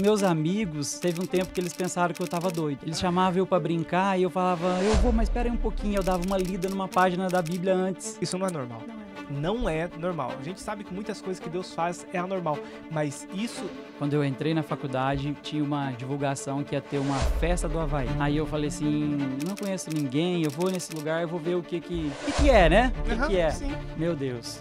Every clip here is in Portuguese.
Meus amigos, teve um tempo que eles pensaram que eu tava doido. Eles chamavam eu pra brincar e eu falava, eu vou, mas espera aí um pouquinho. Eu dava uma lida numa página da Bíblia antes. Isso não é normal. Não é normal. A gente sabe que muitas coisas que Deus faz é anormal, mas isso... Quando eu entrei na faculdade, tinha uma divulgação que ia ter uma festa do Havaí. Aí eu falei assim, não conheço ninguém, eu vou nesse lugar, eu vou ver o que é, né? O que é? Sim. Meu Deus,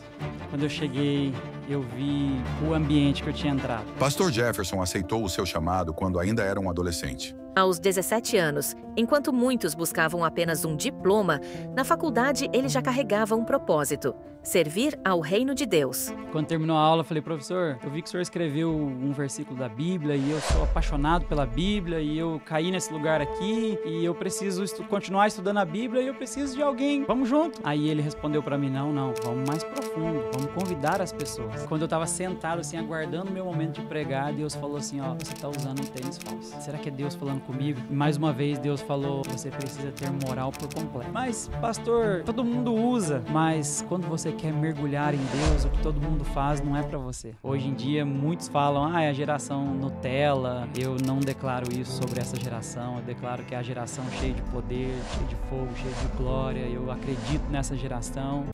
quando eu cheguei, eu vi o ambiente que eu tinha entrado. Pastor Jefferson aceitou o seu chamado quando ainda era um adolescente. Aos 17 anos, enquanto muitos buscavam apenas um diploma, na faculdade ele já carregava um propósito: servir ao reino de Deus. Quando terminou a aula, eu falei, professor, eu vi que o senhor escreveu um versículo da Bíblia e eu sou apaixonado pela Bíblia e eu caí nesse lugar aqui e eu preciso continuar estudando a Bíblia e eu preciso de alguém, vamos junto. Aí ele respondeu pra mim, não, vamos mais profundo, vamos convidar as pessoas. Quando eu tava sentado assim, aguardando o meu momento de pregar, Deus falou assim, ó, você tá usando um tênis falso. Será que é Deus falando comigo? E mais uma vez Deus falou, você precisa ter moral por completo. Mas, pastor, todo mundo usa, mas quando você quer mergulhar em Deus, o que todo mundo faz não é pra você. Hoje em dia, muitos falam, é a geração Nutella. Eu não declaro isso sobre essa geração. Eu declaro que é a geração cheia de poder, cheia de fogo, cheia de glória. Eu acredito nessa geração.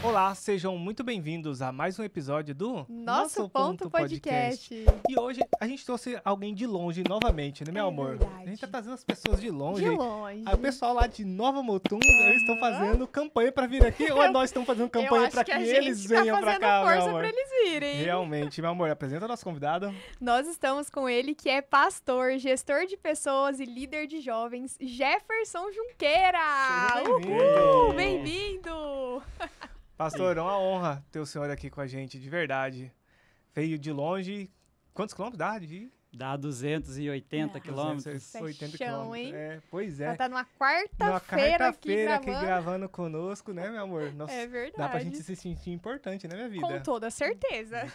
Olá, sejam muito bem-vindos a mais um episódio do Nosso Ponto Podcast. E hoje a gente trouxe alguém de longe novamente, né, meu amor? Verdade. A gente tá trazendo as pessoas de longe. De longe. Aí o pessoal lá de Nova Mutum, eles estão fazendo campanha pra vir aqui, ou nós estamos fazendo campanha pra que eles venham pra cá, meu força amor? pra eles virem. Realmente, meu amor, apresenta nosso convidado. Nós estamos com ele, que é pastor, gestor de pessoas e líder de jovens, Jefferson Junqueira. Seja bem-vindo. Uhul, bem-vindo! Pastor, é uma honra ter o senhor aqui com a gente, de verdade. Veio de longe. Quantos quilômetros dá? Dá 280 quilômetros. 280 Chão, quilômetros. hein? É, pois é. Ela tá numa Numa quarta-feira aqui aqui gravando. gravando conosco, né, meu amor? Nossa, É verdade. dá pra gente se sentir importante, né, minha vida? Com toda certeza.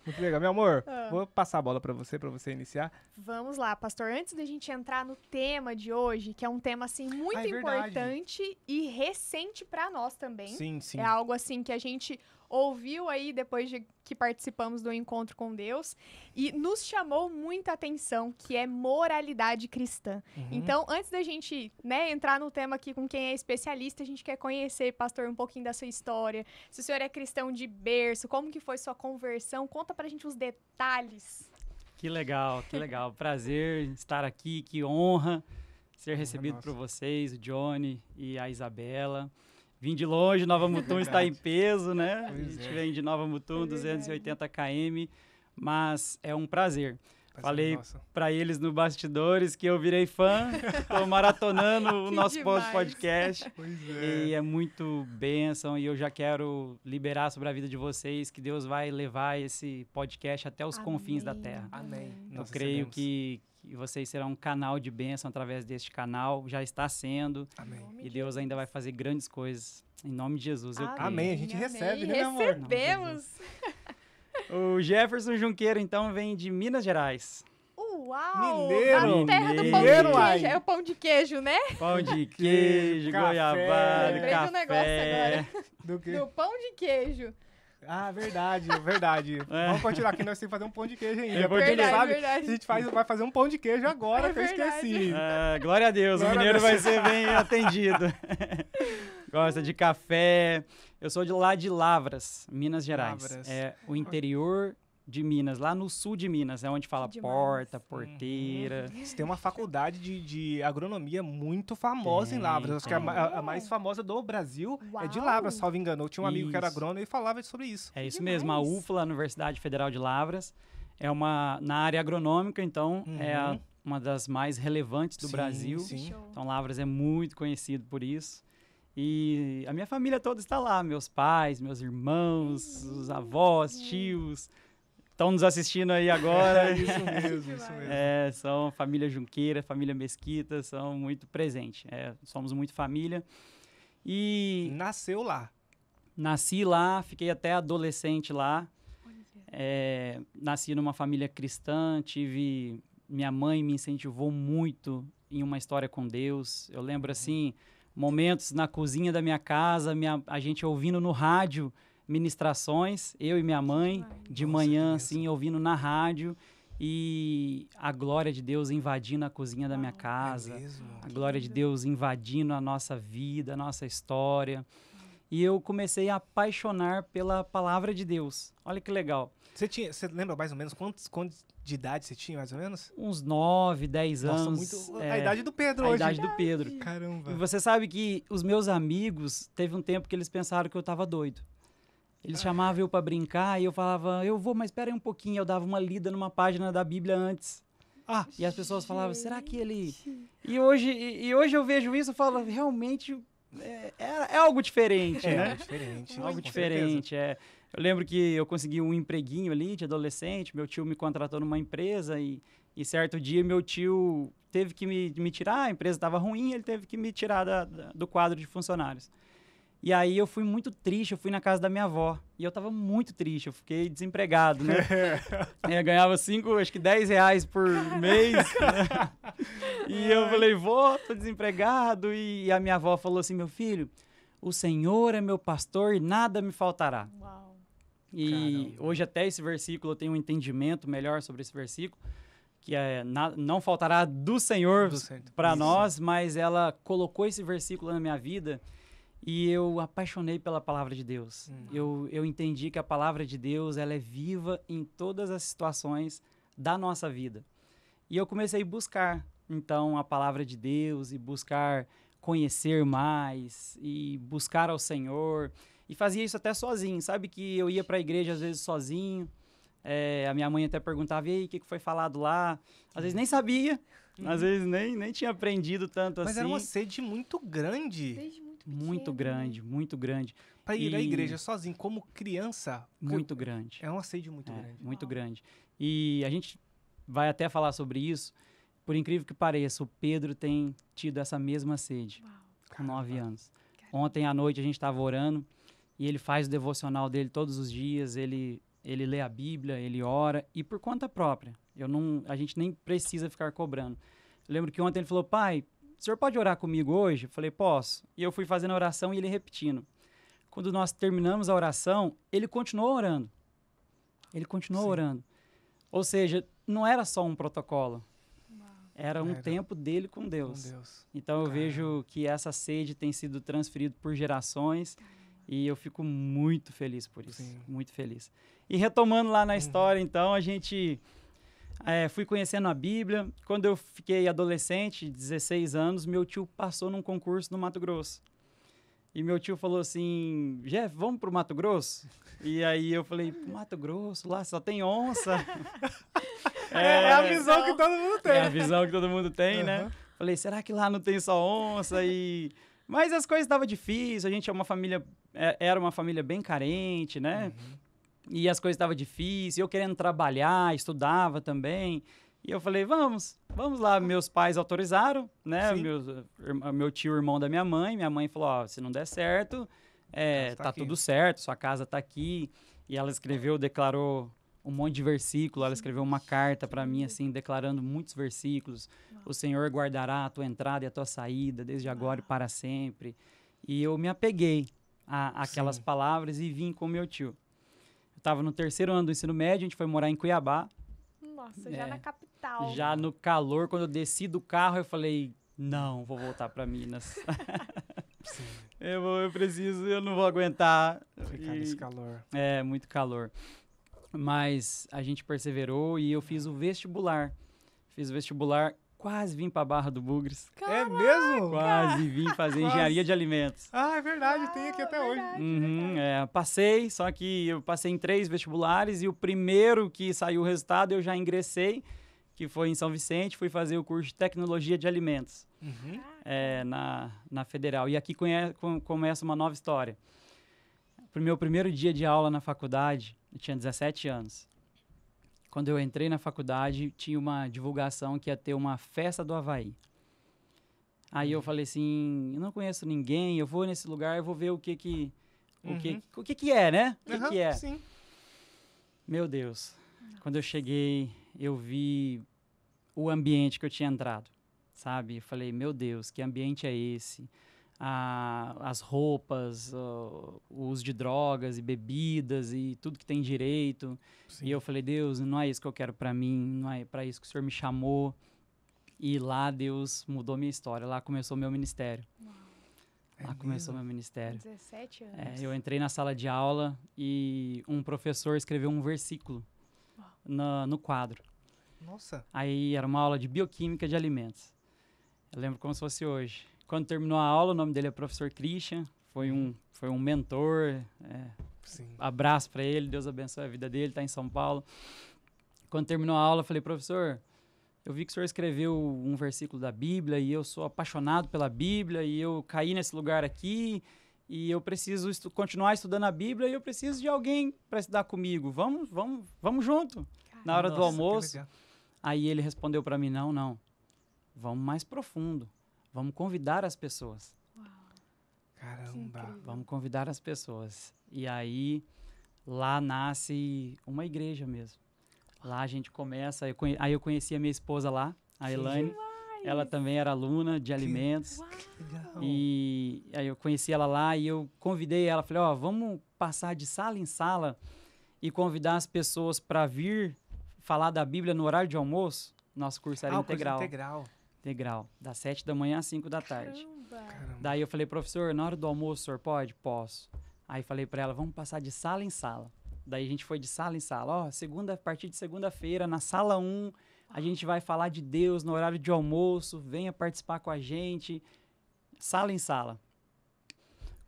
Muito legal. Meu amor, Ah. vou passar a bola pra você iniciar. Vamos lá, pastor. Antes da gente entrar no tema de hoje, que é um tema, assim, muito é verdade. importante e recente pra nós também. Sim, sim. É algo assim que a gente ouviu aí depois de que participamos do Encontro com Deus e nos chamou muita atenção, que é moralidade cristã. Uhum. Então, antes da gente, né, entrar no tema aqui com quem é especialista, a gente quer conhecer, pastor, um pouquinho da sua história. Se o senhor é cristão de berço, como que foi sua conversão? Conta pra gente os detalhes. Que legal, que legal. Prazer estar aqui, que honra ser recebido nossa. por vocês, o Johnny e a Isabela. Vim de longe, Nova Mutum está em peso, né? Pois A gente é. vem de Nova Mutum, É verdade. 280 km, mas é um prazer. Falei Nossa. para eles no bastidores que eu virei fã, tô maratonando o Que nosso demais. podcast. Pois E é muito bênção e eu já quero liberar sobre a vida de vocês que Deus vai levar esse podcast até os confins da terra. Amém. Eu Nós creio recebemos. que vocês serão um canal de bênção através deste canal, já está sendo, Amém. e Deus ainda vai fazer grandes coisas. Em nome de Jesus, eu creio. Amém. A gente recebe, né, meu amor? Recebemos. O Jefferson Junqueira, então, vem de Minas Gerais. Uau! Mineiro. Da terra do pão Mineiro, de ai. queijo. É o pão de queijo, né? Pão de queijo, Café. goiabada, Lembrei de um negócio café. agora. Do quê? Do pão de queijo. Ah, verdade, verdade. É. Vamos continuar aqui, nós temos que fazer um pão de queijo ainda. É Porque a gente verdade, sabe, verdade. a gente vai fazer um pão de queijo agora, É que eu verdade. esqueci. Glória a Deus, Glória o a mineiro Deus. vai ser bem atendido. Gosta de café. Eu sou de lá de Lavras, Minas Gerais. Lavras. É o interior de Minas, lá no sul de Minas, é onde fala Que demais. porta, porteira. Você tem uma faculdade de agronomia muito famosa em Tem, Lavras. Acho que tem. a mais famosa do Brasil é de Uau. Lavras, salvo engano. Eu tinha um amigo que era Isso. agrônomo e falava sobre isso. É isso demais. mesmo, a UFLA, Universidade Federal de Lavras, é na área agronômica, então é Uhum. uma das mais relevantes do Sim, Brasil. sim. Show. Então Lavras é muito conhecido por isso. E a minha família toda está lá, meus pais, meus irmãos, os avós, tios, estão nos assistindo aí agora. Isso mesmo, isso mesmo. São família Junqueira, família Mesquita, são muito presentes. Somos muito família. E Nasceu lá. nasci lá, fiquei até adolescente lá. Nasci numa família cristã, minha mãe me incentivou muito em uma história com Deus. Eu lembro, assim, momentos na cozinha da minha casa, a gente ouvindo no rádio ministrações, eu e minha mãe, de manhã, assim, ouvindo na rádio, e a glória de Deus invadindo a cozinha da minha casa, a glória de Deus invadindo a nossa vida, a nossa história. E eu comecei a apaixonar pela palavra de Deus. Olha que legal. Você lembra mais ou menos quantos de idade você tinha, mais ou menos? Uns 9, 10 Nossa, anos. a idade do Pedro hoje. A idade do Pedro. Caramba. E você sabe que os meus amigos, teve um tempo que eles pensaram que eu tava doido. Eles chamavam eu pra brincar e eu falava, eu vou, mas espera aí um pouquinho. Eu dava uma lida numa página da Bíblia antes. E as pessoas falavam, será que ele... E hoje eu vejo isso e falo, realmente é algo diferente, né? É diferente. Algo diferente, Eu lembro que eu consegui um empreguinho ali de adolescente, meu tio me contratou numa empresa e certo dia meu tio teve que me tirar, a empresa estava ruim, ele teve que me tirar do quadro de funcionários. E aí eu fui muito triste, eu fui na casa da minha avó. E eu tava muito triste, eu fiquei desempregado, né? Eu ganhava acho que 10 reais por mês. Né? E eu falei, vó, tô desempregado. E a minha avó falou assim, meu filho, o Senhor é meu pastor e nada me faltará. Uau. E hoje até esse versículo eu tenho um entendimento melhor sobre esse versículo, que não faltará do Senhor para nós, mas ela colocou esse versículo na minha vida e eu apaixonei pela palavra de Deus. Eu entendi que a palavra de Deus ela é viva em todas as situações da nossa vida. E eu comecei a buscar, então, a palavra de Deus e buscar conhecer mais e buscar ao Senhor. E fazia isso até sozinho, sabe? Que eu ia para a igreja às vezes sozinho. A minha mãe até perguntava, e aí, o que foi falado lá? Às vezes nem sabia, às vezes nem tinha aprendido tanto assim. Mas era uma sede muito grande. Desde muito pequeno. Muito grande, muito grande. Para ir à igreja sozinho, como criança. Muito grande. É uma sede muito grande. Muito grande. E a gente vai até falar sobre isso. Por incrível que pareça, o Pedro tem tido essa mesma sede. Uau. Com 9 anos. Ontem à noite a gente estava orando e ele faz o devocional dele todos os dias, ele lê a Bíblia, ele ora e por conta própria. A gente nem precisa ficar cobrando. Eu lembro que ontem ele falou, pai, o senhor pode orar comigo hoje? Eu falei, posso. E eu fui fazendo a oração e ele repetindo. Quando nós terminamos a oração, ele continuou orando. Ele continuou orando. Ou seja, não era só um protocolo. Era um tempo dele com Deus. Então eu vejo que essa sede tem sido transferida por gerações e eu fico muito feliz por isso. Sim. Muito feliz. E retomando lá na história, então, a gente... fui conhecendo a Bíblia. Quando eu fiquei adolescente, 16 anos, meu tio passou num concurso no Mato Grosso. E meu tio falou assim, Jeff, vamos pro Mato Grosso? E aí eu falei, Mato Grosso, lá só tem onça. É a visão que todo mundo tem. É a visão que todo mundo tem, né? Falei, será que lá não tem só onça? Mas as coisas estavam difíceis, a gente era uma família bem carente, né? E as coisas estavam difíceis, eu querendo trabalhar, estudava também. E eu falei, vamos lá. Meus pais autorizaram, né? Meu tio, irmão da minha mãe falou, se não der certo, tá tudo certo, sua casa tá aqui. E ela declarou um monte de versículo, ela escreveu uma carta para mim, assim, declarando muitos versículos. O Senhor guardará a tua entrada e a tua saída, desde agora e para sempre. E eu me apeguei àquelas palavras e vim com meu tio. Eu estava no 3º ano do ensino médio, a gente foi morar em Cuiabá. Nossa, já na capital. Já no calor, quando eu desci do carro, eu falei, não, vou voltar para Minas. Eu não vou aguentar. Ficar nesse calor. Muito calor. Mas a gente perseverou e eu fiz o vestibular. Fiz o vestibular, quase vim para Barra do Bugres. É mesmo? Quase vim fazer engenharia de alimentos. É verdade, tem aqui até hoje. Passei, só que eu passei em 3 vestibulares e o primeiro que saiu o resultado eu já ingressei, que foi em São Vicente, fui fazer o curso de Tecnologia de Alimentos na Federal. E aqui começa uma nova história. Pro meu primeiro dia de aula na faculdade, eu tinha 17 anos. Quando eu entrei na faculdade, tinha uma divulgação que ia ter uma festa do Havaí. Aí eu falei assim, eu não conheço ninguém, eu vou nesse lugar, eu vou ver o que é, né? O que é? Sim. Meu Deus. Quando eu cheguei, eu vi o ambiente que eu tinha entrado, sabe? Eu falei, meu Deus, que ambiente é esse? as roupas, o uso de drogas e bebidas e tudo que tem direito. Sim. E eu falei, Deus, não é isso que eu quero para mim, não é para isso que o Senhor me chamou. E lá Deus mudou minha história, lá começou meu ministério. Lá começou meu ministério. 17 anos. Eu entrei na sala de aula e um professor escreveu um versículo no quadro. Nossa. Aí era uma aula de bioquímica de alimentos. Eu lembro como se fosse hoje. Quando terminou a aula, o nome dele é professor Christian, foi um mentor. Sim. Abraço para ele, Deus abençoe a vida dele, tá em São Paulo. Quando terminou a aula, eu falei, professor, eu vi que o senhor escreveu um versículo da Bíblia e eu sou apaixonado pela Bíblia e eu caí nesse lugar aqui e eu preciso continuar estudando a Bíblia e eu preciso de alguém para estudar comigo. Vamos junto. Na hora do almoço. Aí ele respondeu para mim, não, vamos mais profundo. Vamos convidar as pessoas. Uau. Caramba. Vamos convidar as pessoas. E aí, lá nasce uma igreja mesmo. Lá a gente começa... Aí eu conheci a minha esposa lá, a Elaine. Ela também era aluna de alimentos. Legal. E aí eu conheci ela lá e eu convidei ela. Falei, vamos passar de sala em sala e convidar as pessoas para vir falar da Bíblia no horário de almoço. Nosso curso era integral. Integral, das 7 da manhã às 5 da tarde. Caramba. Daí eu falei, professor, na hora do almoço, o senhor pode? Posso. Aí falei pra ela, vamos passar de sala em sala. Daí a gente foi de sala em sala. A partir de segunda-feira, na sala 1, a gente vai falar de Deus no horário de almoço, venha participar com a gente. Sala em sala.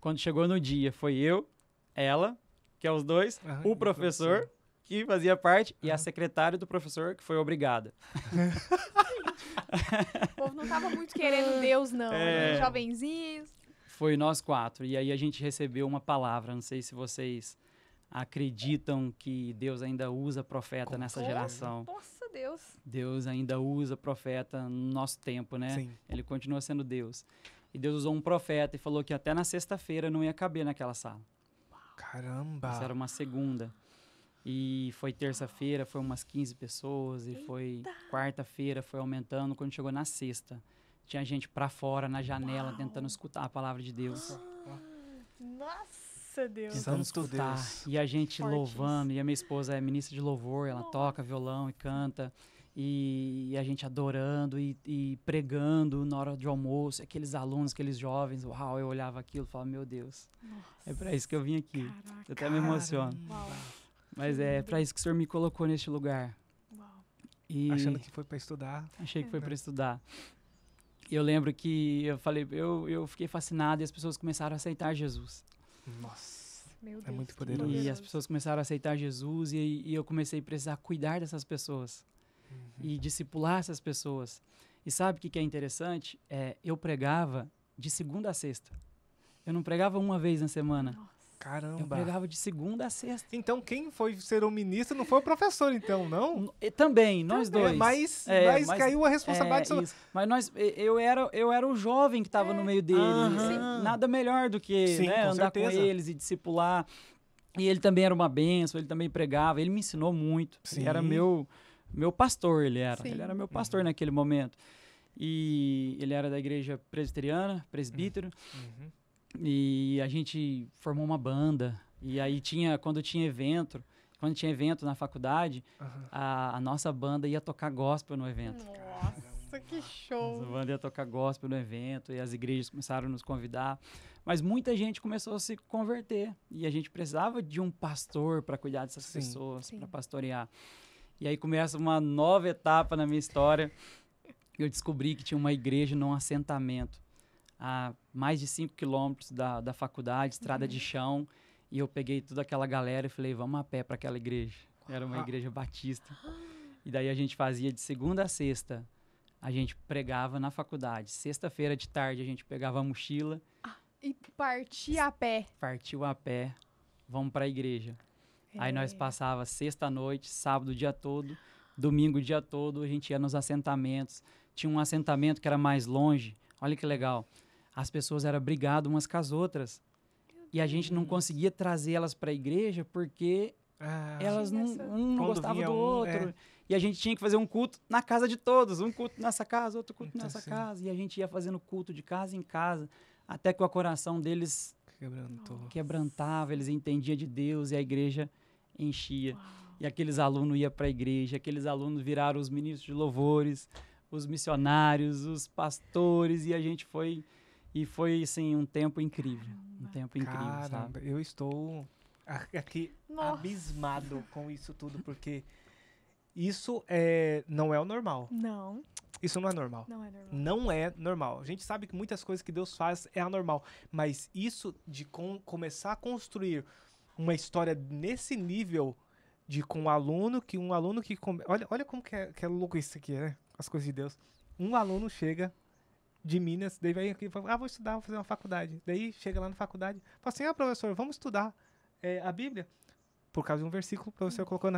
Quando chegou no dia, foi eu, ela, que é os dois, o professor, que fazia parte, e a secretária do professor, que foi obrigada. O povo não tava muito querendo Deus, não. Né? Jovenzinhos. Foi nós 4. E aí a gente recebeu uma palavra. Não sei se vocês acreditam que Deus ainda usa profeta nessa geração. Nossa, Deus. Deus ainda usa profeta no nosso tempo, né? Sim. Ele continua sendo Deus. E Deus usou um profeta e falou que até na sexta-feira não ia caber naquela sala. Caramba. Isso era uma segunda. E foi terça-feira, foi umas 15 pessoas. E foi quarta-feira, foi aumentando. Quando chegou na sexta, tinha gente pra fora, na janela, tentando escutar a palavra de Deus. Nossa, Deus. Tentando escutar. Deus. E a gente Forte louvando. E a minha esposa é ministra de louvor, ela toca violão e canta. E a gente adorando e pregando na hora de almoço. Aqueles alunos, aqueles jovens, uau, eu olhava aquilo e falava, meu Deus, é pra isso que eu vim aqui. Caraca. Eu até me emociono. Uau. Mas é pra isso que o Senhor me colocou neste lugar. Uau. E Achando que foi pra estudar. achei que foi pra estudar. E eu lembro que eu falei, eu fiquei fascinado e as pessoas começaram a aceitar Jesus. Nossa. Meu Deus. É muito que poderoso. E as pessoas começaram a aceitar Jesus e eu comecei a precisar cuidar dessas pessoas. E discipular essas pessoas. E sabe o que é interessante? Eu pregava de segunda a sexta. Eu não pregava uma vez na semana. Caramba. Eu pregava de segunda a sexta. Então quem foi ser o ministro não foi o professor, então, não? E também, nós dois. Mas mas caiu a responsabilidade sobre... isso. Mas eu era o jovem que estava no meio deles. Nada melhor do que Sim, com andar certeza. com eles e discipular. E ele também era uma bênção, ele também pregava. Ele me ensinou muito. Sim. Ele era meu pastor, ele era. Sim. Ele era meu pastor naquele momento. E ele era da igreja presbiteriana, presbítero. E a gente formou uma banda. E aí quando tinha evento na faculdade, a nossa banda ia tocar gospel no evento. Nossa, que show. A banda ia tocar gospel no evento e as igrejas começaram a nos convidar. Mas muita gente começou a se converter. E a gente precisava de um pastor para cuidar dessas pessoas, para pastorear. E aí começa uma nova etapa na minha história. Eu descobri que tinha uma igreja num assentamento a mais de 5 quilômetros da faculdade, estrada de chão. E eu peguei toda aquela galera e falei, vamos a pé para aquela igreja. Era uma igreja batista. E daí a gente fazia de segunda a sexta. A gente pregava na faculdade. Sexta-feira de tarde a gente pegava a mochila. E partia a pé. Partiu a pé. Vamos para a igreja. Aí nós passava sexta à noite, sábado o dia todo, domingo o dia todo, a gente ia nos assentamentos. Tinha um assentamento que era mais longe. Olha que legal. As pessoas eram brigadas umas com as outras. E a gente não conseguia trazer elas para a igreja porque elas não gostavam do outro. E a gente tinha que fazer um culto na casa de todos. Um culto nessa casa, outro culto nessa casa. E a gente ia fazendo culto de casa em casa. até que o coração deles Quebrantou. quebrantava, eles entendiam de Deus e a igreja enchia. Uau. E aqueles alunos iam para a igreja, aqueles alunos viraram os ministros de louvores, os missionários, os pastores, e a gente foi... E foi, assim, um tempo incrível. Um tempo incrível, Caramba, sabe? eu estou aqui Nossa. abismado com isso tudo, porque isso não é o normal. Não, Isso não é normal. não é normal. Não é normal. A gente sabe que muitas coisas que Deus faz é anormal, mas isso de começar a construir uma história nesse nível de com um aluno que olha como que é louco isso aqui, né? As coisas de Deus. Um aluno chega de Minas, daí vem aqui e fala, vou estudar, vou fazer uma faculdade. Daí chega lá na faculdade, fala assim, professor, vamos estudar a Bíblia? Por causa de um versículo, o professor colocou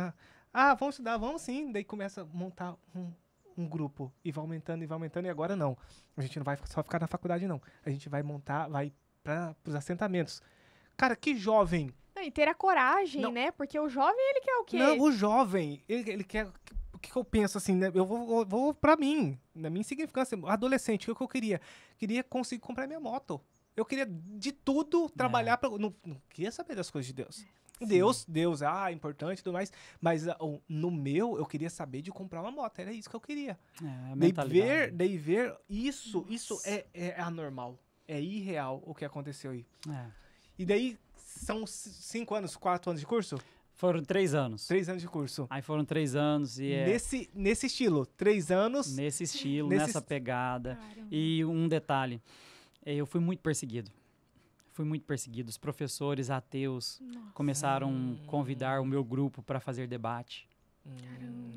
vamos estudar, vamos sim. Daí começa a montar um grupo e vai aumentando, e agora não. A gente não vai só ficar na faculdade, não. A gente vai para os assentamentos. Cara, que jovem. Não, e ter a coragem, Não. né? Porque o jovem, ele quer o quê? Não, o jovem, ele quer... O que eu penso assim, né? Eu vou pra mim, na minha insignificância, adolescente, o que eu queria? Queria conseguir comprar minha moto. Eu queria de tudo trabalhar pra... Não queria saber das coisas de Deus. Deus, importante e tudo mais. Mas no meu, eu queria saber de comprar uma moto. Era isso que eu queria. A mentalidade. Daí ver isso é anormal. É irreal o que aconteceu aí. E daí, são 5 anos, 4 anos de curso? Foram 3 anos. 3 anos de curso. Aí foram 3 anos e Nesse estilo, 3 anos. nesse estilo, nesse nessa pegada. Caramba. E um detalhe, eu fui muito perseguido. Os professores ateus Nossa. começaram a convidar o meu grupo para fazer debate.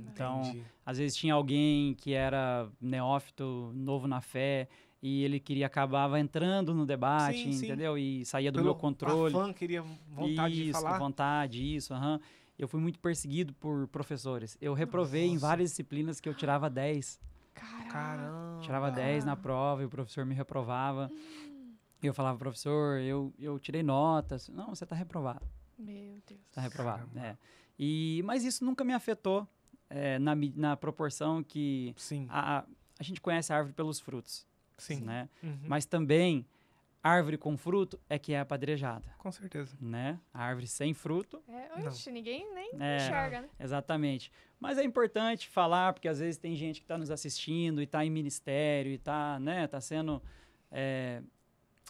Então, Entendi. às vezes tinha alguém que era neófito, novo na fé, e ele acabava entrando no debate, Sim, sim. entendeu? E saía do meu controle. A fã queria vontade de Isso, falar. vontade, isso, aham. Eu fui muito perseguido por professores. Eu reprovei em Nossa. várias disciplinas que eu tirava 10. Caramba. Tirava 10 na prova e o professor me reprovava. E eu falava, professor, eu tirei notas. Não, você tá reprovado. Meu Deus. Tá reprovado. Caramba. Mas isso nunca me afetou na proporção que Sim, a gente conhece a árvore pelos frutos. sim. Né? Uhum. Mas também, árvore com fruto é que é apedrejada. Com certeza. Né? A árvore sem fruto, Oxe, ninguém nem É. enxerga, né? exatamente. Mas é importante falar, porque às vezes tem gente que está nos assistindo e está em ministério e está sendo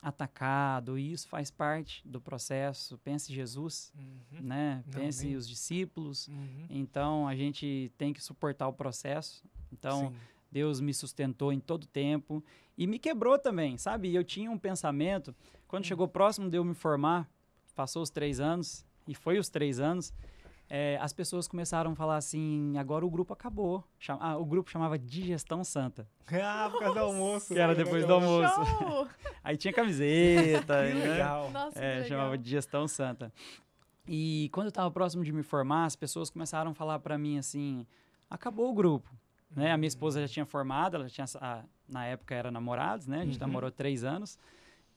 atacado, e isso faz parte do processo. Pense Jesus, né? Não, Pense nem- os discípulos. Uhum. Então, a gente tem que suportar o processo. Então, Sim. Deus me sustentou em todo tempo e me quebrou também, sabe? Eu tinha um pensamento, quando chegou próximo de eu me formar, passou os 3 anos, e foi os 3 anos, as pessoas começaram a falar assim, agora o grupo acabou. O grupo chamava Digestão Santa, Por causa do almoço. que era depois do almoço. Show! Aí tinha camiseta, Que né? legal. Nossa, que legal. Chamava Digestão Santa. E quando eu estava próximo de me formar, as pessoas começaram a falar para mim assim, acabou o grupo. Né? A minha esposa já tinha formado, ela tinha, na época era namorados, né? A gente namorou 3 anos.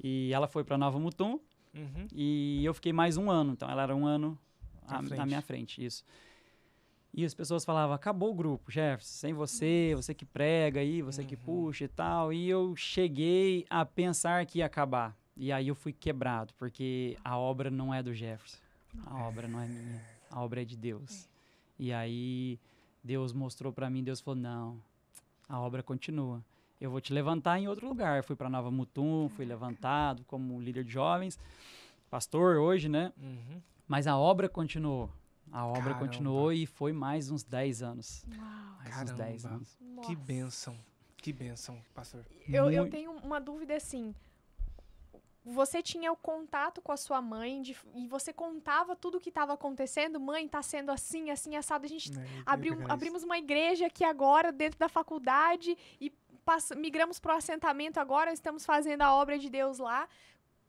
E ela foi para Nova Mutum Uhum. e eu fiquei mais 1 ano. Então ela era 1 ano frente. na minha frente, isso. E as pessoas falavam, acabou o grupo, Jefferson, sem você, você que prega aí, você que puxa e tal. E eu cheguei a pensar que ia acabar. E aí eu fui quebrado, porque a obra não é do Jefferson. A obra não é minha, a obra é de Deus. E aí Deus mostrou pra mim, Deus falou, não, a obra continua. Eu vou te levantar em outro lugar. Fui pra Nova Mutum, fui levantado como líder de jovens, pastor hoje, né? Uhum. Mas a obra continuou. A obra Caramba. continuou e foi mais uns 10 anos. Uau. Mais uns Caramba. 10 anos. Nossa. Que bênção, pastor. Eu Muito. tenho uma dúvida assim. Você tinha o contato com a sua mãe e você contava tudo o que estava acontecendo? Mãe, tá sendo assim, assim, assado. A gente abrimos uma igreja aqui agora, dentro da faculdade, e migramos para o assentamento agora, estamos fazendo a obra de Deus lá.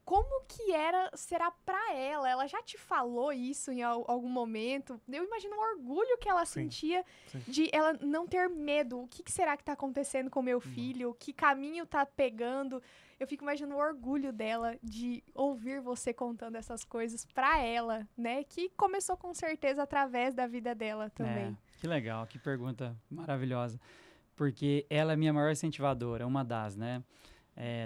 Como que será para ela? Ela já te falou isso em algum momento? Eu imagino o orgulho que ela sentia de ela não ter medo. O que será que tá acontecendo com meu filho? Que caminho tá pegando? Eu fico imaginando o orgulho dela de ouvir você contando essas coisas pra ela, né? Que começou com certeza através da vida dela também. Que legal, que pergunta maravilhosa. Porque ela é minha maior incentivadora, uma das, né?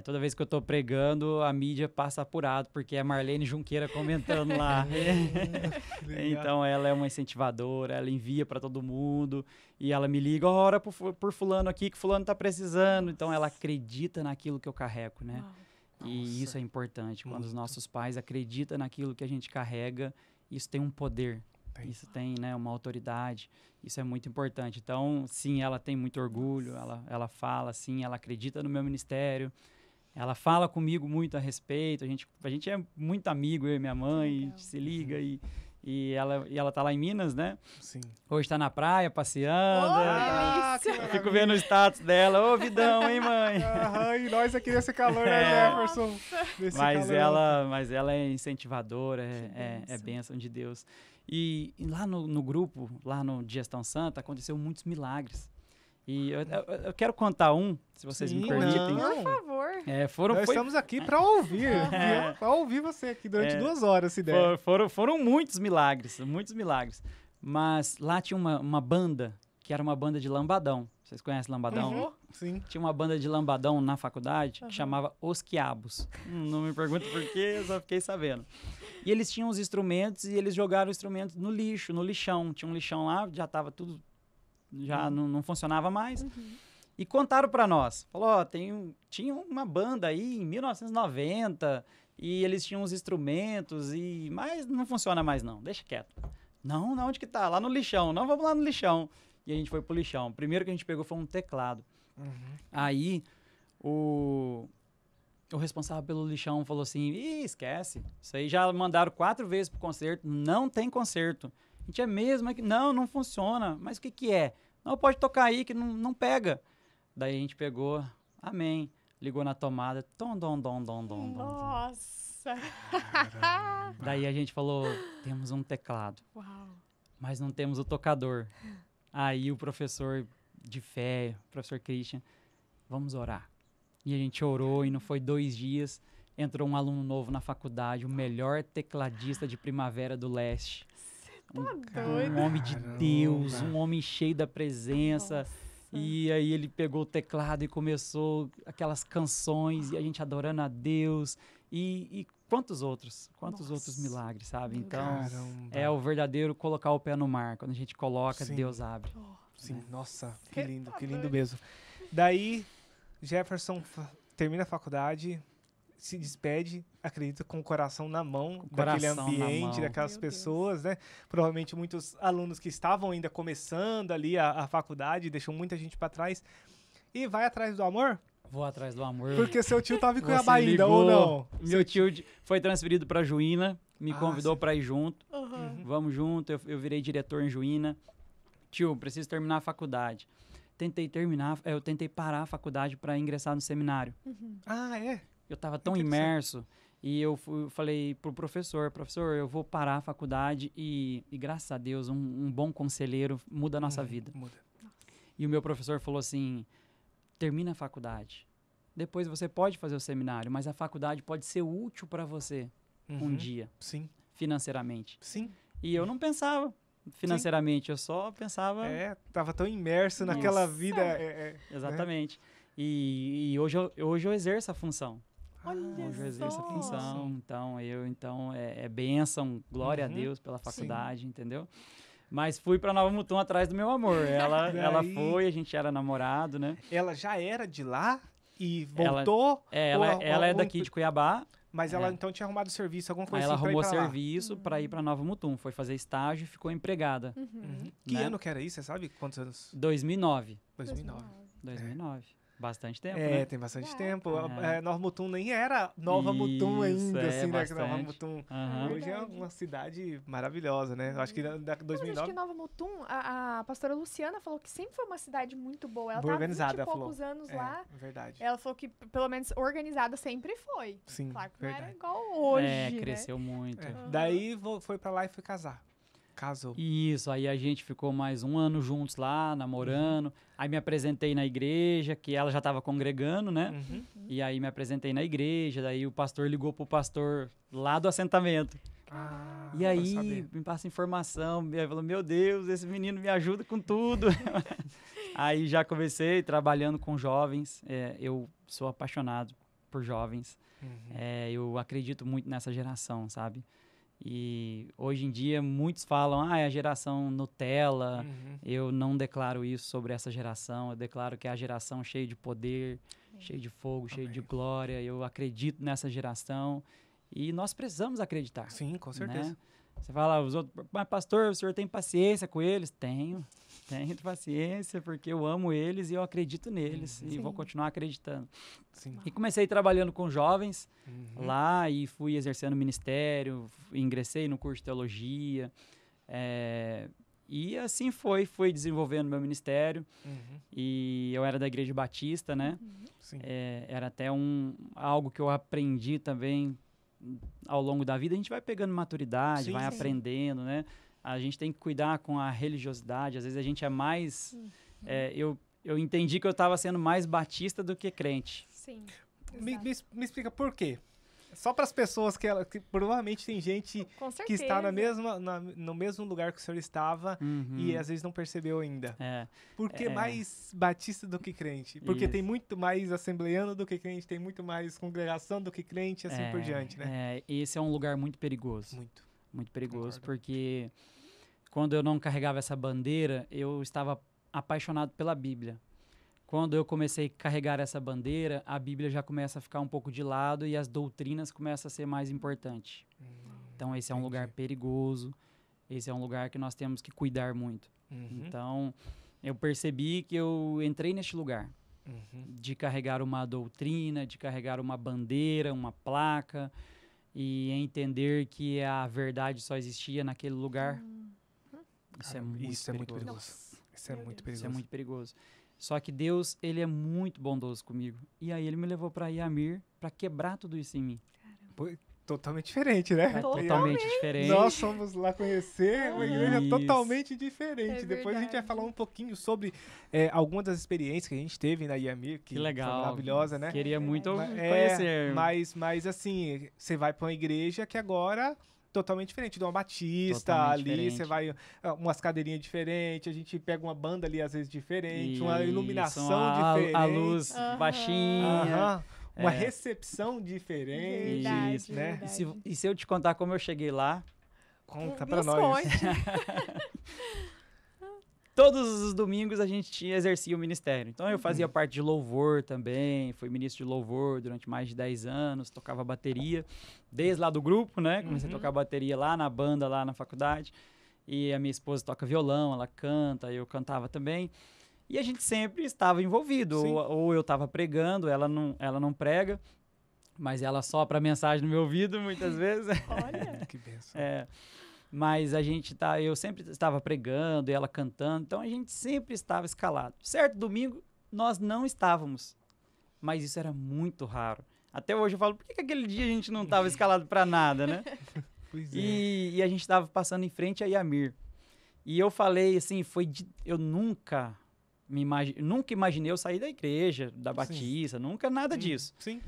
Toda vez que eu tô pregando, a mídia passa apurado, porque é a Marlene Junqueira comentando lá. Então, ela é uma incentivadora, ela envia para todo mundo, e ela me liga, ora por fulano aqui, que fulano tá precisando. Então, ela acredita naquilo que eu carrego, né? E isso é importante. Quando os nossos pais acreditam naquilo que a gente carrega, isso tem um poder. Isso tem, né, uma autoridade. Isso é muito importante. Então, sim, ela tem muito orgulho. Ela fala, sim, ela acredita no meu ministério. Ela fala comigo muito a respeito. A gente é muito amigo, eu e minha mãe. A gente se liga e ela tá lá em Minas, né? Sim. Hoje tá na praia, passeando. delícia! Eu fico vendo o status dela. Ô, vidão, hein, mãe? E nós aqui nesse calor, né, Jefferson? Mas ela é incentivadora, é bênção de Deus. E lá no grupo, lá no Digestão Santa, aconteceu muitos milagres. E eu quero contar um, se vocês me permitem. Por favor. Nós estamos aqui para ouvir, para ouvir você aqui durante 2 horas, se der. Foram muitos milagres, muitos milagres. Mas lá tinha uma banda, que era uma banda de lambadão. Vocês conhecem lambadão? Sim. Tinha uma banda de lambadão na faculdade que chamava Os Quiabos. Não me pergunte por quê, eu só fiquei sabendo. E eles tinham os instrumentos e eles jogaram os instrumentos no lixo, no lixão. Tinha um lixão lá, já estava tudo... Já não funcionava mais. E contaram para nós. Falou, tinha uma banda aí em 1990 e eles tinham os instrumentos, mas não funciona mais não, deixa quieto. Não, onde que tá? Lá no lixão. Não, vamos lá no lixão. E a gente foi pro lixão. O primeiro que a gente pegou foi um teclado. Aí, o responsável pelo lixão falou assim, esquece. Isso aí já mandaram 4 vezes pro concerto. Não tem concerto. A gente mesmo aqui. Não funciona. Mas o que é? Não, pode tocar aí que não pega. Daí a gente pegou, amém. Ligou na tomada. Nossa! Daí a gente falou, temos um teclado. Uau! Mas não temos o tocador. Aí o professor de fé, o professor Christian, vamos orar. E a gente orou e não foi 2 dias. Entrou um aluno novo na faculdade, o melhor tecladista de Primavera do Leste. Um homem de Deus, um homem cheio da presença. Nossa. E aí ele pegou o teclado e começou aquelas canções e a gente adorando a Deus. E quantos outros milagres, sabe? Então, é o verdadeiro colocar o pé no mar. Quando a gente coloca, Deus abre. Sim, nossa, que lindo mesmo. Daí, Jefferson termina a faculdade, se despede, acredito, com o coração na mão, daquele ambiente, daquelas pessoas, né? Provavelmente muitos alunos que estavam ainda começando ali a faculdade, deixou muita gente para trás. E vai atrás do amor? Vou atrás do amor. Porque seu tio tava em Cuiabá ainda, ou não? Meu tio foi transferido para Juína, me convidou para ir junto. Vamos junto, eu virei diretor em Juína. Tio, preciso terminar a faculdade. Eu tentei parar a faculdade para ingressar no seminário. Eu estava tão imerso e eu falei pro professor, eu vou parar a faculdade e graças a Deus, um bom conselheiro muda a nossa vida. Muda. E o meu professor falou assim, termina a faculdade, depois você pode fazer o seminário, mas a faculdade pode ser útil para você um dia, financeiramente. Sim. E eu não pensava financeiramente, eu só pensava... Tava tão imerso naquela vida. Exatamente. Né? E hoje eu exerço a função. Hoje eu exerço a função, então é bênção, glória a Deus pela faculdade, entendeu? Mas fui pra Nova Mutum atrás do meu amor. Ela foi, a gente era namorado, né? Ela já era de lá e voltou? Ela é daqui de Cuiabá. Mas ela então tinha arrumado serviço, alguma coisa assim? Ela arrumou serviço para ir pra Nova Mutum. Foi fazer estágio e ficou empregada. Que ano que era isso? Você sabe quantos anos? 2009. 2009. Bastante tempo, né? Tem bastante tempo. Nova Mutum nem era Nova Mutum ainda, assim, né? Nova Mutum. Hoje é uma cidade maravilhosa, né? Acho que da 2009... Mas acho que Nova Mutum, a pastora Luciana falou que sempre foi uma cidade muito boa. Ela tá organizada, há 20 e poucos anos lá. Verdade. Ela falou que, pelo menos, organizada sempre foi. Sim, claro que verdade. não era igual hoje, cresceu muito. Daí foi pra lá e foi casar. Casou. Isso, aí a gente ficou mais 1 ano juntos lá, namorando. Aí me apresentei na igreja, que ela já estava congregando, né? E aí me apresentei na igreja, daí o pastor ligou pro pastor lá do assentamento. E aí me passa informação, aí falou, meu Deus, esse menino me ajuda com tudo. Aí já comecei trabalhando com jovens, eu sou apaixonado por jovens. Eu acredito muito nessa geração, sabe? E hoje em dia muitos falam, é a geração Nutella. Eu não declaro isso sobre essa geração. Eu declaro que é a geração cheia de poder, cheia de fogo, cheia de glória. Eu acredito nessa geração e nós precisamos acreditar. Sim, com certeza. Né? Você fala, os outros, mas pastor, o senhor tem paciência com eles? Tenho paciência, porque eu amo eles e eu acredito neles e vou continuar acreditando. Sim. E comecei trabalhando com jovens lá e fui exercendo ministério, ingressei no curso de teologia, e assim fui desenvolvendo meu ministério. E eu era da Igreja Batista, né? Sim. Era até algo que eu aprendi também ao longo da vida. A gente vai pegando maturidade, vai aprendendo, né? A gente tem que cuidar com a religiosidade. Às vezes a gente é mais... Eu entendi que eu estava sendo mais batista do que crente. Sim. Me explica por quê? Só para as pessoas que provavelmente tem gente que está no mesmo lugar que o senhor estava e às vezes não percebeu ainda. Por que mais batista do que crente? Porque tem muito mais assembleano do que crente, tem muito mais congregação do que crente, assim por diante, né? Esse é um lugar muito perigoso. Muito perigoso, Concordo. porque quando eu não carregava essa bandeira, eu estava apaixonado pela Bíblia. Quando eu comecei a carregar essa bandeira, a Bíblia já começa a ficar um pouco de lado e as doutrinas começam a ser mais importantes. Então, esse é um lugar perigoso, esse é um lugar que nós temos que cuidar muito. Então, eu percebi que eu entrei neste lugar de carregar uma doutrina, de carregar uma bandeira, uma placa e entender que a verdade só existia naquele lugar. Isso é muito perigoso. Isso é muito perigoso. Isso é muito perigoso. Só que Deus, ele é muito bondoso comigo. E aí ele me levou para Iamir para quebrar tudo isso em mim. Totalmente diferente, né? Totalmente diferente. Nós fomos lá conhecer uma igreja Isso. totalmente diferente. É Depois a gente vai verdade. falar um pouquinho sobre algumas das experiências que a gente teve na Iamir, que legal. foi maravilhosa, né? Queria muito Ma- conhecer. Mas assim, você vai para uma igreja que agora totalmente diferente de uma batista Totalmente ali, diferente. você vai umas cadeirinhas diferentes, a gente pega uma banda ali às vezes diferente, uma Isso, iluminação diferente. a luz baixinha. Aham. Uma recepção diferente, Verdade, Isso, né? verdade. E se eu te contar como eu cheguei lá, Conta pra Nos nós. conte. todos os domingos a gente exercia o ministério. Então eu fazia parte de louvor também, fui ministro de louvor durante mais de 10 anos, tocava bateria, desde lá do grupo, né? Comecei a tocar bateria lá na banda, lá na faculdade. E a minha esposa toca violão, ela canta, eu cantava também. E a gente sempre estava envolvido, Sim. ou eu estava pregando, ela não prega, mas ela sopra a mensagem no meu ouvido muitas vezes. Olha. Que benção. Mas eu sempre estava pregando e ela cantando, então a gente sempre estava escalado. Certo domingo nós não estávamos, mas isso era muito raro. Até hoje eu falo, por que aquele dia a gente não estava escalado para nada, né? Pois é. E a gente estava passando em frente a Iamir. E eu falei assim, eu nunca imaginei eu sair da igreja, da Batista, nunca nada disso. Sim.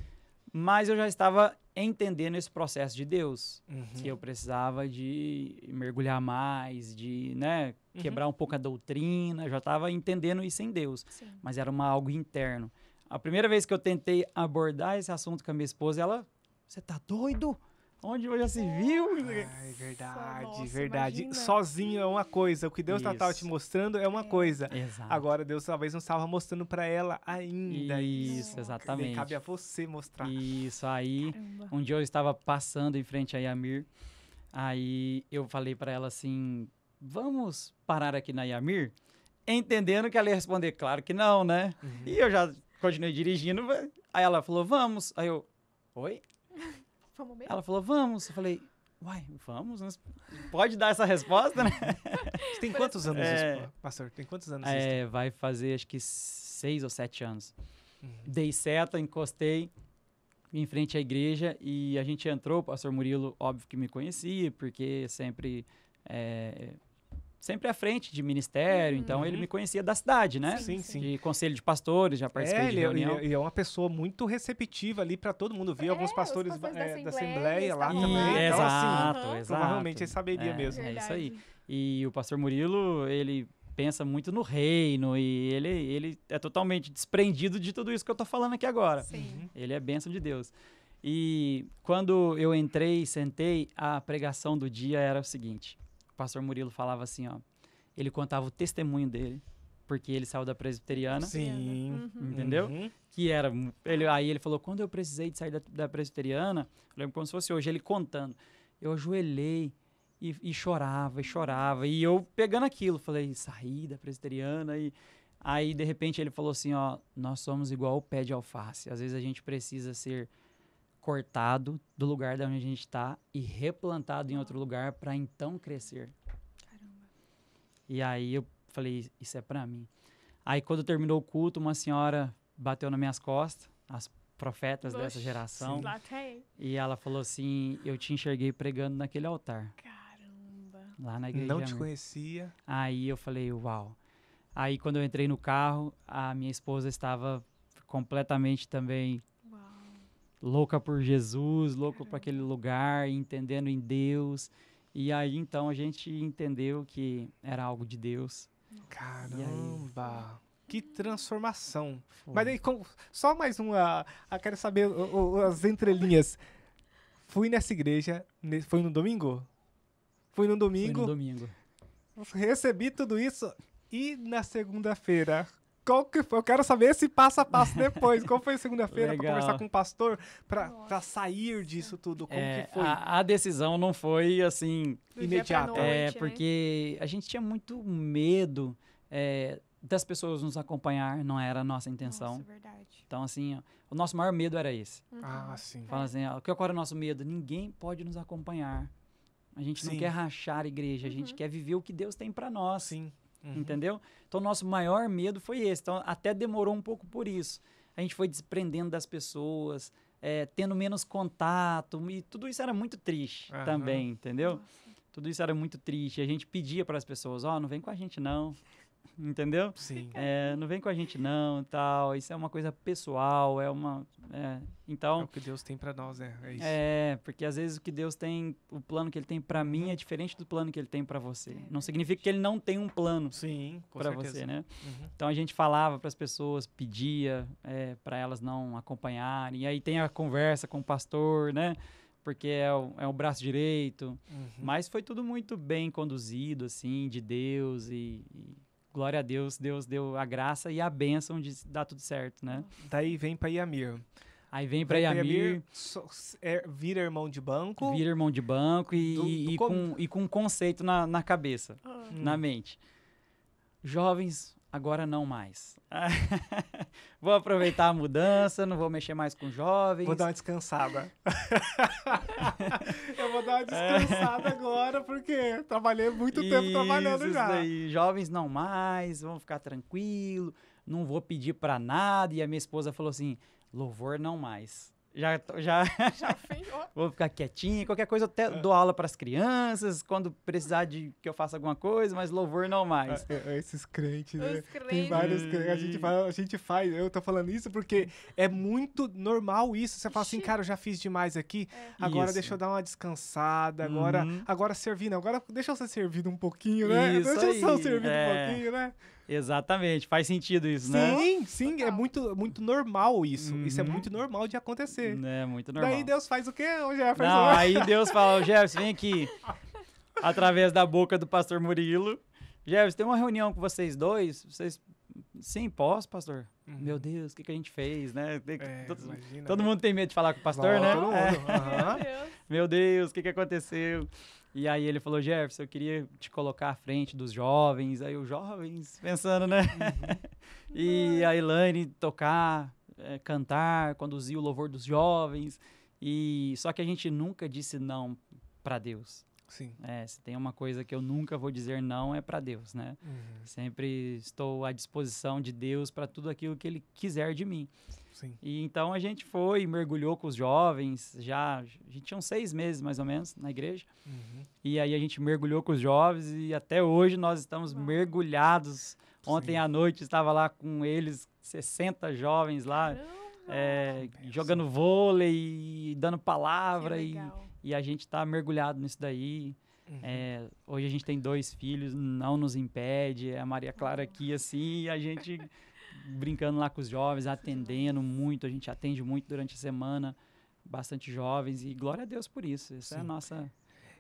Mas eu já estava entendendo esse processo de Deus, Uhum. que eu precisava de mergulhar mais, de, né, quebrar um pouco a doutrina, eu já estava entendendo isso em Deus, Sim. mas era algo interno. A primeira vez que eu tentei abordar esse assunto com a minha esposa, ela, você tá doido? Onde já se viu? Ai, verdade, Nossa, verdade. imagina. Sozinho é uma coisa, o que Deus estava te Isso. mostrando é uma coisa. Exato. Agora Deus talvez não estava mostrando para ela ainda. Isso, Daí exatamente. cabe a você mostrar. Isso, aí Caramba. um dia eu estava passando em frente a Iamir, aí eu falei para ela assim, vamos parar aqui na Iamir? Entendendo que ela ia responder, claro que não, né? E eu já continuei dirigindo, aí ela falou, vamos. Aí eu, oi? Vamos mesmo? Ela falou, vamos. Eu falei, uai, vamos? Pode dar essa resposta, né? Você tem quantos anos isso, pastor? Tem quantos anos isso? Vai fazer acho que 6 ou 7 anos. Dei seta, encostei em frente à igreja e a gente entrou. O pastor Murilo, óbvio que me conhecia, porque sempre à frente de ministério, então ele me conhecia da cidade, né? Sim, sim. De conselho de pastores, já participei de reunião. Ele é uma pessoa muito receptiva ali para todo mundo. Vi alguns os pastores pastores da da Assembleia lá estavam também. lá. Então, Exato, assim, exato. provavelmente ele saberia mesmo. É isso aí. Verdade. E o pastor Murilo, ele pensa muito no reino e ele é totalmente desprendido de tudo isso que eu tô falando aqui agora. Sim. Ele é bênção de Deus. E quando eu entrei e sentei, a pregação do dia era o seguinte. O pastor Murilo falava assim, ó. Ele contava o testemunho dele, porque ele saiu da presbiteriana. Sim. Entendeu? Uhum. Que era... Aí ele falou, quando eu precisei de sair da presbiteriana, eu lembro como se fosse hoje, ele contando. Eu ajoelhei e chorava, e chorava. E eu pegando aquilo, falei, saí da presbiteriana e... Aí, de repente, ele falou assim, ó, nós somos igual o pé de alface. Às vezes a gente precisa ser cortado do lugar de onde a gente está e replantado em outro lugar para então crescer. Caramba. E aí eu falei, isso é para mim. Aí, quando terminou o culto, uma senhora bateu nas minhas costas, as profetas dessa Oxi, geração, Lá tem. e ela falou assim, eu te enxerguei pregando naquele altar, Caramba. lá na igreja. Não de te Amém. conhecia. Aí eu falei, uau. Aí quando eu entrei no carro, a minha esposa estava completamente também Uau. louca por Jesus, louca por aquele lugar, entendendo em Deus. E aí então a gente entendeu que era algo de Deus. Caramba. Que transformação. Foi. Mas aí, só mais uma. Quero saber as entrelinhas. Fui nessa igreja. Foi no domingo? Fui no Foi domingo. no domingo. Recebi tudo isso. E na segunda-feira? Qual que foi? Eu quero saber esse passo a passo depois. Qual foi a segunda-feira para Legal. conversar com o pastor? Para Nossa. sair disso tudo? Como É, que foi? a decisão não foi assim, Do Imediato. dia pra noite, né? porque a gente tinha muito medo das pessoas nos acompanhar, não era a nossa intenção. Nossa, verdade. Então, assim, ó, o nosso maior medo era esse. Ah, sim. Fala assim, ó, qual era o nosso medo? Ninguém pode nos acompanhar. A gente não Sim. quer rachar a igreja, a gente quer viver o que Deus tem para nós. Sim. Uhum. Entendeu? Então, o nosso maior medo foi esse. Então, até demorou um pouco por isso. A gente foi desprendendo das pessoas, tendo menos contato, e tudo isso era muito triste Aham. também, entendeu? Nossa. Tudo isso era muito triste. A gente pedia para as pessoas, não vem com a gente não, entendeu? Sim. Não vem com a gente não, tal. Isso é uma coisa pessoal, É então... o que Deus tem para nós, né? É isso. Porque às vezes o que Deus tem, o plano que Ele tem para mim é diferente do plano que Ele tem para você. Não significa que Ele não tem um plano Sim, com para certeza. você, né? Uhum. Então a gente falava para as pessoas, pedia para elas não acompanharem. E aí tem a conversa com o pastor, né? Porque é o braço direito. Uhum. Mas foi tudo muito bem conduzido, assim, de Deus. E glória a Deus, Deus deu a graça e a bênção de dar tudo certo, né? Daí vem para Iamir. Aí vem para Iamir, Vira irmão de banco. vira irmão de banco e com um conceito na cabeça, na mente. Jovens, agora não mais. Vou aproveitar a mudança, não vou mexer mais com jovens. Vou dar uma descansada. Eu vou dar uma descansada agora, porque trabalhei muito tempo trabalhando Isso já. daí. Jovens não mais, vamos ficar tranquilo, não vou pedir pra nada. E a minha esposa falou assim, louvor não mais. Já Já fez. Ó, vou ficar quietinho, qualquer coisa eu até dou aula pras crianças, quando precisar de que eu faça alguma coisa, mas louvor não mais. Esses crentes, né? os crentes. Tem vários crentes. A gente faz. Eu tô falando isso porque é muito normal isso. Você fala assim, cara, eu já fiz demais aqui. Agora Isso. deixa eu dar uma descansada. Uhum. Agora servindo. Agora deixa eu ser servido um pouquinho, né? Isso Deixa eu ser aí, servido um pouquinho, né? Exatamente, faz sentido isso, né? Sim, é Total. muito normal isso. Isso é muito normal de acontecer. É muito normal. Daí Deus faz o quê, ô Jefferson? Não, aí Deus fala, Jefferson, vem aqui. Através da boca do pastor Murilo. Jefferson, tem uma reunião com vocês dois? Sim, posso, pastor? Meu Deus, o que a gente fez, né? Imagina. Todo mundo tem medo de falar com o pastor, né? Todo mundo. Aham. Meu Deus. Meu Deus, o que aconteceu? E aí ele falou, Jefferson, eu queria te colocar à frente dos jovens. Aí os jovens, pensando, né? E a Elaine tocar, cantar, conduzir o louvor dos jovens. Só que a gente nunca disse não para Deus. Sim. Se tem uma coisa que eu nunca vou dizer não é para Deus, né? Sempre estou à disposição de Deus para tudo aquilo que Ele quiser de mim. Sim. E então a gente foi, mergulhou com os jovens, a gente tinha uns 6 meses mais ou menos na igreja, e aí a gente mergulhou com os jovens e até hoje nós estamos mergulhados. Ontem à noite estava lá com eles, 60 jovens lá, jogando vôlei, dando palavra, Que legal. e a gente está mergulhado nisso daí. Hoje a gente tem 2 filhos, não nos impede. A Maria Clara aqui, assim, e a gente brincando lá com os jovens, atendendo muito. A gente atende muito durante a semana, bastante jovens. E glória a Deus por isso. Esse é nosso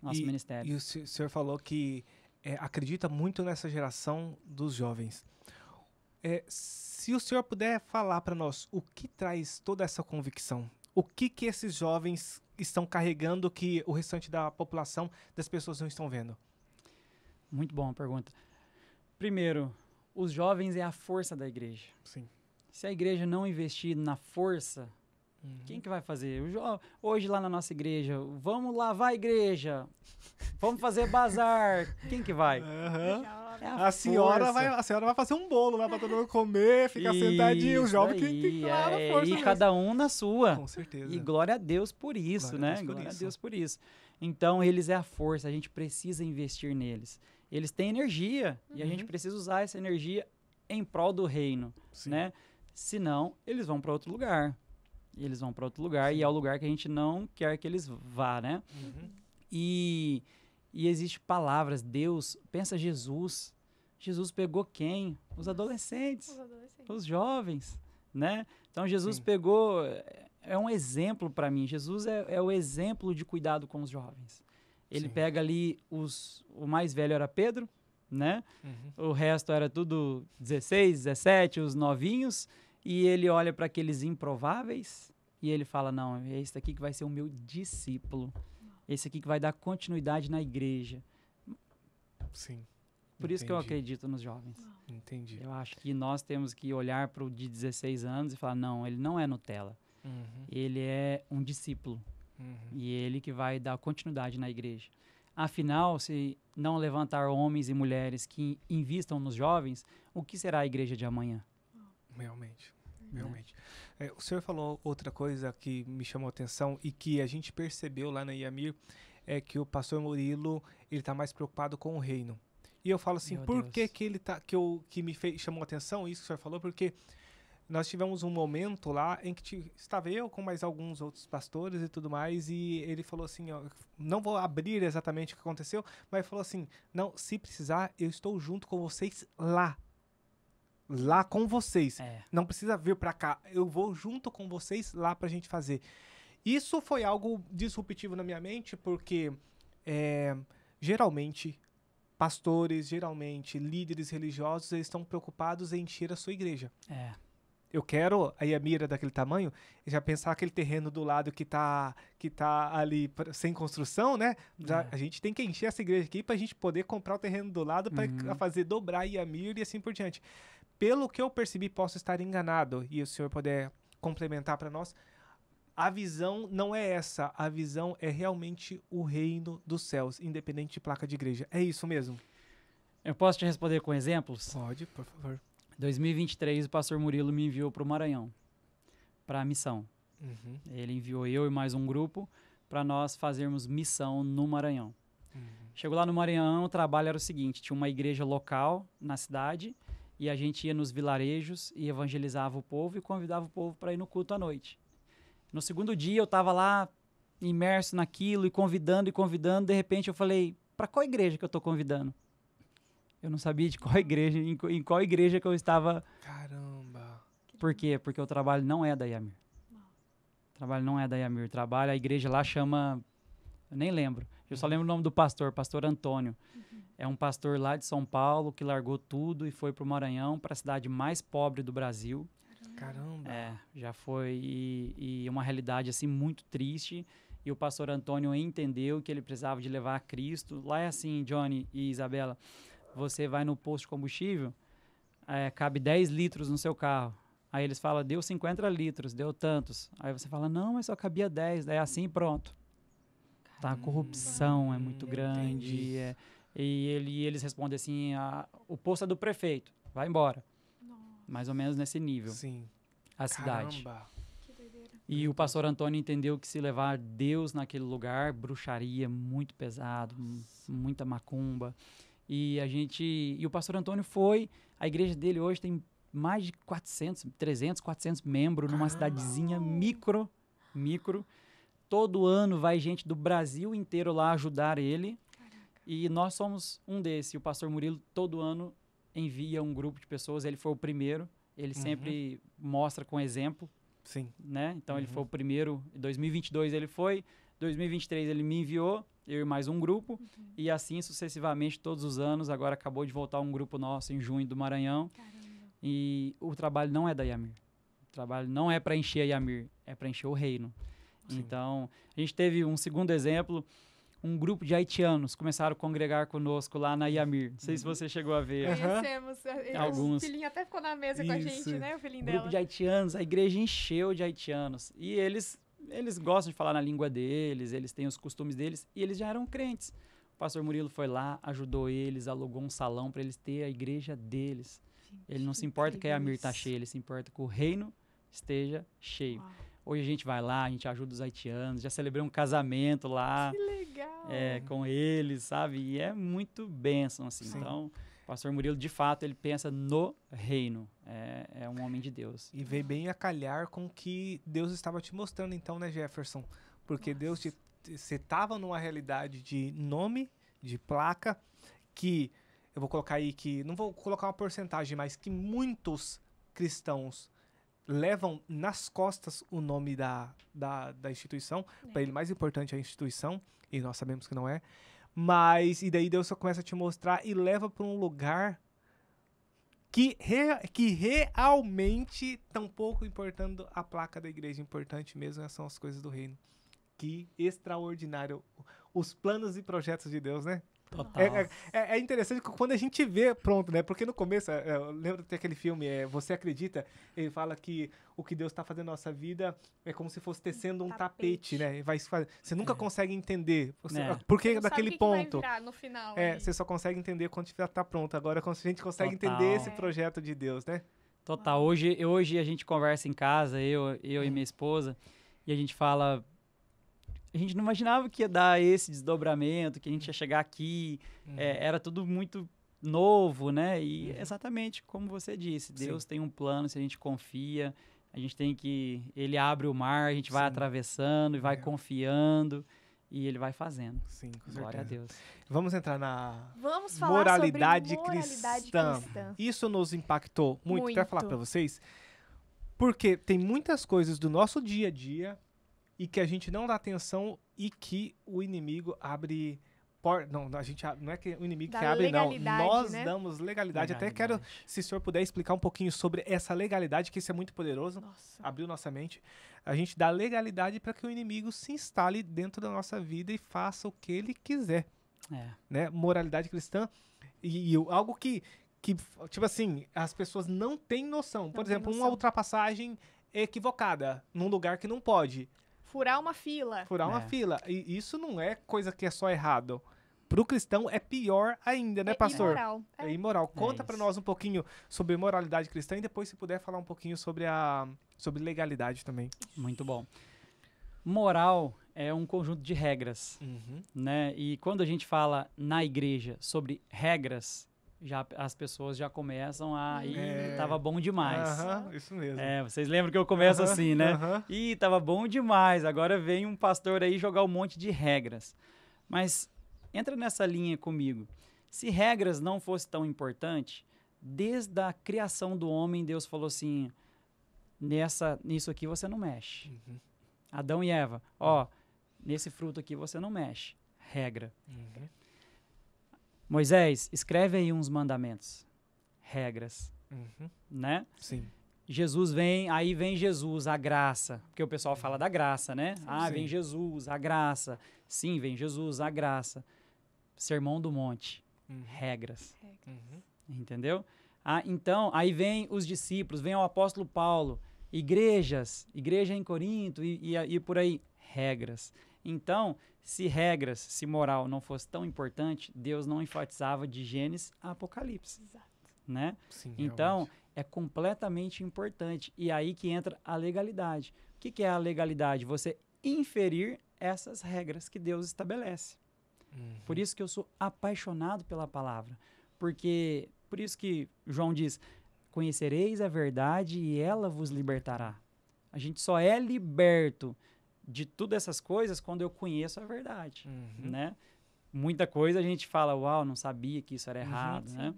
ministério. E o senhor falou que acredita muito nessa geração dos jovens. Se o senhor puder falar para nós o que traz toda essa convicção, o que esses jovens estão carregando que o restante da população, das pessoas não estão vendo? Muito boa pergunta. Primeiro, os jovens é a força da igreja. Sim. Se a igreja não investir na força, quem que vai fazer? Hoje lá na nossa igreja, vamos lavar a igreja, vamos fazer bazar. Quem que vai? É a senhora vai fazer um bolo lá para todo mundo comer, ficar sentadinho. O jovem tem que ir lá na força mesmo. Cada um na sua. Com certeza. E glória a Deus por isso, né? Glória a Deus por isso. Então, eles é a força, a gente precisa investir neles. Eles têm energia e a gente precisa usar essa energia em prol do reino, né? Senão, eles vão para outro lugar. Eles vão para outro lugar e é o lugar que a gente não quer que eles vá, né? E existe palavras, Deus, pensa Jesus. Jesus pegou quem? Os adolescentes, os jovens, né? Então, Jesus pegou, é um exemplo para mim. Jesus é o exemplo de cuidado com os jovens. Ele pega ali, o mais velho era Pedro, né? O resto era tudo 16, 17, os novinhos. E ele olha para aqueles improváveis e ele fala, não, é esse aqui que vai ser o meu discípulo. Esse aqui que vai dar continuidade na igreja. Sim. Por isso que eu acredito nos jovens. Entendi. Eu acho que nós temos que olhar para o de 16 anos e falar, não, ele não é Nutella. Ele é um discípulo. E ele que vai dar continuidade na igreja. Afinal, se não levantar homens e mulheres que invistam nos jovens, o que será a igreja de amanhã? Realmente. O senhor falou outra coisa que me chamou a atenção e que a gente percebeu lá na IAMIR, é que o pastor Murilo, ele tá mais preocupado com o reino. E eu falo assim, por que ele tá, que me chamou a atenção isso que o senhor falou? Porque nós tivemos um momento lá em que estava eu com mais alguns outros pastores e tudo mais, e ele falou assim, ó, não vou abrir exatamente o que aconteceu, mas falou assim, não, se precisar, eu estou junto com vocês lá com vocês. Não precisa vir pra cá. Eu vou junto com vocês lá pra gente fazer. Isso foi algo disruptivo na minha mente, porque geralmente pastores, geralmente líderes religiosos, eles estão preocupados em encher a sua igreja. Eu quero a Iamira daquele tamanho, e já pensar aquele terreno do lado que tá ali sem construção, né? A gente tem que encher essa igreja aqui pra gente poder comprar o terreno do lado para fazer dobrar a Iamira e assim por diante. Pelo que eu percebi, posso estar enganado, e o senhor puder complementar para nós, a visão não é essa. A visão é realmente o reino dos céus, independente de placa de igreja. É isso mesmo? Eu posso te responder com exemplos? Pode, por favor. 2023, o pastor Murilo me enviou para o Maranhão, para a missão. Ele enviou eu e mais um grupo para nós fazermos missão no Maranhão. Chegou lá no Maranhão, o trabalho era o seguinte, tinha uma igreja local na cidade, e a gente ia nos vilarejos e evangelizava o povo e convidava o povo para ir no culto à noite. No segundo dia eu estava lá imerso naquilo e convidando, de repente eu falei, para qual igreja que eu estou convidando? Eu não sabia de qual igreja, em qual igreja que eu estava. Caramba! Por quê? Porque o trabalho não é da IAMIR. O trabalho não é da IAMIR. A igreja lá chama, eu nem lembro, eu só lembro o nome do pastor Antônio. É um pastor lá de São Paulo que largou tudo e foi para o Maranhão, para a cidade mais pobre do Brasil. Caramba! Já foi e uma realidade assim muito triste. E o pastor Antônio entendeu que ele precisava de levar a Cristo. Lá é assim, Johnny e Isabela, você vai no posto de combustível, cabe 10 litros no seu carro. Aí eles falam, deu 50 litros, deu tantos. Aí você fala, não, mas só cabia 10. Daí assim, pronto. Tá, a corrupção é muito grande. E eles respondem assim, o posto é do prefeito, vai embora. Mais ou menos nesse nível. Sim. A cidade. Caramba. Que doideira. E o pastor Antônio entendeu que se levar Deus naquele lugar, bruxaria muito pesado, muita macumba. E o pastor Antônio foi, a igreja dele hoje tem mais de 300, 400 membros numa cidadezinha micro. Todo ano vai gente do Brasil inteiro lá ajudar ele. E nós somos um desse. E o pastor Murilo, todo ano, envia um grupo de pessoas. Ele foi o primeiro. Ele sempre mostra com exemplo, Sim. né? Então, ele foi o primeiro. Em 2022, ele foi. 2023, ele me enviou, eu e mais um grupo. E assim, sucessivamente, todos os anos. Agora, acabou de voltar um grupo nosso em junho do Maranhão. Caramba. E o trabalho não é da Yamir. O trabalho não é para encher a Yamir, é para encher o reino. Sim. Então, a gente teve um segundo exemplo. Um grupo de haitianos começaram a congregar conosco lá na Yamir. Não sei se você chegou a ver. Conhecemos. Alguns. O filhinho até ficou na mesa com a gente, né? O filhinho Grupo dela. de haitianos, a igreja encheu de haitianos. E eles gostam de falar na língua deles, eles têm os costumes deles, e eles já eram crentes. O pastor Murilo foi lá, ajudou eles, alugou um salão para eles terem a igreja deles. Ele não se importa que a Yamir está cheia, ele se importa que o reino esteja cheio. Uau. Hoje a gente vai lá, a gente ajuda os haitianos, já celebrei um casamento lá Que legal. com eles, sabe? E é muito bênção, assim. Sim. Então, o pastor Murilo, de fato, ele pensa no reino. É um homem de Deus. E veio bem a calhar com o que Deus estava te mostrando, então, né, Jefferson? Porque Deus, você estava numa realidade de nome, de placa, que, eu vou colocar aí que, não vou colocar uma porcentagem, mas que muitos cristãos levam nas costas o nome da instituição. Para ele, mais importante é a instituição, e nós sabemos que não é. Mas, e daí Deus só começa a te mostrar e leva para um lugar que realmente, tampouco importando a placa da igreja, importante mesmo são as coisas do reino. Que extraordinário. Os planos e projetos de Deus, né? Total. É interessante quando a gente vê, pronto, né? Porque no começo, eu lembro de ter aquele filme, Você Acredita? Ele fala que o que Deus está fazendo na nossa vida é como se fosse tecendo um tapete, né? Você nunca consegue entender por que Não daquele sabe o que ponto. Que vai virar no final. ali. Você só consegue entender quando está pronto. Agora, quando a gente consegue Total. entender esse projeto de Deus, né? Total. Hoje a gente conversa em casa, eu e minha esposa, e a gente fala... A gente não imaginava que ia dar esse desdobramento, que a gente ia chegar aqui. Era tudo muito novo, né? E exatamente como você disse, Deus tem um plano, se a gente confia, a gente tem que... Ele abre o mar, a gente vai atravessando e vai confiando, e ele vai fazendo. Sim, com Glória a certeza. Deus. Vamos entrar na Vamos falar moralidade sobre moralidade cristã. cristã. Isso nos impactou muito. Quero falar Muito. pra vocês, porque tem muitas coisas do nosso dia a dia e que a gente não dá atenção e que o inimigo abre... Não, não é que o inimigo Dá que abre, não. legalidade, Nós né? damos legalidade. Até quero, se o senhor puder explicar um pouquinho sobre essa legalidade, que isso é muito poderoso. Nossa. Abriu nossa mente. A gente dá legalidade para que o inimigo se instale dentro da nossa vida e faça o que ele quiser. Né? Moralidade cristã. E algo que, tipo assim, as pessoas não têm noção. Por exemplo, uma ultrapassagem equivocada num lugar que não pode. Furar uma fila. Furar uma fila. E isso não é coisa que é só errado. Pro cristão é pior ainda, né, pastor? Imoral. É imoral. Conta pra isso. nós um pouquinho sobre moralidade cristã e depois, se puder, falar um pouquinho sobre legalidade também. Muito bom. Moral é um conjunto de regras, né? E quando a gente fala na igreja sobre regras, as pessoas já começam a... tava bom demais. Isso mesmo. Vocês lembram que eu começo assim, né? Ih, tava bom demais. Agora vem um pastor aí jogar um monte de regras. Mas entra nessa linha comigo. Se regras não fosse tão importante, desde a criação do homem, Deus falou assim, nisso aqui você não mexe. Adão e Eva, nesse fruto aqui você não mexe. Regra. Moisés, escreve aí uns mandamentos. Regras. Né? Sim. Jesus vem, aí vem Jesus, a graça. Porque o pessoal fala da graça, né? Vem Sim. Jesus, a graça. Sim, vem Jesus, a graça. Sermão do Monte. Regras. Entendeu? Então, aí vem os discípulos, vem o apóstolo Paulo. Igreja em Corinto e por aí. Regras. Então, se moral não fosse tão importante, Deus não enfatizava de Gênesis a Apocalipse. Exato. Né? Sim, Então, realmente. é completamente importante. E aí que entra a legalidade. O que é a legalidade? Você inferir essas regras que Deus estabelece. Por isso que eu sou apaixonado pela palavra. Por isso que João diz, conhecereis a verdade e ela vos libertará. A gente só é liberto de todas essas coisas quando eu conheço a verdade, né? muita coisa a gente fala, uau, não sabia que isso era errado, né?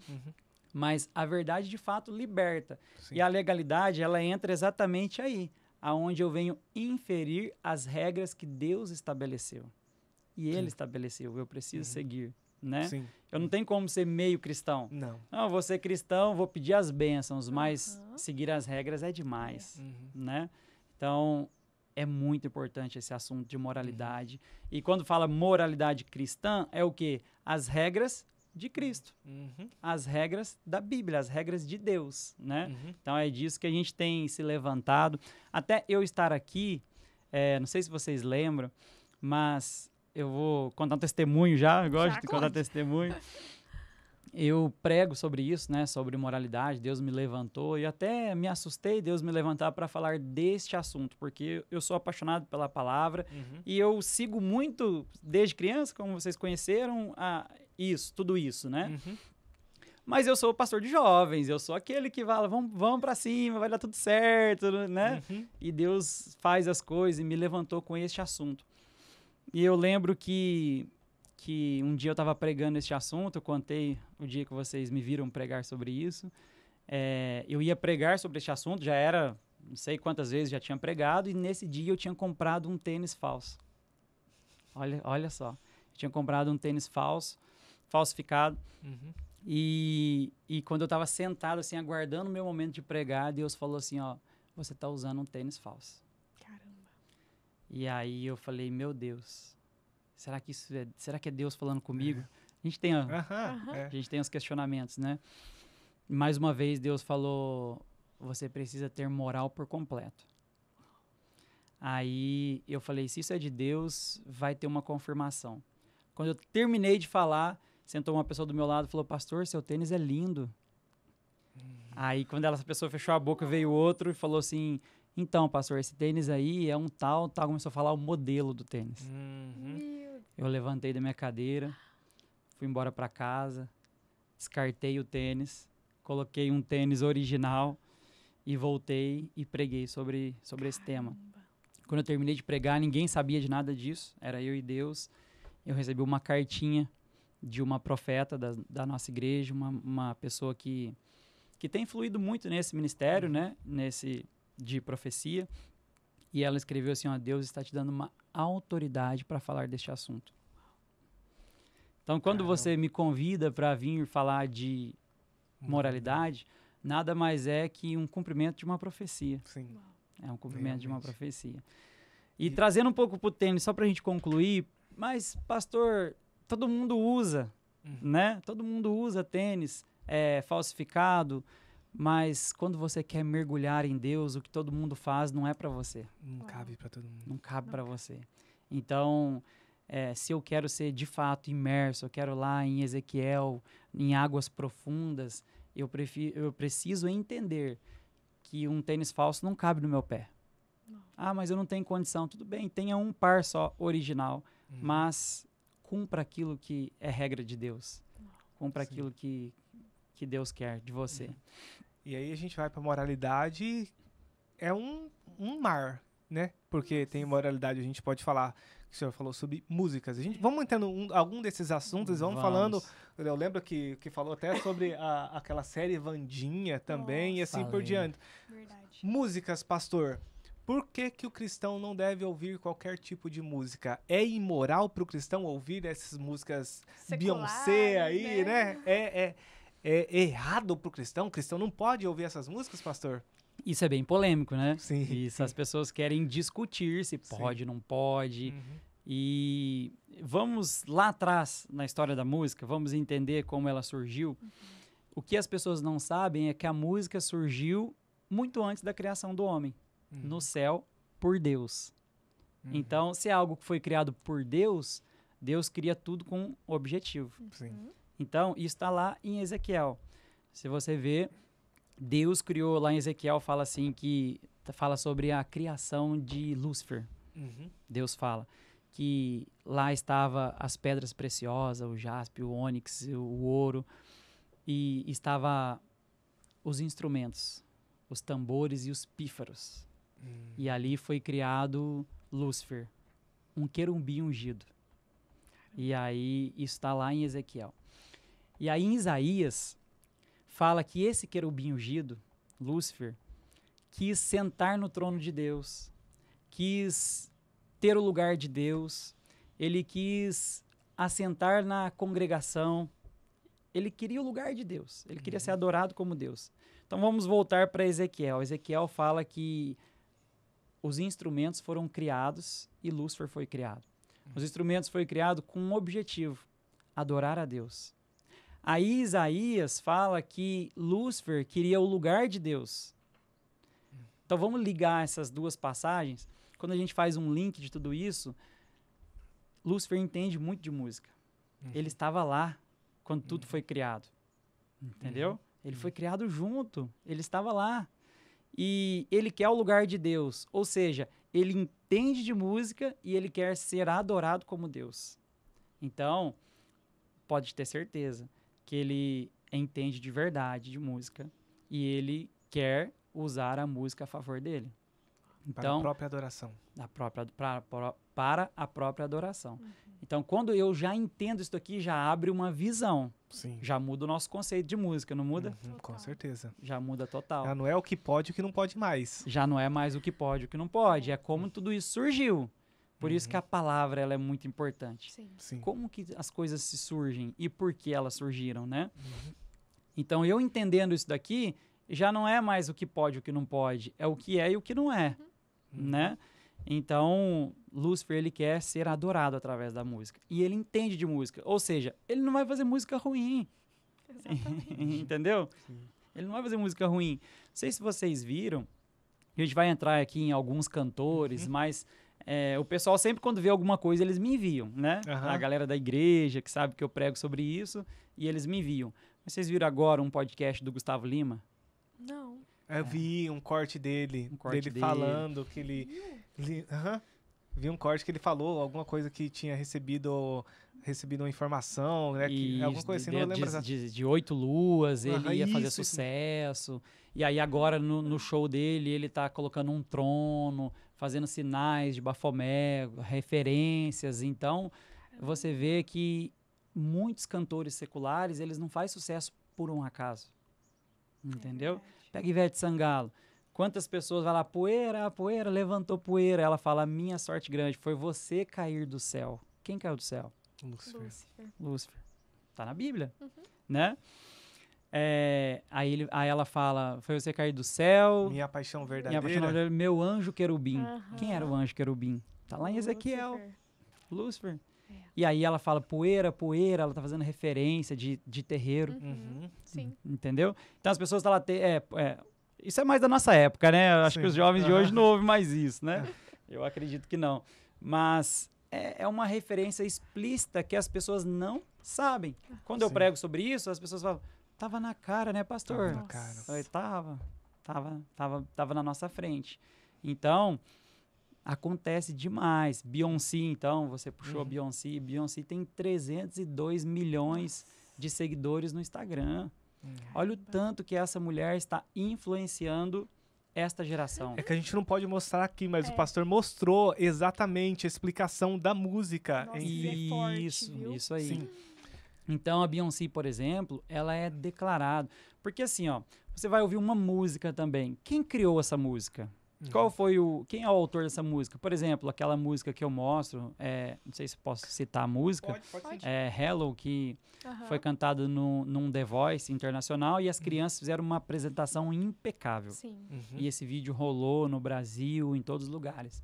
Mas a verdade, de fato, liberta. Sim. E a legalidade, ela entra exatamente aí, aonde eu venho inferir as regras que Deus estabeleceu. E Ele estabeleceu, eu preciso seguir, né? Sim. Eu não tenho como ser meio cristão. Não. Não, eu vou ser cristão, vou pedir as bênçãos, mas seguir as regras é demais, né? Então, é muito importante esse assunto de moralidade. E quando fala moralidade cristã, é o quê? As regras de Cristo. As regras da Bíblia, as regras de Deus, né? Então, é disso que a gente tem se levantado. Até eu estar aqui, não sei se vocês lembram, mas eu vou contar um testemunho já, eu gosto de contar testemunho. Eu prego sobre isso, né, sobre moralidade, Deus me levantou e até me assustei Deus me levantar para falar deste assunto, porque eu sou apaixonado pela palavra e eu sigo muito, desde criança, como vocês conheceram, tudo isso, né? Mas eu sou pastor de jovens, eu sou aquele que fala, vamos para cima, vai dar tudo certo, né? E Deus faz as coisas e me levantou com este assunto. E eu lembro que um dia eu estava pregando este assunto, eu contei o dia que vocês me viram pregar sobre isso. Eu ia pregar sobre este assunto, já era, não sei quantas vezes já tinha pregado, e nesse dia eu tinha comprado um tênis falso. Olha só, eu tinha comprado um tênis falsificado. E quando eu estava sentado, assim, aguardando o meu momento de pregar, Deus falou assim, ó, você está usando um tênis falso. Caramba. E aí eu falei, meu Deus, será que é Deus falando comigo? A gente tem, a gente tem os questionamentos, né? Mais uma vez, Deus falou, você precisa ter moral por completo. Aí eu falei, se isso é de Deus, vai ter uma confirmação. Quando eu terminei de falar, sentou uma pessoa do meu lado e falou, pastor, seu tênis é lindo. Aí quando essa pessoa fechou a boca, veio outro e falou assim, então, pastor, esse tênis aí é um tal, começou a falar o modelo do tênis. Eu levantei da minha cadeira, fui embora para casa, descartei o tênis, coloquei um tênis original e voltei e preguei sobre esse tema. Quando eu terminei de pregar, ninguém sabia de nada disso, era eu e Deus. Eu recebi uma cartinha de uma profeta da nossa igreja, uma pessoa que tem influído muito nesse ministério, né, de profecia, e ela escreveu assim, ó, Deus está te dando uma autoridade para falar deste assunto. Então, quando você me convida para vir falar de moralidade, nada mais é que um cumprimento de uma profecia. Sim. É um cumprimento de uma profecia. E trazendo um pouco para o tênis, só para a gente concluir, mas, pastor, todo mundo usa, né? Todo mundo usa tênis falsificado, mas quando você quer mergulhar em Deus, o que todo mundo faz não é para você. Não cabe para todo mundo. Não cabe para você. Então, se eu quero ser de fato imerso, eu quero lá em Ezequiel, em águas profundas, eu preciso entender que um tênis falso não cabe no meu pé. Não. Ah, mas eu não tenho condição. Tudo bem, tenha um par só original, mas cumpra aquilo que é regra de Deus. Cumpra aquilo que Deus quer de você. E aí a gente vai para moralidade, é um mar, né? Porque tem moralidade, a gente pode falar, que o senhor falou sobre músicas. Vamos entrando algum desses assuntos, vamos falando. Eu lembro que falou até sobre aquela série Wandinha também, e assim por diante. Verdade. Músicas, pastor. Por que o cristão não deve ouvir qualquer tipo de música? É imoral para o cristão ouvir essas músicas Beyoncé aí, né? É errado para o cristão? O cristão não pode ouvir essas músicas, pastor? Isso é bem polêmico, né? Sim. Isso, as pessoas querem discutir se pode, não pode. E vamos lá atrás na história da música, vamos entender como ela surgiu. O que as pessoas não sabem é que a música surgiu muito antes da criação do homem. No céu, por Deus. Então, se é algo que foi criado por Deus, Deus cria tudo com objetivo. Sim. Então, isso está lá em Ezequiel. Se você vê, Deus criou lá em Ezequiel, fala assim, fala sobre a criação de Lúcifer. Deus fala que lá estava as pedras preciosas, o jaspe, o ônix, o ouro, e estava os instrumentos, os tambores e os pífaros. E ali foi criado Lúcifer, um querubim ungido. E aí, isso está lá em Ezequiel. E aí, em Isaías, fala que esse querubim ungido, Lúcifer, quis sentar no trono de Deus, quis ter o lugar de Deus, ele quis assentar na congregação, ele queria o lugar de Deus, ele queria ser adorado como Deus. Então vamos voltar para Ezequiel. Ezequiel fala que os instrumentos foram criados e Lúcifer foi criado. Os instrumentos foram criados com um objetivo, adorar a Deus. Aí Isaías fala que Lúcifer queria o lugar de Deus. Então vamos ligar essas duas passagens. Quando a gente faz um link de tudo isso, Lúcifer entende muito de música. Ele estava lá quando tudo foi criado. Entendeu? Ele foi criado junto. Ele estava lá. E ele quer o lugar de Deus. Ou seja, ele entende de música e ele quer ser adorado como Deus. Então, pode ter certeza que ele entende de verdade de música e ele quer usar a música a favor dele. Para Então, a própria adoração. para a própria adoração. Então, quando eu já entendo isso aqui, já abre uma visão. Sim. Já muda o nosso conceito de música, não muda? Com certeza. Já muda total. Já não é o que pode e o que não pode mais. Já não é mais o que pode e o que não pode. É como tudo isso surgiu. Por isso que a palavra ela é muito importante. Sim. Sim. Como que as coisas se surgem e por que elas surgiram, né? Então, eu entendendo isso daqui, já não é mais o que pode e o que não pode. É o que é e o que não é, né? Então, Lúcifer, ele quer ser adorado através da música. E ele entende de música. Ou seja, ele não vai fazer música ruim. Entendeu? Ele não vai fazer música ruim. Não sei se vocês viram, a gente vai entrar aqui em alguns cantores, mas o pessoal sempre quando vê alguma coisa, eles me enviam, né? A galera da igreja, que sabe que eu prego sobre isso, e eles me enviam. Mas vocês viram agora um podcast do Gustavo Lima? Não. Eu vi um corte dele, dele falando que ele vi um corte que ele falou alguma coisa que tinha recebido uma informação, né? Que, alguma coisa assim, não lembro exatamente. De 8 luas, ele ia fazer isso. sucesso. E aí agora no show dele, ele tá colocando um trono, fazendo sinais de Bafomé, referências. Então, você vê que muitos cantores seculares, eles não fazem sucesso por um acaso. Entendeu? Pega Ivete Sangalo. Quantas pessoas vão lá, poeira, poeira, levantou poeira. Ela fala, minha sorte grande foi você cair do céu. Quem caiu do céu? Lúcifer. Tá na Bíblia, né? Aí ela fala, foi você cair do céu. Minha paixão verdadeira. Minha paixão verdadeira, meu anjo querubim. Quem era o anjo querubim? Tá lá em Ezequiel. Lúcifer. E aí ela fala poeira, poeira, ela tá fazendo referência de terreiro. Sim. Entendeu? Então as pessoas tá lá... isso é mais da nossa época, né? Eu acho que os jovens de hoje não ouvem mais isso, né? Eu acredito que não. Mas é uma referência explícita que as pessoas não sabem. Quando eu prego sobre isso, as pessoas falam, tava na cara, né, pastor? Tava na cara. Eu falei, tava na nossa frente. Então, acontece demais. Beyoncé, então, você puxou a Beyoncé. Beyoncé tem 302 milhões de seguidores no Instagram. Olha o tanto que essa mulher está influenciando esta geração. É que a gente não pode mostrar aqui, mas o pastor mostrou exatamente a explicação da música. Nossa, é forte, viu? Isso aí. Sim. Então, a Beyoncé, por exemplo, ela é declarada. Porque assim, ó, você vai ouvir uma música também. Quem criou essa música? Quem é o autor dessa música? Por exemplo, aquela música que eu mostro, não sei se posso citar a música, Pode. Hello, que foi cantado num The Voice internacional e as crianças fizeram uma apresentação impecável. Sim. E esse vídeo rolou no Brasil, em todos os lugares.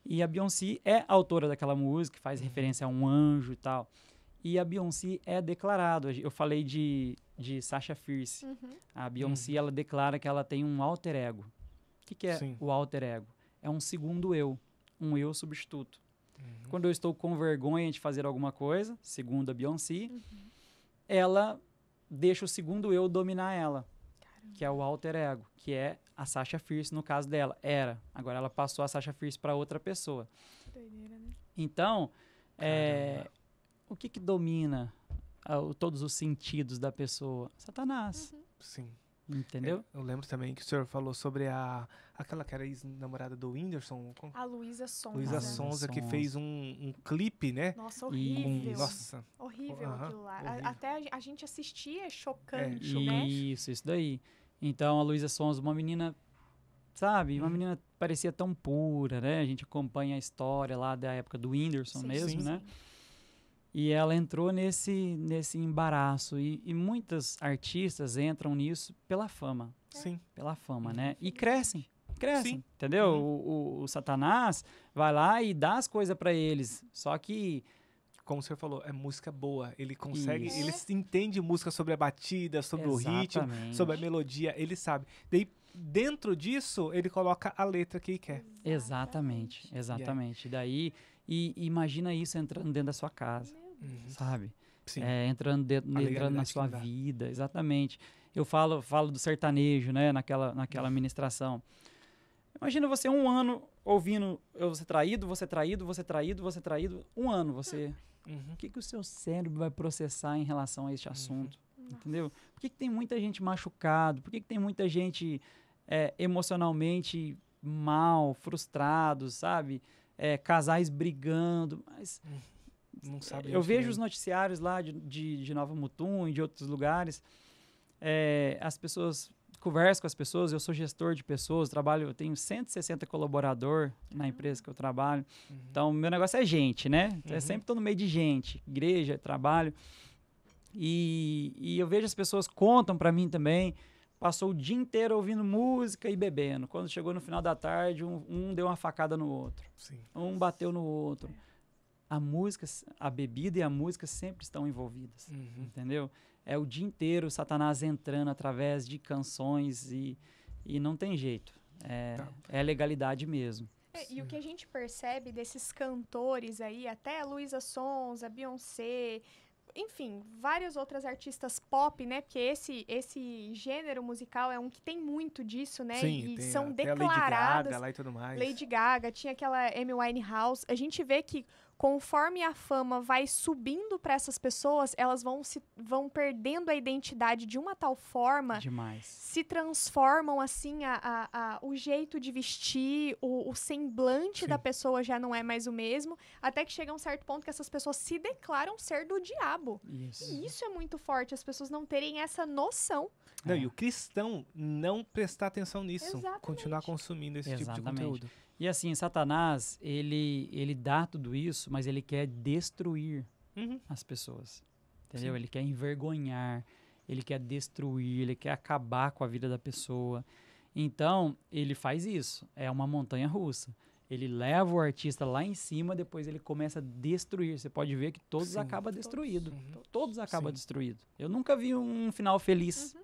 E a Beyoncé é autora daquela música, faz referência a um anjo e tal. E a Beyoncé é declarado. Eu falei de Sasha Fierce. A Beyoncé, ela declara que ela tem um alter ego. O que é o alter ego? É um segundo eu, um eu substituto. Quando eu estou com vergonha de fazer alguma coisa, segundo a Beyoncé, ela deixa o segundo eu dominar ela, que é o alter ego, que é a Sasha Fierce no caso dela. Agora ela passou a Sasha Fierce para outra pessoa. Doideira, né? Então, o que domina todos os sentidos da pessoa? Satanás. Sim. Entendeu? Eu lembro também que o senhor falou sobre aquela que era ex-namorada do Whindersson. A Luísa Sonza. Luísa Sonza, que fez um clipe, né? Nossa, horrível. Nossa. Horrível Aham, aquilo lá. horrível. Até a gente assistia chocante, né? Isso daí. Então, a Luísa Sonza, uma menina, sabe? Uma menina parecia tão pura, né? A gente acompanha a história lá da época do Whindersson mesmo, né? E ela entrou nesse embaraço. E muitos artistas entram nisso pela fama. Sim. Pela fama, né? E crescem, Sim. entendeu? O Satanás vai lá e dá as coisas pra eles. Só que... Como o senhor falou, é música boa. Ele consegue, Isso. ele entende música sobre a batida, sobre o ritmo, Exatamente. sobre a melodia, ele sabe. Daí, dentro disso, ele coloca a letra que ele quer. Exatamente. Daí, e imagina isso entrando dentro da sua casa, sabe? Sim. Entrando na legalidade sua que dá. vida, exatamente. Eu falo do sertanejo, né? Naquela ministração. Imagina você um ano ouvindo eu vou ser traído, um ano você... O que o seu cérebro vai processar em relação a este assunto? Entendeu? Por que tem muita gente machucado? Por que tem muita gente emocionalmente mal, frustrados, sabe? Casais brigando. Mas Não sabe eu onde vejo vem. os noticiários lá de Nova Mutum e de outros lugares. As pessoas... Converso com as pessoas, eu sou gestor de pessoas, eu tenho 160 colaboradores na empresa que eu trabalho. Então, meu negócio é gente, né? Então, sempre estou no meio de gente, igreja, trabalho. E eu vejo as pessoas contam para mim também, passou o dia inteiro ouvindo música e bebendo. Quando chegou no final da tarde, um deu uma facada no outro. Sim. Um bateu no outro. A bebida e a música sempre estão envolvidas, entendeu? É o dia inteiro Satanás entrando através de canções e não tem jeito. É legalidade mesmo. E o que a gente percebe desses cantores aí, até a Luísa Sonza, Beyoncé, enfim, várias outras artistas pop, né? Porque esse gênero musical é um que tem muito disso, né? Sim, e são até declaradas. a Lady Gaga lá e tudo mais. Lady Gaga, tinha aquela Amy Winehouse. A gente vê que conforme a fama vai subindo para essas pessoas, elas vão perdendo a identidade de uma tal forma, Demais. se transformam assim, o jeito de vestir, o semblante da pessoa já não é mais o mesmo, até que chega um certo ponto que essas pessoas se declaram ser do diabo. Isso. E isso é muito forte, as pessoas não terem essa noção. Não, e o cristão não prestar atenção nisso. Exatamente. Continuar consumindo esse tipo de Exatamente. conteúdo. E assim, Satanás, ele dá tudo isso, mas ele quer destruir as pessoas. Entendeu? Sim. Ele quer envergonhar, ele quer destruir, ele quer acabar com a vida da pessoa. Então, ele faz isso. É uma montanha russa. Ele leva o artista lá em cima, depois ele começa a destruir. Você pode ver que todos acabam destruídos. Todos acabam destruídos. Eu nunca vi um final feliz.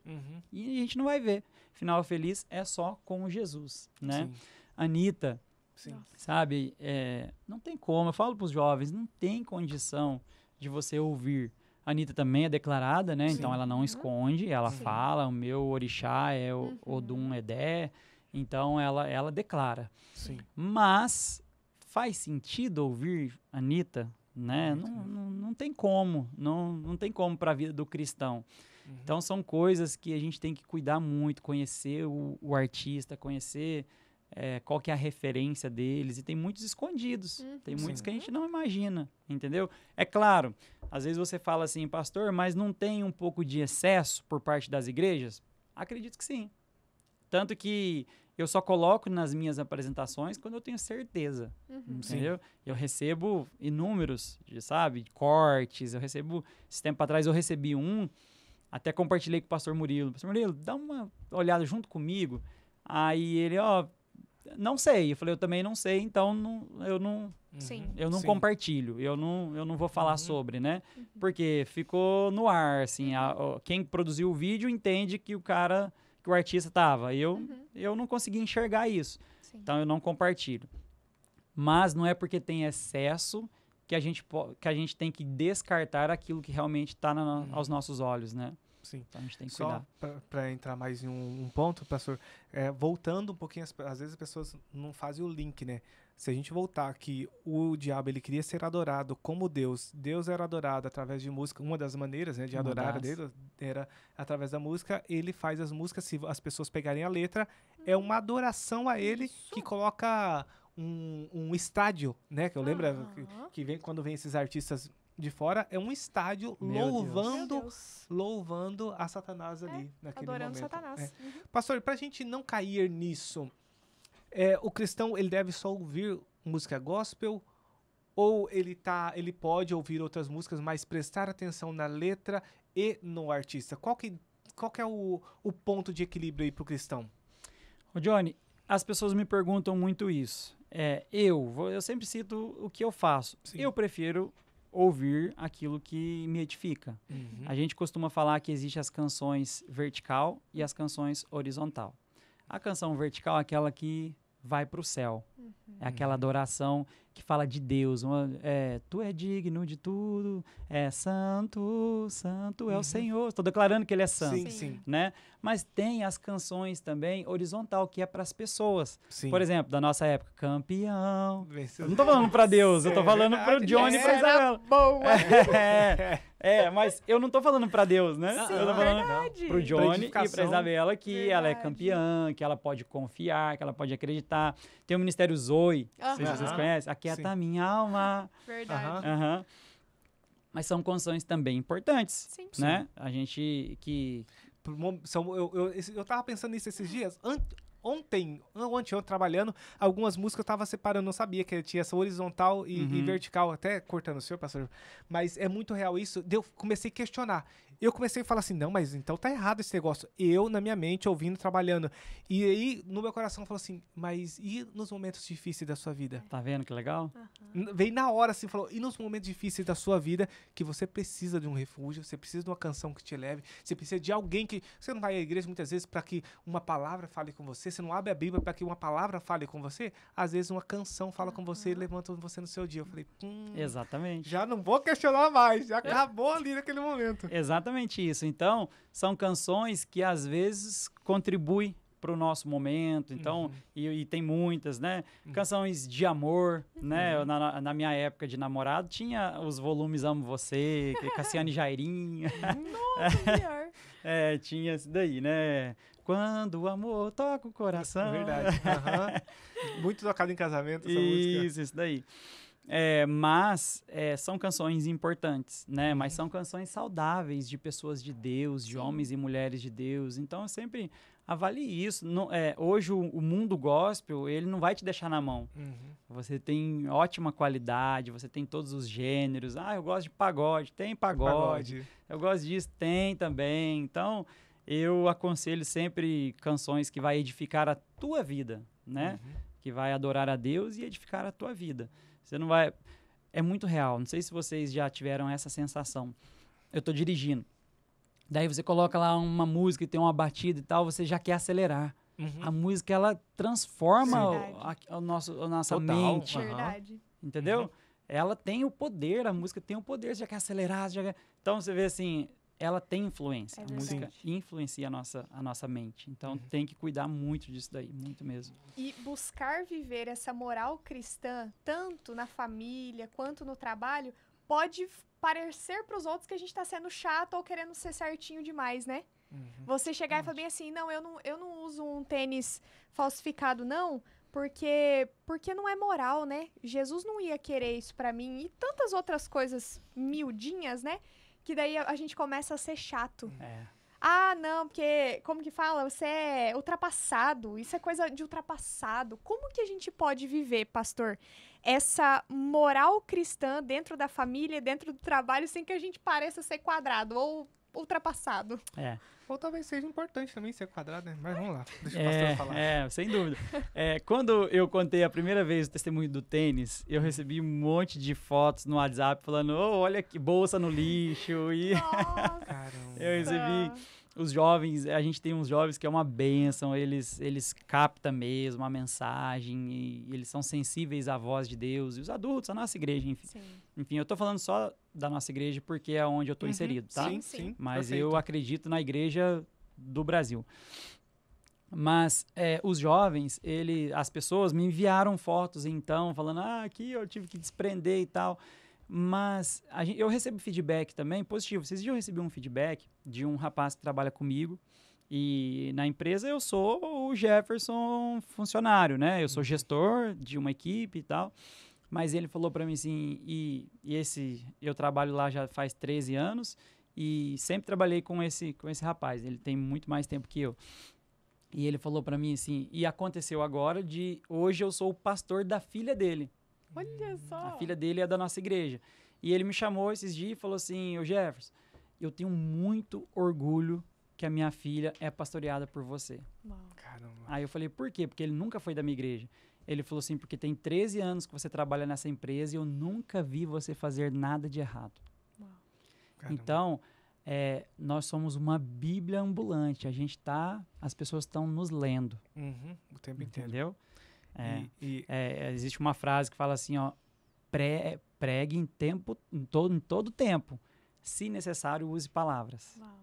E a gente não vai ver. Final feliz é só com Jesus, né? Sim. Anitta, Sim. sabe? Não tem como. Eu falo para os jovens, não tem condição de você ouvir. A Anitta também é declarada, né? Então ela não esconde, ela fala, o meu orixá é o Odum Edé. Então ela declara. Sim. Mas faz sentido ouvir a Anitta, né? Não tem como. Não tem como para a vida do cristão. Então são coisas que a gente tem que cuidar muito, conhecer o artista, conhecer qual que é a referência deles. E tem muitos escondidos. Tem muitos que a gente não imagina, entendeu? É claro, às vezes você fala assim, pastor, mas não tem um pouco de excesso por parte das igrejas? Acredito que sim. Tanto que eu só coloco nas minhas apresentações quando eu tenho certeza, entendeu? Eu recebo inúmeros, cortes, esse tempo atrás eu recebi até compartilhei com o pastor Murilo. Pastor Murilo, dá uma olhada junto comigo. Aí ele, não sei. Eu falei, eu também não sei, então eu não compartilho. Eu não vou falar sobre, né? Porque ficou no ar, assim. Quem produziu o vídeo entende que o artista tava. Eu não consegui enxergar isso. Sim. Então eu não compartilho. Mas não é porque tem excesso que a gente tem que descartar aquilo que realmente está aos nossos olhos, né? Sim. Então a gente tem que Só cuidar. para entrar mais em um ponto, pastor, voltando um pouquinho, às vezes as pessoas não fazem o link, né? Se a gente voltar que o diabo ele queria ser adorado como Deus, Deus era adorado através de música, uma das maneiras, né, de adorar a Deus era através da música, ele faz as músicas, se as pessoas pegarem a letra, é uma adoração a ele que coloca um estádio, né, que eu lembro que vem quando vem esses artistas de fora, é um estádio louvando a Satanás ali, naquele adorando momento. Satanás. Pastor, pra gente não cair nisso, o cristão ele deve só ouvir música gospel ou ele pode ouvir outras músicas, mas prestar atenção na letra e no artista? Qual que é o ponto de equilíbrio aí pro cristão? Ô Johnny, as pessoas me perguntam muito isso. Eu sempre cito o que eu faço. Sim. Eu prefiro ouvir aquilo que me edifica. A gente costuma falar que existe as canções vertical e as canções horizontal. A canção vertical é aquela que vai para o céu. É aquela adoração que fala de Deus. Tu é digno de tudo, santo, santo é o Senhor. Estou declarando que ele é santo. Sim. Né? Mas tem as canções também horizontal, que é para as pessoas. Sim. Por exemplo, da nossa época, Campeão. Venceu. Eu não tô falando para Deus, eu tô falando para o Johnny e para Isabela. Boa! Mas eu não tô falando para Deus, né? Sim, eu tô falando verdade. pro Johnny e pra edificação. Isabela que ela é Verdade. campeã, que ela pode confiar, que ela pode acreditar. Tem o Ministério Zoe, não sei se vocês Aham. conhecem. Aquieta Sim. minha alma. Verdade. Aham. Mas são canções também importantes, Sim. né? A gente que... Eu tava pensando nisso esses dias. Ontem eu trabalhando, algumas músicas eu tava separando, não sabia que tinha essa horizontal e vertical, até cortando o senhor, pastor. Mas é muito real isso. Eu comecei a questionar. Eu comecei a falar assim, não, mas então tá errado esse negócio. Eu, na minha mente, ouvindo, trabalhando. E aí, no meu coração, falou assim, mas e nos momentos difíceis da sua vida? Tá vendo que legal? Veio na hora, assim, falou, e nos momentos difíceis da sua vida, que você precisa de um refúgio, você precisa de uma canção que te eleve, você precisa de alguém que... Você não vai à igreja muitas vezes para que uma palavra fale com você, você não abre a Bíblia para que uma palavra fale com você, às vezes uma canção fala com você e levanta você no seu dia. Eu falei, Exatamente. já não vou questionar mais, já acabou ali naquele momento. Exatamente isso. Então, são canções que às vezes contribuem para o nosso momento. Então, e tem muitas, né? Canções de amor, né? Na minha época de namorado, tinha os volumes Amo Você, Cassiane Jairinho. Nossa, melhor. Tinha isso daí, né? Quando o amor toca o coração. Verdade. Muito tocado em casamento essa música. Isso daí. Mas são canções importantes, né? Mas são canções saudáveis de pessoas de Deus, de homens e mulheres de Deus. Então, eu sempre avalie isso. Hoje, o mundo gospel, ele não vai te deixar na mão. Você tem ótima qualidade, você tem todos os gêneros. Eu gosto de pagode, tem pagode. Eu gosto disso, tem também. Então, eu aconselho sempre canções que vai edificar a tua vida, né? Que vai adorar a Deus e edificar a tua vida. Você não vai... É muito real. Não sei se vocês já tiveram essa sensação. Eu tô dirigindo. Daí você coloca lá uma música e tem uma batida e tal, você já quer acelerar. A música, ela transforma a nossa mente. Verdade. Entendeu? Ela tem o poder, a música tem o poder, você já quer acelerar. Então, você vê assim... Ela tem influência. A música influencia a nossa mente. Então, tem que cuidar muito disso daí. Muito mesmo. E buscar viver essa moral cristã, tanto na família quanto no trabalho, pode parecer para os outros que a gente está sendo chato ou querendo ser certinho demais, né? Você chegar e falar bem assim, não, eu não uso um tênis falsificado, não, porque não é moral, né? Jesus não ia querer isso para mim. E tantas outras coisas miudinhas, né? Que daí a gente começa a ser chato. Não, porque, como que fala? Você é ultrapassado. Isso é coisa de ultrapassado. Como que a gente pode viver, pastor, essa moral cristã dentro da família, dentro do trabalho, sem que a gente pareça ser quadrado ou ultrapassado? Ou talvez seja importante também ser quadrado, né? Mas vamos lá, deixa o pastor falar. Sem dúvida. Quando eu contei a primeira vez o testemunho do tênis, eu recebi um monte de fotos no WhatsApp falando, olha que bolsa no lixo. E Nossa! Caramba. eu recebi Os jovens, a gente tem uns jovens que é uma bênção, eles captam mesmo a mensagem e eles são sensíveis à voz de Deus. E os adultos, a nossa igreja, enfim. Sim. Enfim, eu tô falando só da nossa igreja porque é onde eu tô inserido, tá? Sim, Sim. sim. Mas perfeito. eu acredito na igreja do Brasil. Mas os jovens, as pessoas me enviaram fotos então, falando, aqui eu tive que desprender e tal. Mas eu recebo feedback também positivo. Esses dias eu recebi um feedback de um rapaz que trabalha comigo. E na empresa eu sou o Jefferson funcionário, né? Eu sou gestor de uma equipe e tal. Mas ele falou para mim assim, eu trabalho lá já faz 13 anos e sempre trabalhei com esse rapaz. Ele tem muito mais tempo que eu. E ele falou para mim assim, e aconteceu agora hoje eu sou o pastor da filha dele. Olha só. A filha dele é da nossa igreja. E ele me chamou esses dias e falou assim, ô Jefferson, eu tenho muito orgulho que a minha filha é pastoreada por você. Uau. Caramba. Aí eu falei, por quê? Porque ele nunca foi da minha igreja. Ele falou assim, porque tem 13 anos que você trabalha nessa empresa e eu nunca vi você fazer nada de errado. Uau. Caramba. Então, nós somos uma Bíblia ambulante. As pessoas estão nos lendo, O tempo inteiro. entendeu? E- Existe uma frase que fala assim, ó, pregue em todo tempo. Se necessário, use palavras. Uau.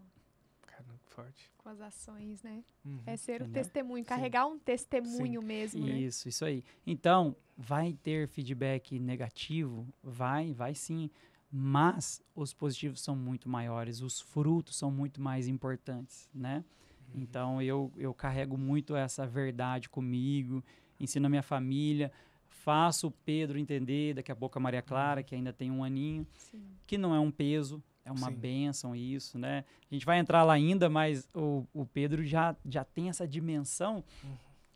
Caramba, que forte. Com as ações, né? Uhum. É ser o Entendeu? testemunho, carregar um testemunho mesmo, né? Isso aí. Então, vai ter feedback negativo? Vai sim. Mas os positivos são muito maiores, os frutos são muito mais importantes, né? Então, eu carrego muito essa verdade comigo, ensino a minha família, faço o Pedro entender, daqui a pouco a Maria Clara, que ainda tem 1 aninho, Sim. que não é um peso, é uma Sim. bênção isso, né? A gente vai entrar lá ainda, mas o Pedro já tem essa dimensão.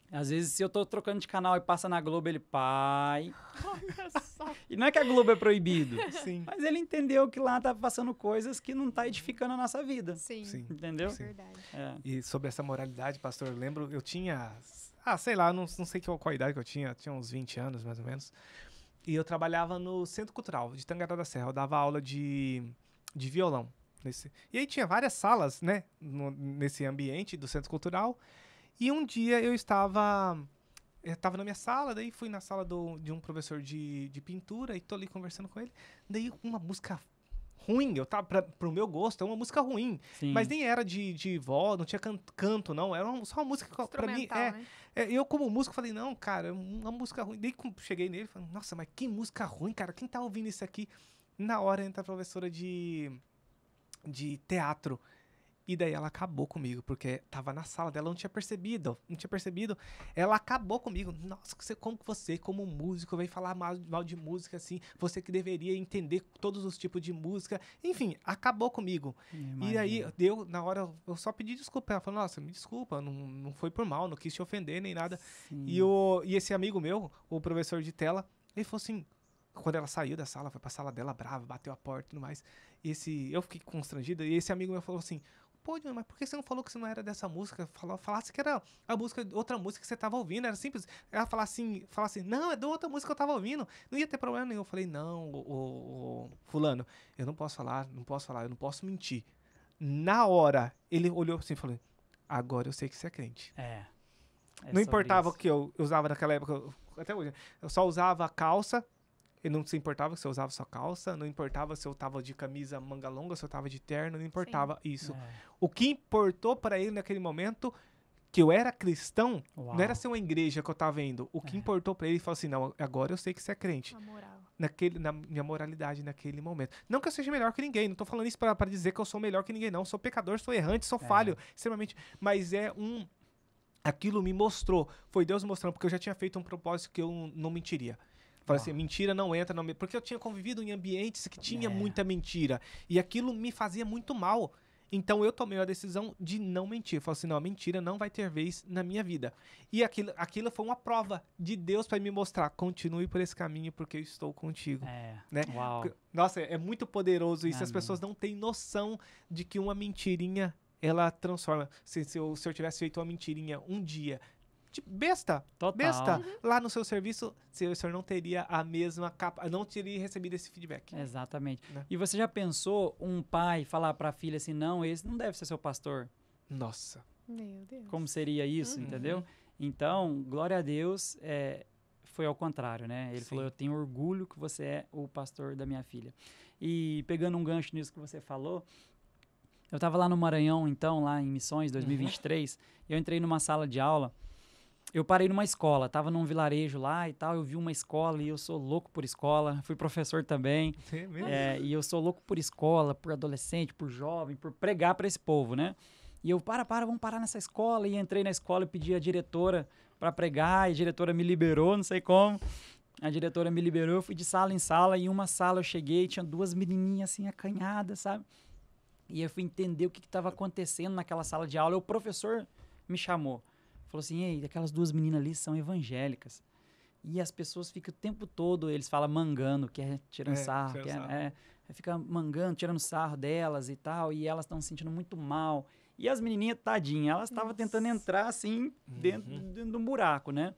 Às vezes, se eu tô trocando de canal e passa na Globo, ele, pai... Olha só. E não é que a Globo é proibido, Sim. mas ele entendeu que lá tá passando coisas que não tá edificando a nossa vida, Sim. Sim. entendeu? É verdade. É. E sobre essa moralidade, pastor, eu lembro, eu tinha, sei lá, não sei qual a idade que eu tinha uns 20 anos, mais ou menos. E eu trabalhava no Centro Cultural de Tangará da Serra, eu dava aula de violão. E aí tinha várias salas, né, nesse ambiente do Centro Cultural. E um dia eu estava na minha sala, daí fui na sala de um professor de pintura e tô ali conversando com ele. Daí uma música ruim, pro meu gosto, é uma música ruim. Sim. Mas nem era de voz, não tinha canto, não. Era só uma música que, pra mim, Instrumental, né? eu como músico falei, não, cara, é uma música ruim. Daí quando cheguei nele, falei, nossa, mas que música ruim, cara, quem tá ouvindo isso aqui? Na hora entra a professora de teatro. E daí ela acabou comigo, porque tava na sala dela, não tinha percebido. Ela acabou comigo. Nossa, como que você, como músico, veio falar mal de música assim? Você que deveria entender todos os tipos de música. Enfim, acabou comigo. E aí, na hora, eu só pedi desculpa. Ela falou, nossa, me desculpa, não foi por mal, não quis te ofender nem nada. Sim. E esse amigo meu, o professor de tela, ele falou assim, quando ela saiu da sala, foi pra sala dela brava, bateu a porta e tudo mais. Eu fiquei constrangido, e esse amigo meu falou assim, pô, mas por que você não falou que você não era dessa música? Falasse que era outra música que você tava ouvindo, era simples. Ela fala assim, não, é da outra música que eu tava ouvindo, não ia ter problema nenhum. Eu falei, não, o fulano, eu não posso falar, eu não posso mentir. Na hora, ele olhou assim e falou, agora eu sei que você é crente. É Não sobre importava o isso. que eu usava naquela época, até hoje, eu só usava calça. Ele não se importava se eu usava só calça, não importava se eu tava de camisa manga longa, se eu tava de terno, não importava isso. É. O que importou pra ele naquele momento, que eu era cristão, Uau. não era ser uma igreja que eu tava indo. O que importou pra ele, ele falou assim, não, agora eu sei que você é crente. A moral. Na minha moralidade naquele momento. Não que eu seja melhor que ninguém, não tô falando isso pra dizer que eu sou melhor que ninguém, não. Sou pecador, sou errante, sou falho, extremamente. Mas aquilo me mostrou, foi Deus mostrando, porque eu já tinha feito um propósito que eu não mentiria. Falei assim, mentira não entra, porque eu tinha convivido em ambientes que tinha muita mentira. E aquilo me fazia muito mal. Então eu tomei a decisão de não mentir. Falei assim, não, a mentira não vai ter vez na minha vida. E aquilo foi uma prova de Deus para me mostrar, continue por esse caminho porque eu estou contigo. Né? Uau. Nossa, é muito poderoso isso. As Amém. pessoas não têm noção de que uma mentirinha, ela transforma. Se eu tivesse feito uma mentirinha um dia, tipo, besta, lá no seu serviço, o senhor não teria a mesma não teria recebido esse feedback. Exatamente. Né? E você já pensou um pai falar pra filha assim, não, esse não deve ser seu pastor? Nossa. Meu Deus. Como seria isso, Uhum. entendeu? Então, glória a Deus, foi ao contrário, né? Ele Sim. falou, eu tenho orgulho que você é o pastor da minha filha. E pegando um gancho nisso que você falou, eu estava lá no Maranhão, então, lá em Missões, 2023, e eu entrei numa sala de aula, eu parei numa escola, estava num vilarejo lá e tal, eu vi uma escola e eu sou louco por escola, fui professor também, É mesmo? e eu sou louco por escola, por adolescente, por jovem, por pregar para esse povo, né? E eu, vamos parar nessa escola. E entrei na escola e pedi a diretora para pregar. E a diretora me liberou, não sei como. A diretora me liberou, eu fui de sala em sala. E em uma sala eu cheguei e tinha 2 menininhas assim, acanhadas, sabe? E eu fui entender o que estava acontecendo naquela sala de aula. E o professor me chamou. Falou assim, ei, aquelas 2 meninas ali são evangélicas. E as pessoas ficam o tempo todo, eles falam mangando, que é tirando sarro. tirando Que sarro. fica mangando, tirando sarro delas e tal. E elas estão se sentindo muito mal. E as menininhas, tadinhas, elas estavam tentando entrar, assim, dentro de um buraco, né?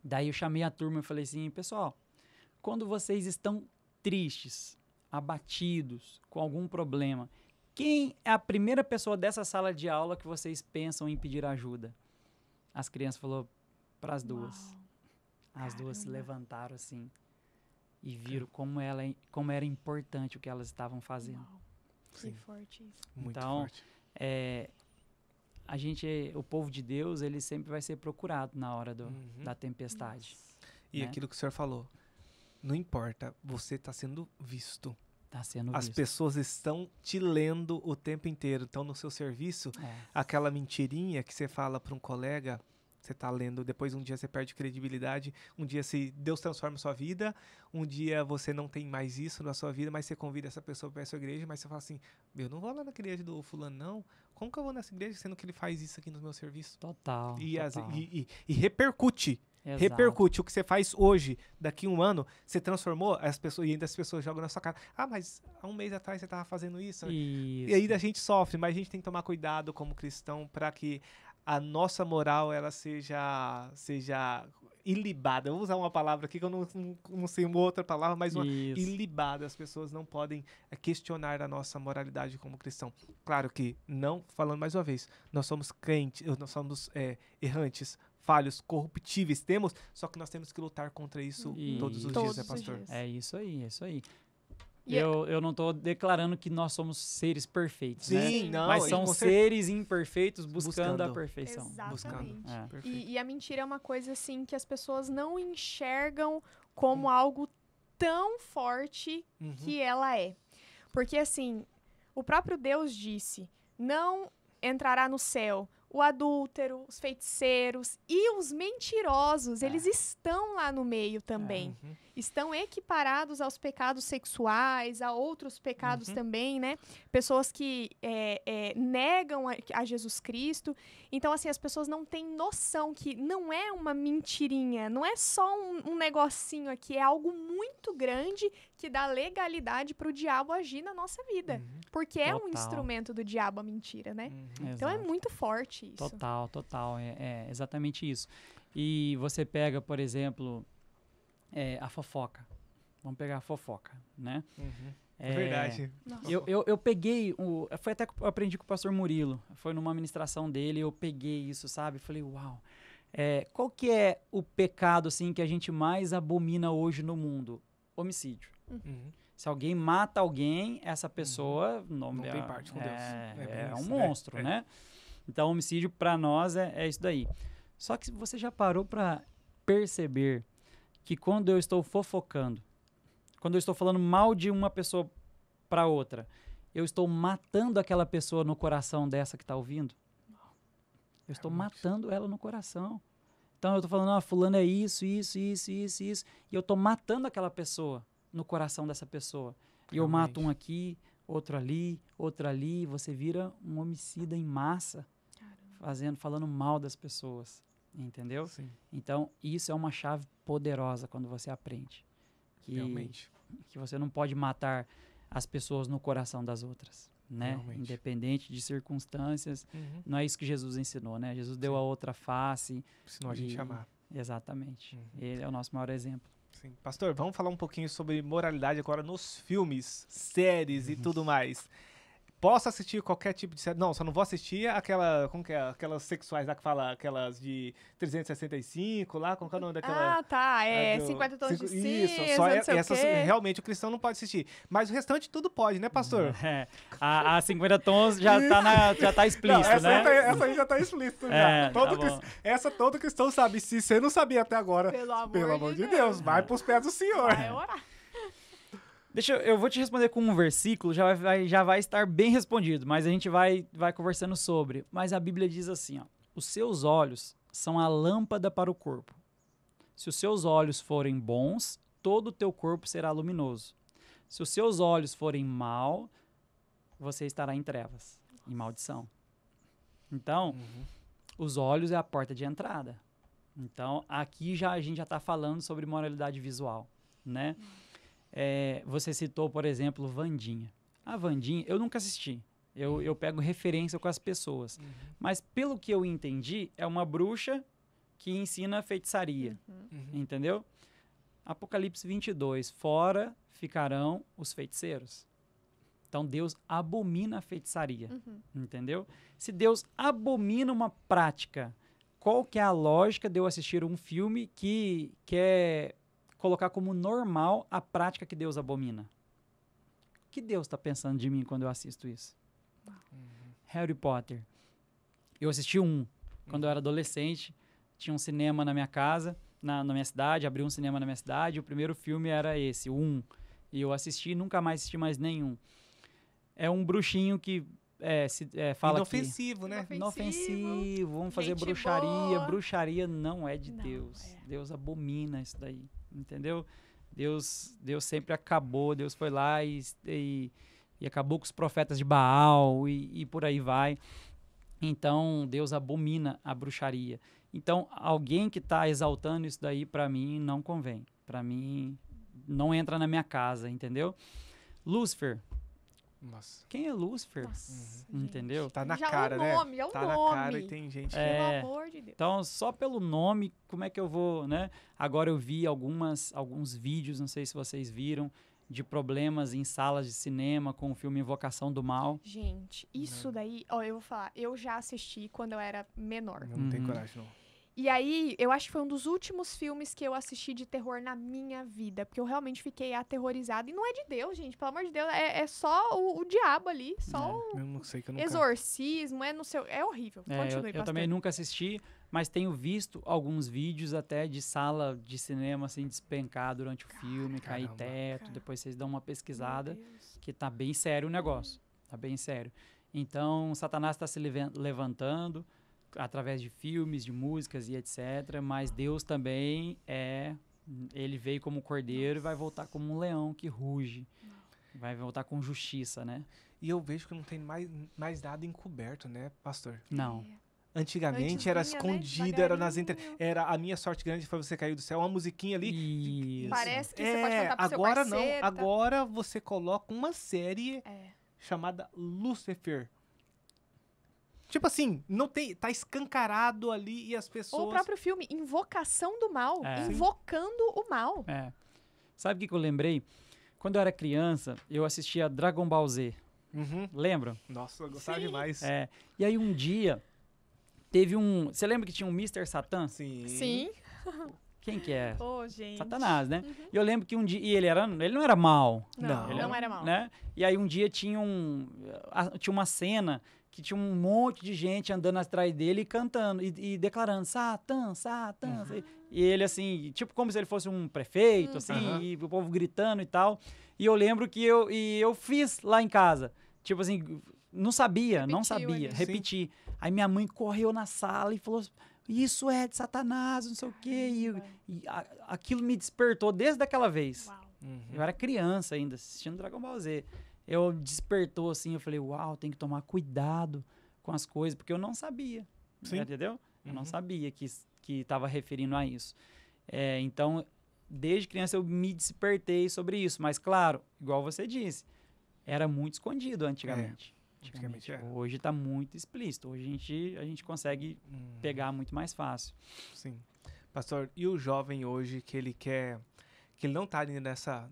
Daí eu chamei a turma e falei assim, pessoal, quando vocês estão tristes, abatidos, com algum problema, quem é a primeira pessoa dessa sala de aula que vocês pensam em pedir ajuda? As crianças falaram para as duas. Uau. As duas se Caramba. levantaram, assim, e viram como era importante o que elas estavam fazendo. Uau. Que Sim. forte isso. Muito Então, forte. O povo de Deus, ele sempre vai ser procurado na hora Uhum. da tempestade. E né? aquilo que o senhor falou, não importa, você está sendo visto. Tá sendo As visto. pessoas estão te lendo o tempo inteiro, estão no seu serviço. Aquela mentirinha que você fala para um colega, você tá lendo, depois um dia você perde credibilidade, um dia Deus transforma a sua vida, um dia você não tem mais isso na sua vida, mas você convida essa pessoa para a sua igreja, mas você fala assim, eu não vou lá na igreja do fulano, não. Como que eu vou nessa igreja sendo que ele faz isso aqui no meu serviço? Total. E Total. repercute. Exato. Repercute. O que você faz hoje, daqui a um ano, você transformou as pessoas, e ainda as pessoas jogam na sua cara. Ah, mas há um mês atrás você estava fazendo isso. E aí a gente sofre, mas a gente tem que tomar cuidado como cristão para que a nossa moral ela seja ilibada. Eu vou usar uma palavra aqui que eu não sei uma outra palavra, mas uma Isso. ilibada. As pessoas não podem questionar a nossa moralidade como cristão. Claro que não, falando mais uma vez, nós somos crentes, nós somos errantes, falhos, corruptíveis, só que nós temos que lutar contra isso todos os Todos dias, os pastor? dias. É isso aí, é isso aí. E Eu não tô declarando que nós somos seres perfeitos, né? Sim, não. Mas e são com seres imperfeitos buscando a Buscando. perfeição. Exatamente. É. Perfeito. E a mentira é uma coisa assim que as pessoas não enxergam como algo tão forte Uhum. que ela é. Porque assim, o próprio Deus disse: não entrará no céu o adúltero, os feiticeiros e os mentirosos. Eles estão lá no meio também. Uhum. Estão equiparados aos pecados sexuais, a outros pecados Uhum. também, né? Pessoas que negam a Jesus Cristo. Então, assim, as pessoas não têm noção que não é uma mentirinha, não é só um negocinho aqui, é algo muito grande que dá legalidade para o diabo agir na nossa vida. Uhum. Porque é um Total. instrumento do diabo a mentira, né? Uhum. Então é Exato. muito forte isso. Total. É exatamente isso. E você pega, por exemplo, a fofoca. Vamos pegar a fofoca, né? Uhum. É verdade. Nossa. Eu peguei, foi até que eu aprendi com o pastor Murilo, foi numa ministração dele, eu peguei isso, sabe? Falei, uau, qual que é o pecado, assim, que a gente mais abomina hoje no mundo? Homicídio. Uhum. Se alguém mata alguém, essa pessoa não tem parte com Deus. É bem É um isso, monstro, né? Então, homicídio pra nós é isso daí. Só que você já parou pra perceber que quando eu estou fofocando, quando eu estou falando mal de uma pessoa pra outra, eu estou matando aquela pessoa no coração dessa que tá ouvindo? Eu estou matando ela no coração. Então, eu tô falando, fulano é isso, e eu tô matando aquela pessoa no coração dessa pessoa. E eu mato um aqui, outro ali, você vira um homicida em massa, falando mal das pessoas, entendeu? Sim, Então, isso é uma chave poderosa quando você aprende. realmente. Que você não pode matar as pessoas no coração das outras, né? Realmente. Independente de circunstâncias. Uhum. Não é isso que Jesus ensinou, né? Jesus deu a outra face. Senão a gente amar. Exatamente. Uhum. Ele é o nosso maior exemplo. Sim. Pastor, vamos falar um pouquinho sobre moralidade agora nos filmes, séries e tudo mais. posso assistir qualquer tipo de série. Não, só não vou assistir aquela, como que é? Aquelas sexuais lá que fala, aquelas de 365 lá, como que é o nome daquela... Ah, tá. É do- 50 tons de Isso, cinza, só não sei o essas quê. realmente o cristão não pode assistir. Mas o restante tudo pode, né, pastor? É, a 50 tons já tá explícito, Não, essa, né? essa aí já tá explícito já. É, Todo tá bom. essa todo cristão sabe. Se você não sabia até agora, Pelo amor de Deus, vai pros pés do Senhor. Vai orar. Eu vou te responder com um versículo, já vai estar bem respondido, mas a gente vai conversando sobre. Mas a Bíblia diz assim, ó, os seus olhos são a lâmpada para o corpo. Se os seus olhos forem bons, todo o teu corpo será luminoso. Se os seus olhos forem mal, você estará em trevas, em maldição. Então, os olhos é a porta de entrada. Então, aqui a gente já está falando sobre moralidade visual, né? Você citou, por exemplo, Wandinha. A Wandinha, eu nunca assisti. Eu pego referência com as pessoas. Mas, pelo que eu entendi, é uma bruxa que ensina feitiçaria. Entendeu? Apocalipse 22. Fora ficarão os feiticeiros. Então, Deus abomina a feitiçaria. Entendeu? Se Deus abomina uma prática, qual que é a lógica de eu assistir um filme que quer colocar como normal a prática que Deus abomina? O que Deus está pensando de mim quando eu assisto isso? Harry Potter. Eu assisti quando eu era adolescente. Tinha um cinema na minha casa, na minha cidade. Abriu um cinema na minha cidade. O primeiro filme era esse, o 1. E eu assisti, nunca mais assisti mais nenhum. É um bruxinho que fala Inofensivo, né? Inofensivo, vamos fazer Gente bruxaria. boa. Bruxaria não é de Não, Deus. é. Deus abomina isso daí, entendeu? Deus sempre acabou, Deus foi lá e acabou com os profetas de Baal e por aí vai. Então, Deus abomina a bruxaria. Então, alguém que está exaltando isso daí, para mim, não convém. Para mim, não entra na minha casa, entendeu? Lúcifer. Nossa. Quem é Lúcifer? Nossa, Entendeu? Tá na Já cara, o né? nome, é o Tá nome. na cara e tem gente. Pelo amor de Deus. Então, só pelo nome, como é que eu vou, né? Agora eu vi alguns vídeos, não sei se vocês viram, de problemas em salas de cinema com o filme Invocação do Mal. Gente, isso daí, ó, eu vou falar, eu já assisti quando eu era menor. Não tem coragem, não. E aí, eu acho que foi um dos últimos filmes que eu assisti de terror na minha vida, porque eu realmente fiquei aterrorizada. E não é de Deus, gente, pelo amor de Deus, é só o diabo ali, só o Eu não sei que eu nunca... exorcismo, é horrível. Continue, Eu pastor. também nunca assisti, mas tenho visto alguns vídeos até de sala de cinema, assim, despencar durante o filme, cair caramba. teto, Cara. depois vocês dão uma pesquisada, Meu Deus. que tá bem sério o negócio, tá bem sério. Então, Satanás está se levantando através de filmes, de músicas e etc, mas Deus também ele veio como cordeiro e vai voltar como um leão que ruge, vai voltar com justiça, né? E eu vejo que não tem mais nada encoberto, né, pastor? Não. Antigamente Antes era vinha, né, escondido, era nas devagarinho. Era A Minha Sorte Grande Foi Você Cair do Céu, uma musiquinha ali. Isso. Parece que você pode contar pro seu agora parceiro. não. tá? Agora você coloca uma série É. chamada Lucifer. Tipo assim, não tem, tá escancarado ali e as pessoas... Ou o próprio filme, Invocação do Mal. É. Invocando o mal. É. Sabe o que eu lembrei? Quando eu era criança, eu assistia Dragon Ball Z. Uhum. Lembram? Nossa, eu gostava Sim. demais. É. E aí um dia teve um... Você lembra que tinha um Mr. Satan? Sim. Sim. Quem que é? Ô, gente. Satanás, né? E eu lembro que um dia... E ele não era mal, Não, Ele não era mal. né? E aí um dia tinha uma cena que tinha um monte de gente andando atrás dele e cantando e declarando Satã, Satã. E ele assim, tipo como se ele fosse um prefeito, assim, Aham. e o povo gritando e tal. E eu lembro que eu fiz lá em casa. Tipo assim, não sabia, não Repetiu sabia, ali. repeti. Aí minha mãe correu na sala e falou: isso é de Satanás, não sei o quê. Aquilo me despertou desde aquela vez. Uau. Uhum. Eu era criança ainda, assistindo Dragon Ball Z. Eu despertou assim, eu falei, uau, tem que tomar cuidado com as coisas, porque eu não sabia, Sim. entendeu? Eu não Uhum. sabia que estava referindo a isso. Então, desde criança eu me despertei sobre isso, mas claro, igual você disse, era muito escondido antigamente. Antigamente era. Hoje está muito explícito, hoje a gente consegue pegar muito mais fácil. Sim. Pastor, e o jovem hoje que ele quer que ele não tá ali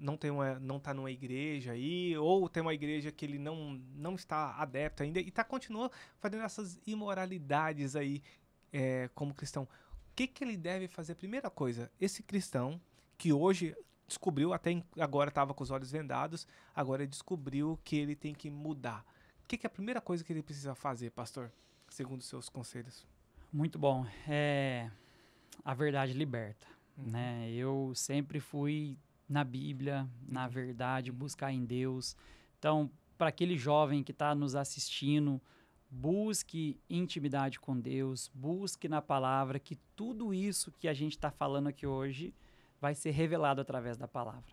não tá numa igreja aí, ou tem uma igreja que ele não está adepto ainda e continua fazendo essas imoralidades aí como cristão. O que ele deve fazer? Primeira coisa, esse cristão que hoje descobriu, agora estava com os olhos vendados, agora ele descobriu que ele tem que mudar. O que é a primeira coisa que ele precisa fazer, pastor, segundo os seus conselhos? Muito bom. A verdade liberta, né? Eu sempre fui na Bíblia, na verdade, buscar em Deus. Então, para aquele jovem que está nos assistindo, busque intimidade com Deus, busque na palavra, que tudo isso que a gente está falando aqui hoje vai ser revelado através da palavra.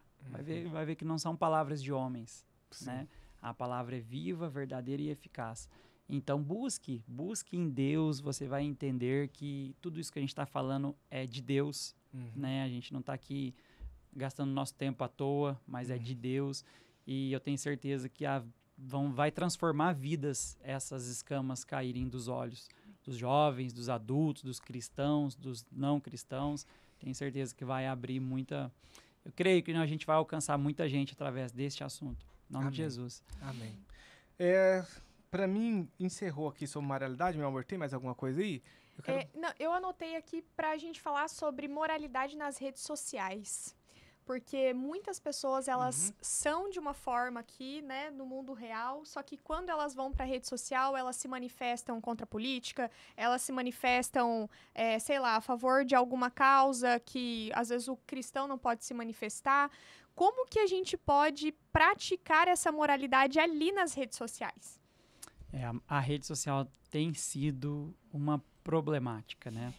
Vai ver que não são palavras de homens, né? A palavra é viva, verdadeira e eficaz. Então, busque em Deus, você vai entender que tudo isso que a gente está falando é de Deus, né? A gente não está aqui gastando nosso tempo à toa, mas é de Deus. E eu tenho certeza que vai transformar vidas essas escamas caírem dos olhos dos jovens, dos adultos, dos cristãos, dos não cristãos. Tenho certeza que vai abrir muita... Eu creio que a gente vai alcançar muita gente através deste assunto. Em nome de Jesus. Amém. Para mim, encerrou aqui sobre moralidade, meu amor. Tem mais alguma coisa aí? Eu anotei aqui pra gente falar sobre moralidade nas redes sociais. Porque muitas pessoas, elas são de uma forma aqui, né, no mundo real, só que quando elas vão para a rede social, elas se manifestam contra a política, elas se manifestam, sei lá, a favor de alguma causa que, às vezes, o cristão não pode se manifestar. Como que a gente pode praticar essa moralidade ali nas redes sociais? A rede social tem sido uma problemática, né?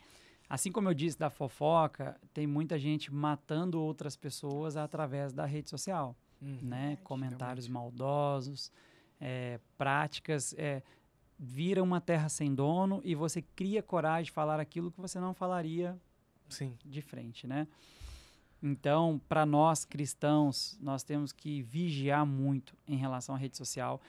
Assim como eu disse da fofoca, tem muita gente matando outras pessoas através da rede social, né? Comentários maldosos, práticas, vira uma terra sem dono e você cria coragem de falar aquilo que você não falaria de frente, né? Então, para nós cristãos, nós temos que vigiar muito em relação à rede social.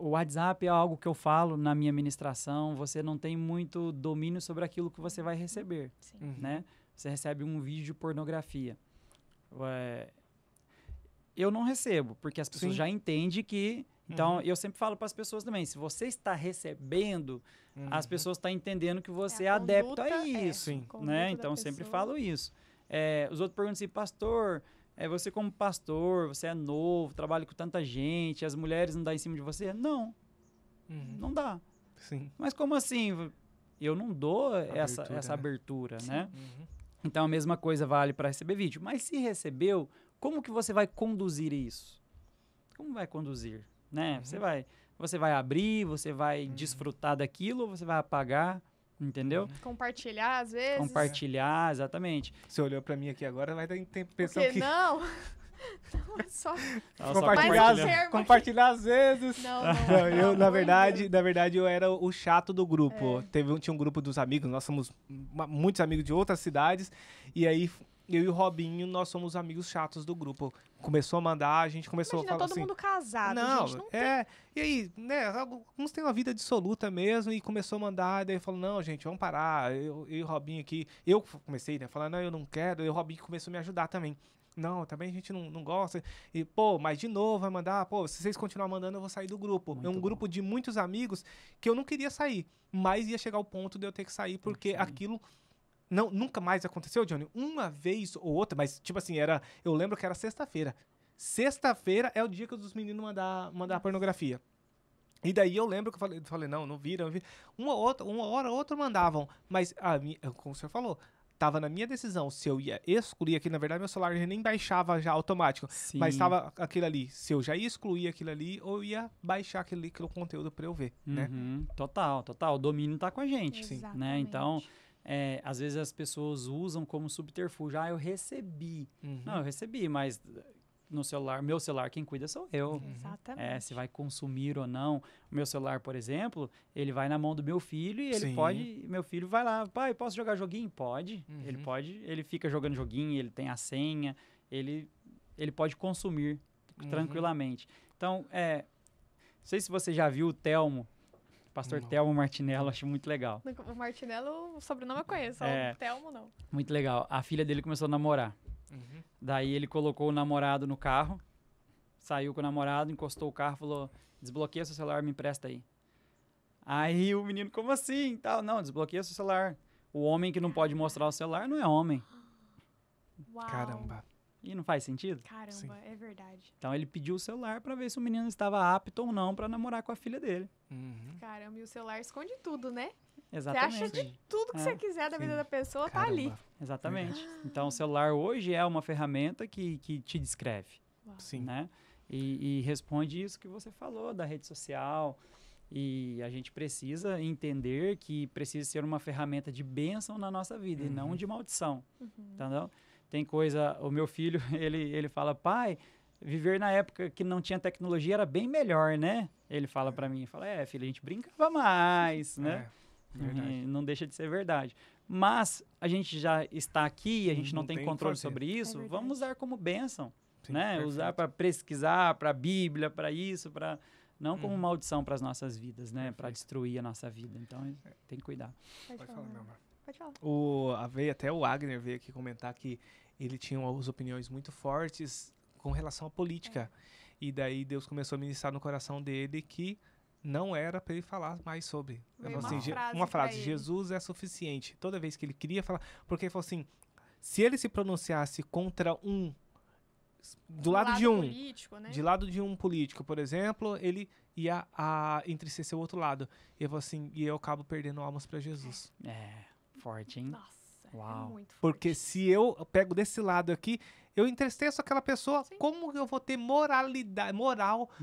O WhatsApp é algo que eu falo na minha ministração, você não tem muito domínio sobre aquilo que você vai receber, né? Você recebe um vídeo de pornografia. Eu não recebo, porque as pessoas já entendem que... Então, eu sempre falo para as pessoas também, se você está recebendo, as pessoas estão entendendo que você é adepto a isso, né? Então, eu sempre falo isso. Os outros perguntam assim, pastor... você como pastor, você é novo, trabalha com tanta gente, as mulheres não dão em cima de você? Não, não dá. Sim. Mas como assim? Eu não dou essa abertura, né? Então a mesma coisa vale para receber vídeo. Mas se recebeu, como que você vai conduzir isso? Como vai conduzir? Né? Você vai abrir, você vai desfrutar daquilo ou você vai apagar? Entendeu? Compartilhar, às vezes. Compartilhar, exatamente. Você olhou pra mim aqui agora, vai dar impressão que... Não, é só... Compartilhar às vezes. Não, na verdade, eu era o chato do grupo. Tinha um grupo dos amigos, nós somos muitos amigos de outras cidades, e aí... Eu e o Robinho, nós somos amigos chatos do grupo. Começou a mandar, a gente começou a falar todo mundo casado, não, gente, não tem... E aí, né, alguns têm uma vida dissoluta mesmo, e começou a mandar, daí falou, não, gente, vamos parar, eu e o Robinho aqui, eu comecei, né, falando, não, eu não quero, e o Robinho começou a me ajudar também. Não, também a gente não gosta, e, mas de novo vai mandar, se vocês continuarem mandando, eu vou sair do grupo. É um grupo de muitos amigos que eu não queria sair, mas ia chegar ao ponto de eu ter que sair, porque aquilo... Não, nunca mais aconteceu, Johnny. Uma vez ou outra, mas tipo assim, eu lembro que era sexta-feira. Sexta-feira é o dia que os meninos mandar pornografia. E daí eu lembro que eu falei, não viram. Uma hora ou outra mandavam. Mas, como o senhor falou, tava na minha decisão se eu ia excluir aquilo. Na verdade, meu celular nem baixava já automático. Sim. Mas tava aquilo ali. Se eu já ia excluir aquilo ali, ou eu ia baixar aquele conteúdo pra eu ver, né? Total. O domínio tá com a gente. Exatamente. Né? Então... às vezes as pessoas usam como subterfúgio. Eu recebi. Não, eu recebi, mas no celular, meu celular, quem cuida sou eu. Exatamente. Se vai consumir ou não. O meu celular, por exemplo, ele vai na mão do meu filho e ele pode... Meu filho vai lá, pai, posso jogar joguinho? Pode. Ele pode, ele fica jogando joguinho, ele tem a senha, ele pode consumir tranquilamente. Então, não sei se você já viu o Telmo, Pastor Telmo Martinello, acho muito legal. O Martinello, o sobrenome eu conheço, o Telmo não. Muito legal. A filha dele começou a namorar. Uhum. Daí ele colocou o namorado no carro, saiu com o namorado, encostou o carro, falou, desbloqueia seu celular, me empresta aí. Aí o menino, como assim? Tal, não, desbloqueia seu celular. O homem que não pode mostrar o celular não é homem. Uau. Caramba. E não faz sentido? Caramba, Sim. é verdade. Então ele pediu o celular pra ver se o menino estava apto ou não pra namorar com a filha dele. Uhum. Caramba, e o celular esconde tudo, né? Você Exatamente. acha de tudo que É, você quiser da vida sim. da pessoa, tá ali. Caramba. Exatamente. Então o celular hoje é uma ferramenta que te descreve, Sim. né? E responde isso que você falou da rede social. E a gente precisa entender que precisa ser uma ferramenta de bênção na nossa vida e não de maldição, entendeu? Tem coisa, o meu filho, ele fala, pai, viver na época que não tinha tecnologia era bem melhor, né? Ele fala pra mim, fala, filho, a gente brincava mais, né? É, verdade. E não deixa de ser verdade. Mas a gente já está aqui e a gente não tem tem o que controle fazer. sobre isso, verdade. vamos usar como bênção, Sim, né? perfeito. Usar para pesquisar, para a Bíblia, para isso, para não como maldição para as nossas vidas, né? Para Perfeito. destruir a nossa vida. Então tem que cuidar. Pode falar, meu amor. Pode falar. Veio até o Wagner veio aqui comentar que ele tinha umas opiniões muito fortes com relação à política. E daí Deus começou a ministrar no coração dele que não era para ele falar mais sobre. Ele Veio falou assim, uma uma frase pra frase, ele. Jesus é suficiente. Toda vez que ele queria falar, porque ele falou assim, se ele se pronunciasse contra do lado de um, político, né? de lado de um político, por exemplo, ele ia entristecer o outro lado. E eu falou assim, e eu acabo perdendo almas para Jesus. É, forte, hein? Nossa, Uau. é muito forte. Porque se eu pego desse lado aqui, eu entristeço aquela pessoa, Sim. como eu vou ter moral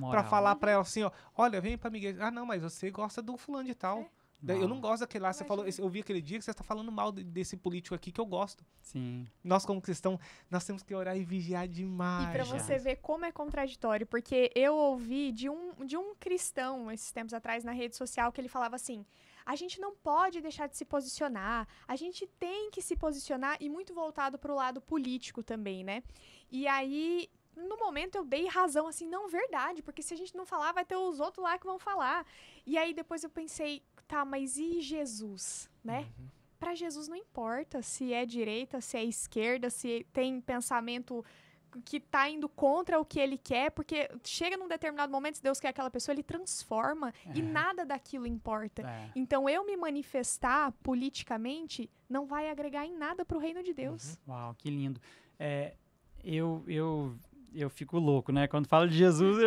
pra falar pra ela assim, ó, olha, vem pra minha igreja. Ah, não, mas você gosta do fulano de tal. É. Daí eu não gosto daquele lá, você Imagina. falou, eu vi aquele dia que você tá falando mal desse político aqui que eu gosto. Sim. Nós como cristãos, nós temos que orar e vigiar demais. E pra você ver como é contraditório, porque eu ouvi de um cristão esses tempos atrás na rede social que ele falava assim: a gente não pode deixar de se posicionar, a gente tem que se posicionar, e muito voltado pro lado político também, né? E aí, no momento eu dei razão, assim, não, verdade, porque se a gente não falar, vai ter os outros lá que vão falar. E aí depois eu pensei, tá, mas e Jesus, né? Pra Jesus não importa se é direita, se é esquerda, se tem pensamento que tá indo contra o que ele quer, porque chega num determinado momento, se Deus quer aquela pessoa, ele transforma e nada daquilo importa. É. Então, eu me manifestar politicamente não vai agregar em nada pro reino de Deus. Uau, que lindo. Eu fico louco, né? Quando falo de Jesus,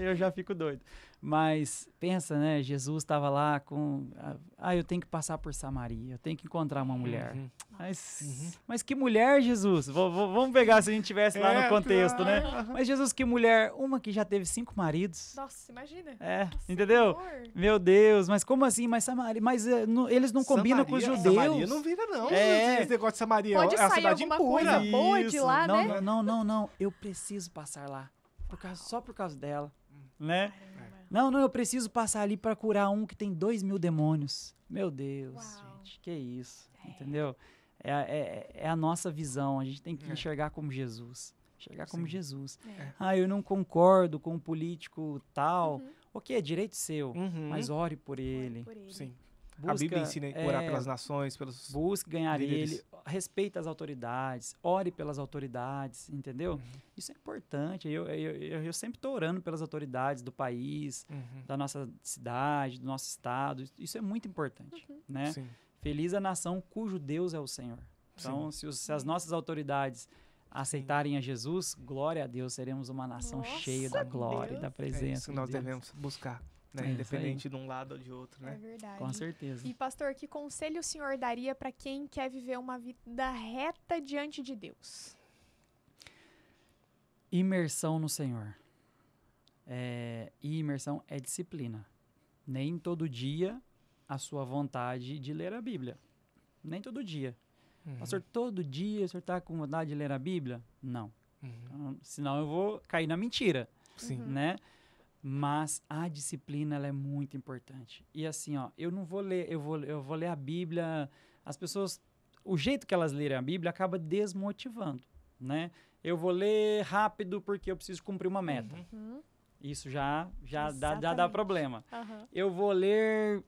eu já fico doido. Mas pensa, né? Jesus estava lá com... eu tenho que passar por Samaria, eu tenho que encontrar uma mulher. Mas que mulher, Jesus? Vamos pegar se a gente estivesse lá no contexto, né? Mas Jesus, que mulher? Uma que já teve 5 maridos. Nossa, imagina. Entendeu? Senhor. Meu Deus, mas como assim? Mas Samaria, eles não combinam com os judeus. Samaria não vira, não. Esse negócio de Samaria Pode é a sair cidade alguma impura. coisa boa de lá, não, né? Não. Eu preciso passar lá. Só por causa dela. Né? Não, eu preciso passar ali para curar um que tem 2.000 demônios. Meu Deus, Uau. gente, que isso. Entendeu? É a nossa visão. A gente tem que enxergar como Jesus. Enxergar como Jesus. Eu não concordo com um político tal. Ok, é direito seu. Mas ore por ele. Por ele. Sim. Busca, A Bíblia ensina a orar pelas nações, pelos... Busque ganhar líderes. ele, respeita as autoridades, ore pelas autoridades, entendeu? Isso é importante. Eu sempre estou orando pelas autoridades do país, da nossa cidade, do nosso estado. Isso é muito importante, né? Sim. Feliz a nação cujo Deus é o Senhor. Então, se as nossas autoridades aceitarem a Jesus, glória a Deus, seremos uma nação Nossa, cheia da glória e Deus. da É presença isso que de nós Deus. devemos buscar, né? É isso Independente de um lado ou de outro, É né? verdade. Com certeza. E, pastor, que conselho o senhor daria para quem quer viver uma vida reta diante de Deus? Imersão no Senhor. E imersão é disciplina. Nem todo dia a sua vontade de ler a Bíblia. Nem todo dia. Pastor, todo dia o senhor está com vontade de ler a Bíblia? Não. Senão eu vou cair na mentira, Sim. né? Mas a disciplina, ela é muito importante. E assim, ó, eu não vou ler, eu vou ler a Bíblia, as pessoas, o jeito que elas lerem a Bíblia acaba desmotivando, né? Eu vou ler rápido porque eu preciso cumprir uma meta. Isso já dá Exatamente. problema. Aham. Eu vou ler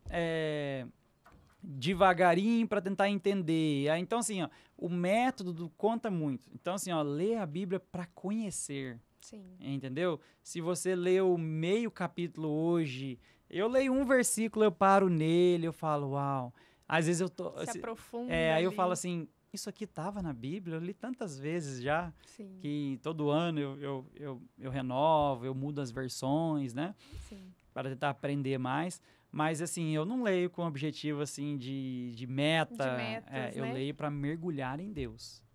devagarinho para tentar entender. Então, assim, ó, o método conta muito. Então, assim, ó, lê a Bíblia para conhecer, Sim. entendeu? Se você leu meio capítulo hoje, eu leio um versículo, eu paro nele, eu falo, uau. Às vezes eu tô... Se aprofunda aí eu ali. falo assim, isso aqui tava na Bíblia, eu li tantas vezes já, Sim, que todo ano eu renovo, eu mudo as versões, né? sim. Para tentar aprender mais. Mas, assim, eu não leio com objetivo, assim, de meta. De metas, Eu né? leio para mergulhar em Deus.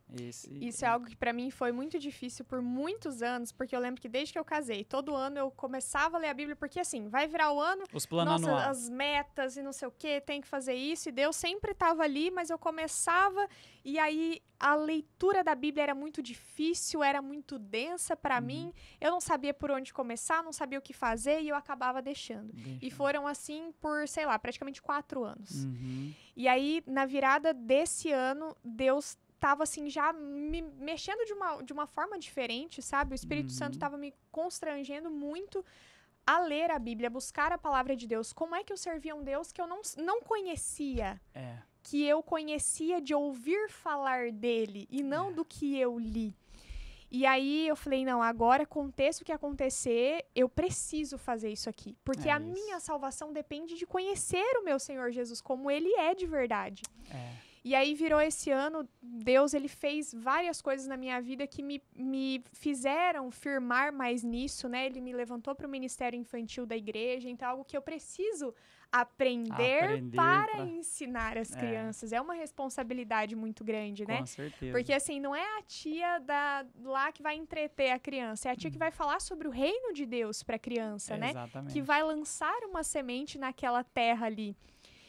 Isso é algo que pra mim foi muito difícil por muitos anos, porque eu lembro que desde que eu casei, todo ano eu começava a ler a Bíblia, porque assim, vai virar o ano, Os planos nossa, anuais. as metas e não sei o que, tem que fazer isso, e Deus sempre tava ali, mas eu começava, e aí a leitura da Bíblia era muito difícil, era muito densa pra mim, eu não sabia por onde começar, não sabia o que fazer, e eu acabava deixando. E foram assim por, sei lá, praticamente 4 anos. Uhum. E aí, na virada desse ano, Deus tava assim, já me mexendo de uma forma diferente, sabe? O Espírito Santo tava me constrangendo muito a ler a Bíblia, a buscar a palavra de Deus. Como é que eu servia um Deus que eu não conhecia? Que eu conhecia de ouvir falar dele e não do que eu li. E aí eu falei, não, agora aconteça o que acontecer, eu preciso fazer isso aqui. Porque a minha salvação depende de conhecer o meu Senhor Jesus como ele é de verdade. E aí virou esse ano, Deus ele fez várias coisas na minha vida que me fizeram firmar mais nisso, né? Ele me levantou para o ministério infantil da igreja, então é algo que eu preciso aprender para ensinar as crianças. É uma responsabilidade muito grande, né? Com certeza. Porque assim, não é a tia lá que vai entreter a criança, é a tia que vai falar sobre o reino de Deus para a criança, né? Exatamente. Que vai lançar uma semente naquela terra ali.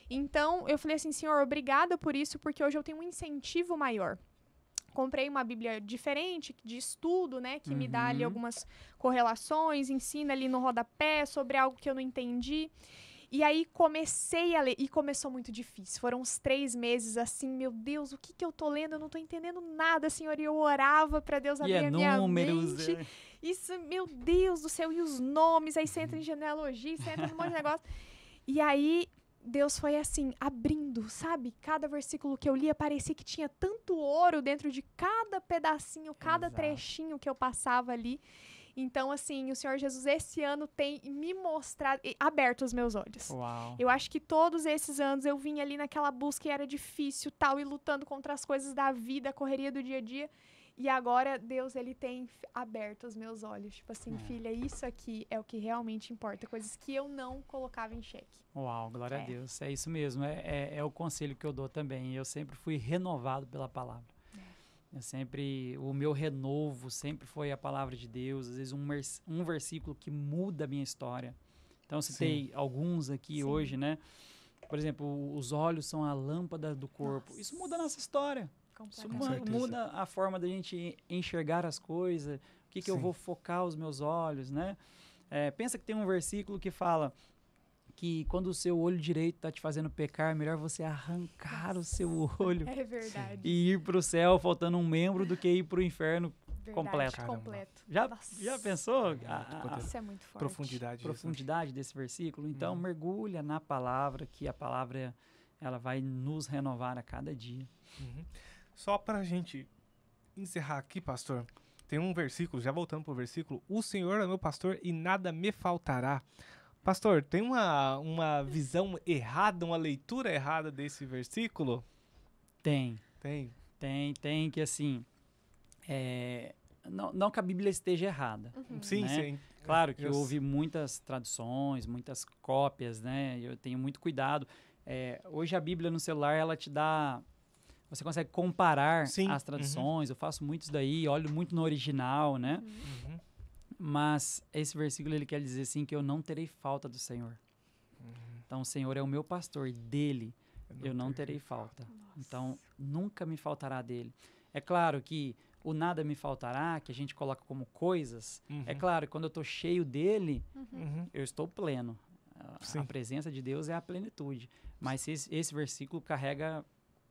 Então, eu falei assim, Senhor, obrigada por isso, porque hoje eu tenho um incentivo maior. Comprei uma Bíblia diferente, de estudo, né? Que me dá ali algumas correlações, ensina ali no rodapé sobre algo que eu não entendi. E aí, comecei a ler, e começou muito difícil. Foram uns 3 meses, assim, meu Deus, o que eu tô lendo? Eu não tô entendendo nada, Senhor. E eu orava pra Deus abrir a minha mente. Isso, meu Deus do céu, e os nomes, aí você entra em genealogia, você entra num monte de negócio. E aí... Deus foi assim, abrindo, sabe? Cada versículo que eu lia parecia que tinha tanto ouro dentro de cada pedacinho, cada trechinho que eu passava ali. Então, assim, o Senhor Jesus esse ano tem me mostrado, aberto os meus olhos. Uau. Eu acho que todos esses anos eu vim ali naquela busca e era difícil, tal, e lutando contra as coisas da vida, a correria do dia a dia. E agora Deus, ele tem aberto os meus olhos. Tipo assim, filha, isso aqui é o que realmente importa. Coisas que eu não colocava em xeque. Uau, glória a Deus. É isso mesmo. É o conselho que eu dou também. Eu sempre fui renovado pela palavra. O meu renovo sempre foi a palavra de Deus. Às vezes um versículo que muda a minha história. Então, citei alguns aqui hoje, né? Por exemplo, os olhos são a lâmpada do corpo. Nossa. Isso muda a nossa história. Isso Completamente. muda a forma da gente enxergar as coisas, o que eu vou focar os meus olhos, né? Pensa que tem um versículo que fala que quando o seu olho direito está te fazendo pecar, é melhor você arrancar o seu olho É verdade. e ir para o céu faltando um membro do que ir para o inferno completo. Completo. Já pensou? Isso é muito forte. Profundidade Desse versículo? Então, mergulha na palavra, que a palavra ela vai nos renovar a cada dia. Só pra gente encerrar aqui, pastor, tem um versículo, já voltando pro versículo, o Senhor é meu pastor e nada me faltará. Pastor, tem uma visão errada, uma leitura errada desse versículo? Tem, que assim, não que a Bíblia esteja errada. Sim, né? sim. Claro que houve muitas traduções, muitas cópias, né? Eu tenho muito cuidado. Hoje a Bíblia no celular, ela te dá... Você consegue comparar as traduções, eu faço muito isso daí, olho muito no original, né? Mas esse versículo, ele quer dizer assim, que eu não terei falta do Senhor. Então, o Senhor é o meu pastor, e dele eu não terei falta. Então, nunca me faltará dele. É claro que o nada me faltará, que a gente coloca como coisas, é claro que quando eu estou cheio dele, eu estou pleno. A presença de Deus é a plenitude. Mas esse versículo carrega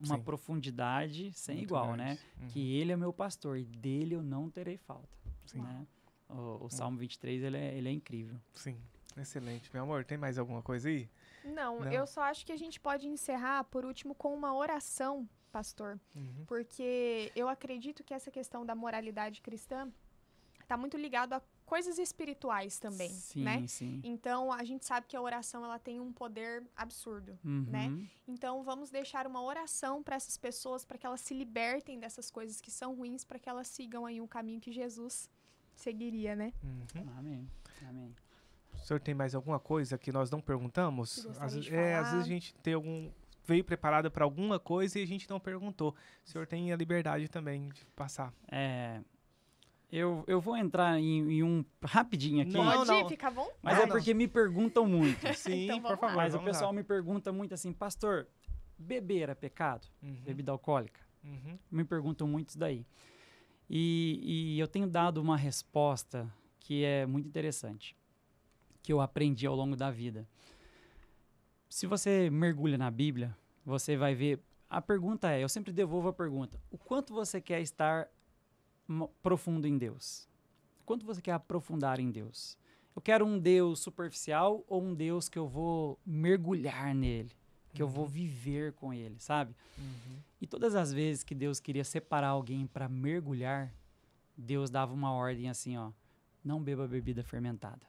uma profundidade sem muito igual, grande, né? Que ele é meu pastor e dele eu não terei falta. Né? O Salmo 23, ele é incrível. Sim, excelente. Meu amor, tem mais alguma coisa aí? Não, eu só acho que a gente pode encerrar, por último, com uma oração, pastor. Porque eu acredito que essa questão da moralidade cristã está muito ligado a coisas espirituais também, Sim, né? sim. Então, a gente sabe que a oração ela tem um poder absurdo, né? Então, vamos deixar uma oração para essas pessoas, para que elas se libertem dessas coisas que são ruins, para que elas sigam aí um caminho que Jesus seguiria, né? Amém. Amém. O senhor tem mais alguma coisa que nós não perguntamos? Que gostaria de Às vezes falar. a gente veio preparado para alguma coisa e a gente não perguntou. O senhor tem a liberdade também de passar. Eu vou entrar em um rapidinho aqui, Não, Pode, fica bom. mas não, é porque me perguntam muito. Sim, Então por vamos favor. Mas o vamos lá. pessoal me pergunta muito assim, pastor, beber é pecado? Bebida alcoólica? Me perguntam muito isso daí. E eu tenho dado uma resposta que é muito interessante, que eu aprendi ao longo da vida. Se você mergulha na Bíblia, você vai ver... A pergunta eu sempre devolvo a pergunta, o quanto você quer estar profundo em Deus? Quanto você quer aprofundar em Deus? Eu quero um Deus superficial ou um Deus que eu vou mergulhar nele, que eu vou viver com ele, sabe? E todas as vezes que Deus queria separar alguém para mergulhar, Deus dava uma ordem assim, ó, não beba bebida fermentada.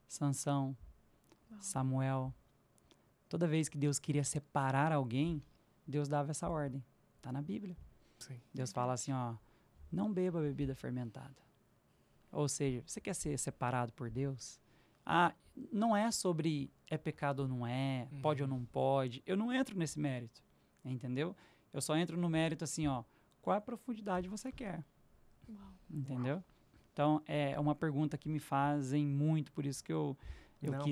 Sansão, Samuel, toda vez que Deus queria separar alguém, Deus dava essa ordem. Tá na Bíblia. Sim. Deus fala assim, ó, não beba bebida fermentada. Ou seja, você quer ser separado por Deus? Não é sobre é pecado ou não é, pode ou não pode. Eu não entro nesse mérito, entendeu? Eu só entro no mérito assim, ó, qual a profundidade você quer? Entendeu? Então, é uma pergunta que me fazem muito, por isso que eu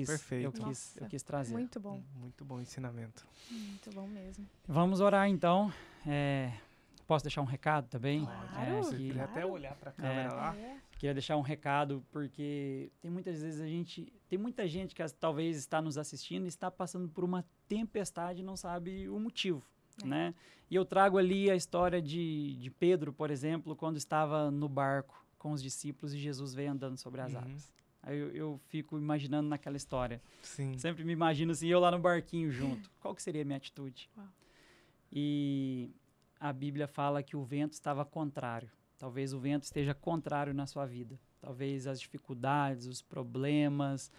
perfeito. quis trazer. Muito bom. Muito bom ensinamento. Muito bom mesmo. Vamos orar, então. Posso deixar um recado também? Claro. Você Que queria até olhar para a câmera lá. queria deixar um recado, porque tem muitas vezes tem muita gente que talvez está nos assistindo e está passando por uma tempestade e não sabe o motivo, né? E eu trago ali a história de Pedro, por exemplo, quando estava no barco com os discípulos e Jesus veio andando sobre as águas. Aí eu fico imaginando naquela história. Sim. Sempre me imagino assim, eu lá no barquinho junto. Qual que seria a minha atitude? E a Bíblia fala que o vento estava contrário. Talvez o vento esteja contrário na sua vida. Talvez as dificuldades, os problemas,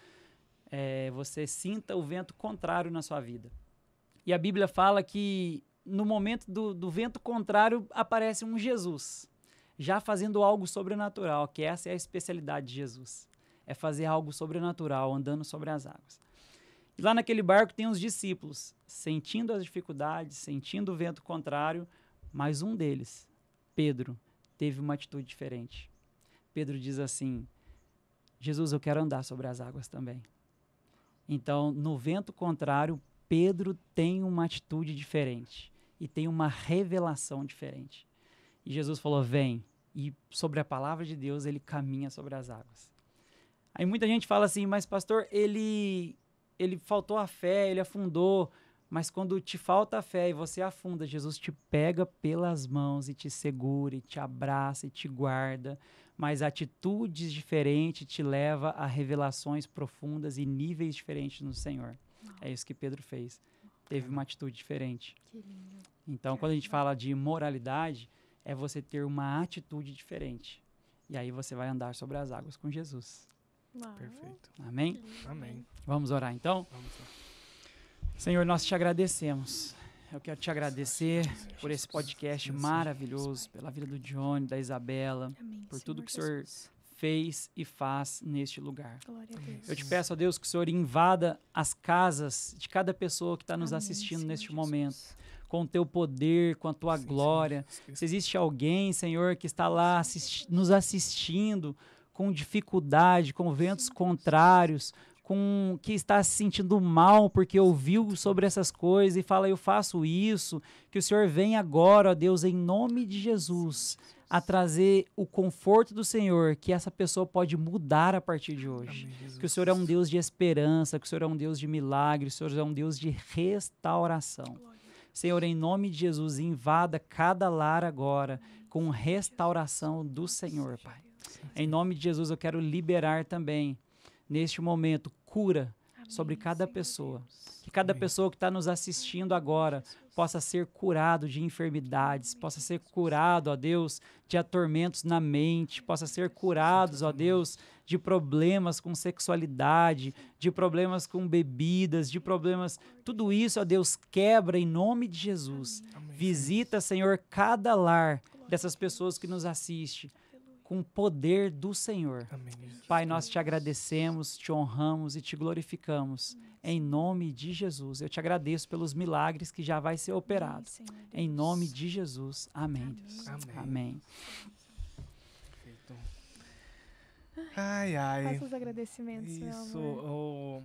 você sinta o vento contrário na sua vida. E a Bíblia fala que no momento do vento contrário aparece um Jesus, já fazendo algo sobrenatural, que essa é a especialidade de Jesus. É fazer algo sobrenatural, andando sobre as águas. E lá naquele barco tem os discípulos, sentindo as dificuldades, sentindo o vento contrário, mas um deles, Pedro, teve uma atitude diferente. Pedro diz assim, Jesus, eu quero andar sobre as águas também. Então, no vento contrário, Pedro tem uma atitude diferente e tem uma revelação diferente. E Jesus falou, vem. E sobre a palavra de Deus, ele caminha sobre as águas. Aí muita gente fala assim, mas pastor, ele faltou a fé, ele afundou. Mas quando te falta a fé e você afunda, Jesus te pega pelas mãos e te segura, e te abraça e te guarda. Mas atitudes diferentes te leva a revelações profundas e níveis diferentes no Senhor. É isso que Pedro fez. Teve uma atitude diferente. Que lindo. Então, quando a gente fala de moralidade, é você ter uma atitude diferente. E aí você vai andar sobre as águas com Jesus. Perfeito. Amém? Amém. Vamos orar então? Vamos lá. Senhor, nós te agradecemos. Eu quero te agradecer por esse podcast maravilhoso, pela vida do Johnny, da Isabela, Amém, por tudo que o Senhor Senhor Jesus. fez e faz neste lugar. Glória a Deus. Eu te peço, ó Deus, que o Senhor invada as casas de cada pessoa que está nos Amém, assistindo Senhor neste Jesus. momento, com o teu poder, com a tua glória. Se existe alguém, Senhor, que está lá nos assistindo com dificuldade, com ventos contrários, que está se sentindo mal porque ouviu sobre essas coisas e fala, eu faço isso, que o Senhor venha agora, ó Deus, em nome de Jesus, a trazer o conforto do Senhor, que essa pessoa pode mudar a partir de hoje. Que o Senhor é um Deus de esperança, que o Senhor é um Deus de milagres, o Senhor é um Deus de restauração. Senhor, em nome de Jesus, invada cada lar agora com restauração do Senhor, Pai. Em nome de Jesus, eu quero liberar também, neste momento, cura sobre cada Senhor pessoa. Deus. Que cada Amém. pessoa que está nos assistindo agora possa ser curado de enfermidades, possa ser curado, ó Deus, de atormentos na mente, possa ser curados, ó Deus, de problemas com sexualidade, de problemas com bebidas, de problemas. Tudo isso, ó Deus, quebra em nome de Jesus. Amém. Visita, Senhor, cada lar dessas pessoas que nos assistem com o poder do Senhor. Amém. Jesus. Pai, nós te agradecemos, te honramos e te glorificamos. Em nome de Jesus, eu te agradeço pelos milagres que já vai ser operado. Senhor Deus. Em nome de Jesus. Amém, Deus. Amém. Amém. Perfeito. Ai, ai. Faça os agradecimentos, meu Isso. amor.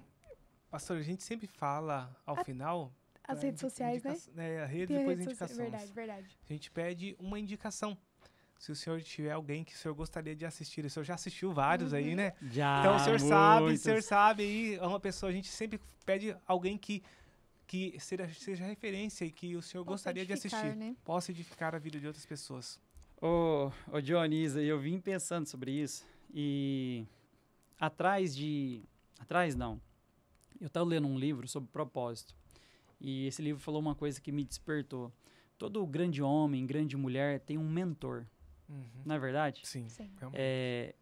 Pastor, a gente sempre fala ao final. As pra redes sociais, né? A rede Tem a depois rede social- indicações. Verdade. A gente pede uma indicação. Se o senhor tiver alguém que o senhor gostaria de assistir, o senhor já assistiu vários aí, né? Já. Então o senhor sabe aí, é uma pessoa, a gente sempre pede alguém que seja referência e que o senhor Possa gostaria de edificar, assistir. né? Possa edificar a vida de outras pessoas. Ô, Dionisa, eu vim pensando sobre isso e atrás não. Eu estava lendo um livro sobre propósito e esse livro falou uma coisa que me despertou. Todo grande homem, grande mulher tem um mentor, não é verdade? Sim. Sim. realmente.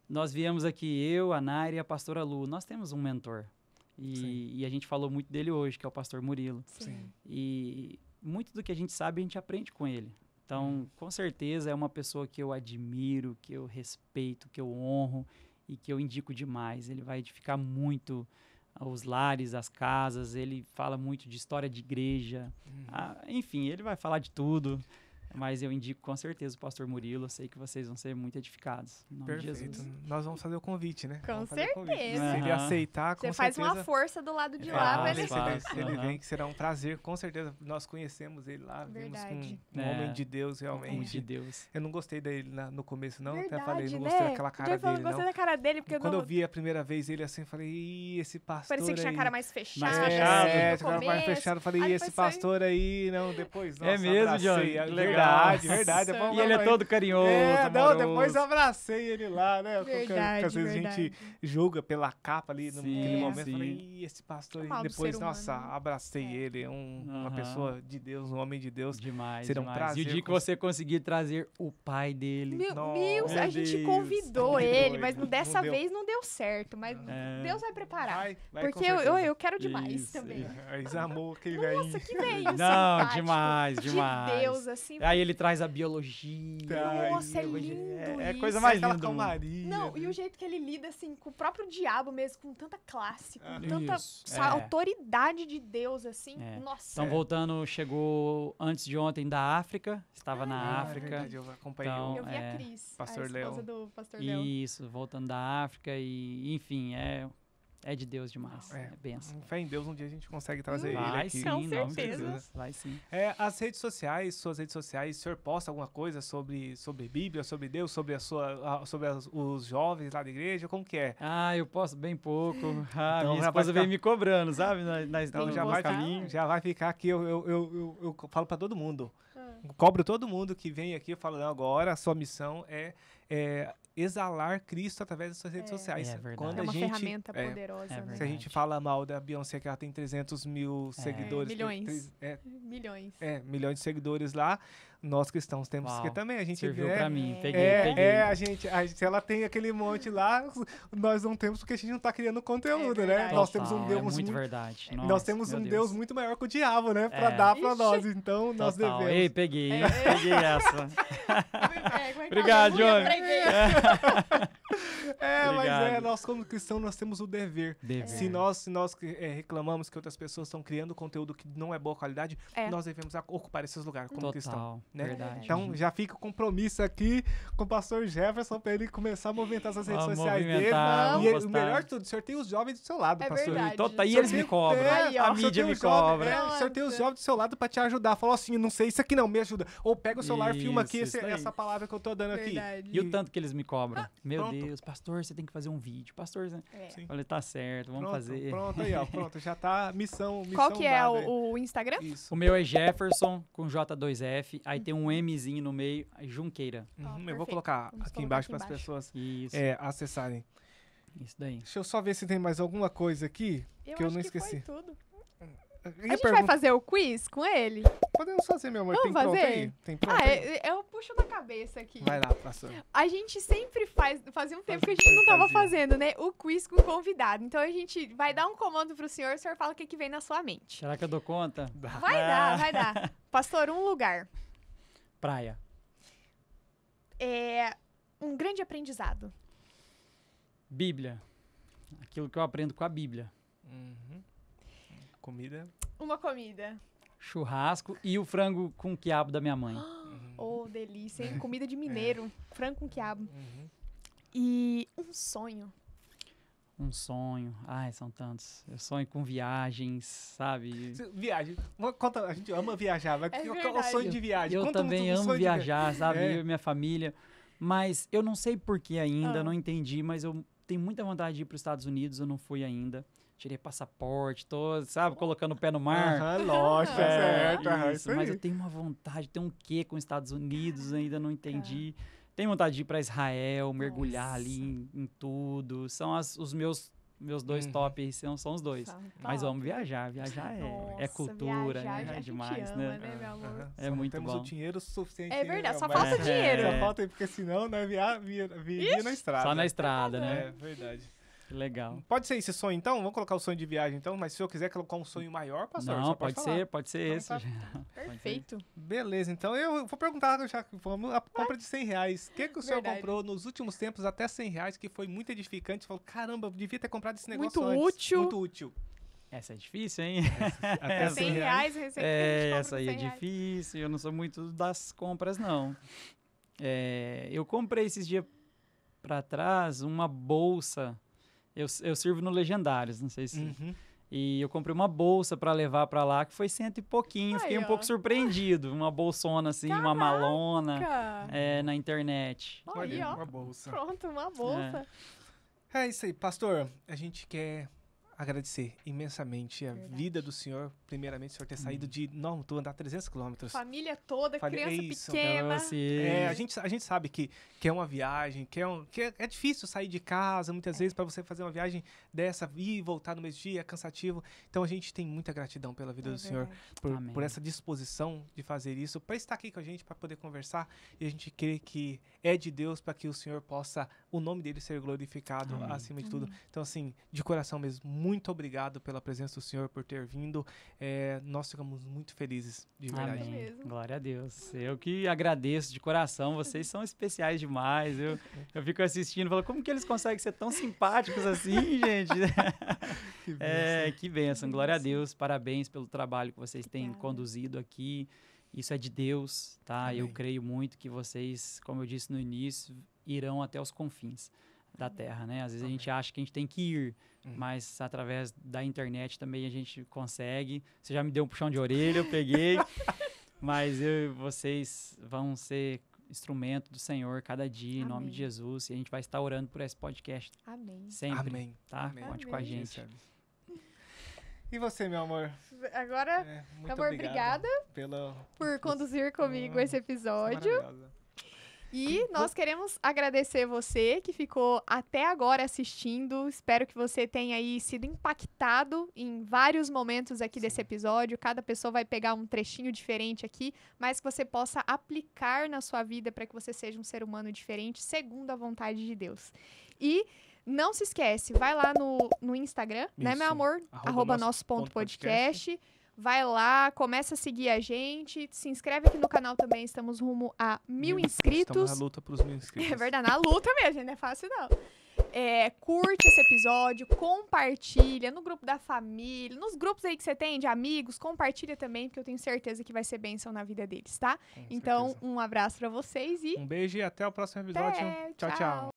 Nós viemos aqui, eu, a Naira e a pastora Lu, nós temos um mentor Sim. e a gente falou muito dele hoje, que é o pastor Murilo. Sim. E muito do que a gente sabe, a gente aprende com ele. Então, com certeza, é uma pessoa que eu admiro, que eu respeito, que eu honro e que eu indico demais. Ele vai edificar muito os lares, as casas, ele fala muito de história de igreja. Enfim, ele vai falar de tudo. Mas eu indico com certeza o pastor Murilo. Eu sei que vocês vão ser muito edificados. Em nome de Perfeito. Jesus. Nós vamos fazer o convite, né? Com Vamos fazer o convite. certeza. Se ele Aham. aceitar, com Você faz certeza. uma força do lado de É, lá, faz, velho. faz. Se ele Aham. vem, que será um prazer, com certeza. Nós conhecemos ele lá, vimos Verdade. um É. homem de Deus, Homem realmente. de Deus. Eu não gostei dele no começo, não. Verdade, Até falei, não né? gostei daquela cara Eu falei, dele, gostei não. da cara dele, porque Quando não... eu vi a primeira vez ele assim, eu falei, ih, esse pastor parecia que tinha aí. a cara mais fechada. Mais fechado. É, assim, tinha cara no mais começo. fechado. Eu falei, Aí ih, esse depois foi- pastor aí, não, depois, nossa, É mesmo, abracei. Johnny? É Que verdade, legal. verdade. Nossa. E ele é todo carinhoso, É, não, amoroso. depois eu abracei ele lá, né? Porque Verdade, às vezes a gente verdade. julga pela capa ali Sim, naquele momento. sim. Eu falei, ih, esse pastor aí. Mal do Depois, ser nossa, humano. abracei É. ele. É uma Aham. pessoa de Deus, um homem de Deus. Demais, Será um demais. prazer E o dia que com- você conseguir trazer o pai dele. Meu, Nossa. a gente Deus. convidou Convidou ele, mas ele, dessa não deu. vez não deu certo. Mas É. Deus vai preparar. Vai, Porque com eu certeza. quero demais Isso, também. Aí amou aquele Nossa, velhinho. que velho Não, simpático. demais, demais. De Deus, assim. Aí ele traz a biologia. Nossa, é eu vou- lindo É isso. coisa mais Aquela linda do mundo. calmaria. Não, e o jeito que ele lida, assim, com o próprio diabo mesmo, com tanta classe, com Ah. tanta Isso, autoridade de Deus, assim. É. Nossa. Então, voltando, chegou antes de ontem da África. Estava na Ah, África. verdade, eu acompanhei. Então, Eu vi é, a Cris, Pastor a esposa Léo. do Pastor Léo. Isso, voltando da África e, enfim, é de Deus demais. É. É benção. Fé em Deus, um dia a gente consegue trazer ele Vai aqui. sim, Com em nome de certeza. Jesus. Vai sim. As redes sociais, suas redes sociais, o senhor posta alguma coisa sobre Bíblia, sobre Deus, sobre os jovens lá da igreja? Como que é? Ah, eu posso bem pouco. Ah, Então minha já vai esposa veio ficar- me cobrando, sabe? Então Tem já que vai, postar. já vai ficar aqui, eu falo pra todo mundo. Ah. Cobro todo mundo que vem aqui, eu falo, não, agora a sua missão é exalar Cristo através das suas redes É. sociais. É verdade. Quando É a uma gente, ferramenta poderosa, é né? se a verdade. gente fala mal da Beyoncé, que ela tem 300 mil seguidores. milhões. É, Milhões. milhões de seguidores lá. Nós cristãos temos Uau. que também. A gente Serviu né, pra mim. Peguei. se ela tem aquele monte lá, nós não temos porque a gente não tá criando conteúdo, É né? verdade. Nós temos um Total, Deus é muito muito, verdade. nós Nossa, temos meu um Deus. Deus muito maior que o diabo, né? Pra É. dar pra Ixi. nós. Então, nós Total. devemos. Ei, peguei, hein? Peguei essa. Como é que Obrigado, aleluia, Johnny. preguei. Obrigado. Nós como cristãos, nós temos o dever. Dever. Se nós reclamamos que outras pessoas estão criando conteúdo que não é boa qualidade, É. nós devemos ocupar esses lugares como cristão. Total, né? verdade. Então, já fica o compromisso aqui com o pastor Jefferson pra ele começar a movimentar essas redes Vamos sociais dele. movimentar, vamos E o postar. melhor de tudo, o senhor tem os jovens do seu lado, É pastor. verdade. Total, e O senhor eles me tem- cobram. Aí, ó. A o senhor mídia tem me os jovens- cobra. o senhor tem os jovens do seu lado pra te ajudar. Falou assim, eu não sei isso aqui não, me ajuda. Ou pega o celular, filma aqui Isso aí. essa palavra que eu tô dando aqui. Verdade. E o tanto que eles me cobram. Meu pronto. Deus, pastor, você tem que fazer um vídeo. Pastor, você... É. Sim. Falei, tá certo, vamos Pronto, fazer. Pronto aí, ó. Pronto, já tá missão Qual que é dada aí. o Instagram? Isso. O meu é Jefferson, com J2F, aí tem um Mzinho no meio, aí Junqueira. Eu vou perfeito. colocar Vamos aqui colocar embaixo aqui para as embaixo. pessoas Isso. acessarem. Isso daí. Deixa eu só ver se tem mais alguma coisa aqui que eu acho não que esqueci. foi tudo. Eu A ia gente vai perguntar- fazer o quiz com ele? Podemos fazer, meu amor. Vamos Tem pronto fazer? aí? Tem pronto Ah, aí? eu puxo na cabeça aqui. Vai lá, pastor. A gente sempre fazia um tempo que a gente Fazia. não tava fazendo, né? O quiz com o convidado. Então a gente vai dar um comando pro senhor, o senhor fala o que vem na sua mente. Será que eu dou conta? Vai dar. Pastor, um lugar. Praia. Um grande aprendizado. Bíblia. Aquilo que eu aprendo com a Bíblia. Uhum. Comida. Uma comida. Churrasco e o frango com quiabo da minha mãe. Oh, delícia, hein? Comida de mineiro. Frango com quiabo. Uhum. E um sonho. Um sonho. Ai, são tantos. Eu sonho com viagens, sabe? Viagem. Conta, a gente ama viajar, mas É qual é o verdade. sonho de viagem? Eu Conta também um amo sonho de viajar, sabe? É. Eu e minha família. Mas eu não sei por que ainda, Ah. não entendi, mas eu tenho muita vontade de ir para os Estados Unidos, eu não fui ainda. Tirei passaporte, tô, sabe, colocando o pé no mar. Aham, lógico, É, certo. aham, Isso, mas aí. eu tenho uma vontade, tem um quê com os Estados Unidos, ainda não entendi. Tenho vontade de ir para Israel, mergulhar Nossa. ali em tudo. São os meus dois Uhum. top aí, são os dois. Mas Top. vamos viajar, viajar é Nossa, cultura, viajar, já é a gente demais, ama, né? né, meu amor? Aham, É só não muito temos bom. o dinheiro suficiente. É verdade, só mas- falta dinheiro. Só falta aí, porque senão, né, via na estrada. Só na estrada, É, né? verdade. Que legal. Pode ser esse sonho, então? Vamos colocar o sonho de viagem, então? Mas se eu quiser colocar um sonho maior, pastor, Não, só pode falar. ser Então esse. tá. Perfeito. Beleza, então eu vou perguntar já que vamos a compra de R$100. O que o senhor Verdade. comprou nos últimos tempos até R$100 que foi muito edificante? Falou, caramba, eu devia ter comprado esse negócio Muito antes. útil. Muito útil. Essa é difícil, hein? Até Essa- R$100, receita que a gente compra Essa aí por é R$100. difícil, eu não sou muito das compras, não. Eu comprei esses dias pra trás uma bolsa. Eu sirvo no Legendários, não sei se... Uhum. E eu comprei uma bolsa pra levar pra lá, que foi 100 e pouquinho. Aí, Fiquei um ó. pouco surpreendido. Uma bolsona assim, uma malona Caraca. na internet. Aí, ó. Uma bolsa. Pronto, uma bolsa. É isso aí, pastor. A gente quer agradecer imensamente a Verdade. vida do senhor. Primeiramente, o senhor ter saído de... Não, tu andar 300 quilômetros. Família toda, Falei, criança isso. pequena. A gente sabe que é uma viagem, que é difícil sair de casa, muitas vezes, para você fazer uma viagem dessa, ir e voltar no mesmo dia, é cansativo. Então, a gente tem muita gratidão pela vida do senhor, Amém. por essa disposição de fazer isso, para estar aqui com a gente, para poder conversar. E a gente crê que é de Deus para que o senhor possa, o nome dele ser glorificado Amém. acima de tudo. Então, assim, de coração mesmo, muito obrigado pela presença do senhor, por ter vindo. Nós ficamos muito felizes, de verdade. Amém. mesmo. Glória a Deus. Eu que agradeço de coração. Vocês são especiais demais. Eu fico assistindo e falo, como que eles conseguem ser tão simpáticos assim, gente? Que bênção. Que bênção. Glória a Deus. Parabéns pelo trabalho que vocês têm Obrigada. conduzido aqui. Isso é de Deus, tá? Eu Amém. creio muito que vocês, como eu disse no início, irão até os confins da terra, né? Às vezes a gente acha que a gente tem que ir, mas através da internet também a gente consegue. Você já me deu um puxão de orelha, eu peguei. Mas vocês vão ser instrumento do Senhor cada dia, em nome Amém. de Jesus. E a gente vai estar orando por esse podcast Amém. sempre, Amém. tá? Amém. Conte com a Amém. gente. E você, meu amor? Agora, Muito amor, obrigado obrigada pela por conduzir comigo esse episódio. maravilhosa. E nós queremos agradecer você que ficou até agora assistindo. Espero que você tenha aí sido impactado em vários momentos aqui desse episódio. Cada pessoa vai pegar um trechinho diferente aqui, mas que você possa aplicar na sua vida para que você seja um ser humano diferente, segundo a vontade de Deus. E não se esquece, vai lá no Instagram, né, meu Isso. amor? Arroba nosso ponto ponto podcast. Vai lá, começa a seguir a gente, se inscreve aqui no canal também, estamos rumo a 1000 inscritos. Estamos na luta para os 1000 inscritos. É verdade, na luta mesmo, gente, não é fácil não. Curte esse episódio, compartilha no grupo da família, nos grupos aí que você tem de amigos, compartilha também, porque eu tenho certeza que vai ser bênção na vida deles, tá? Com Então, certeza. um abraço pra vocês e Um beijo e até o próximo episódio. até, Tchau, tchau.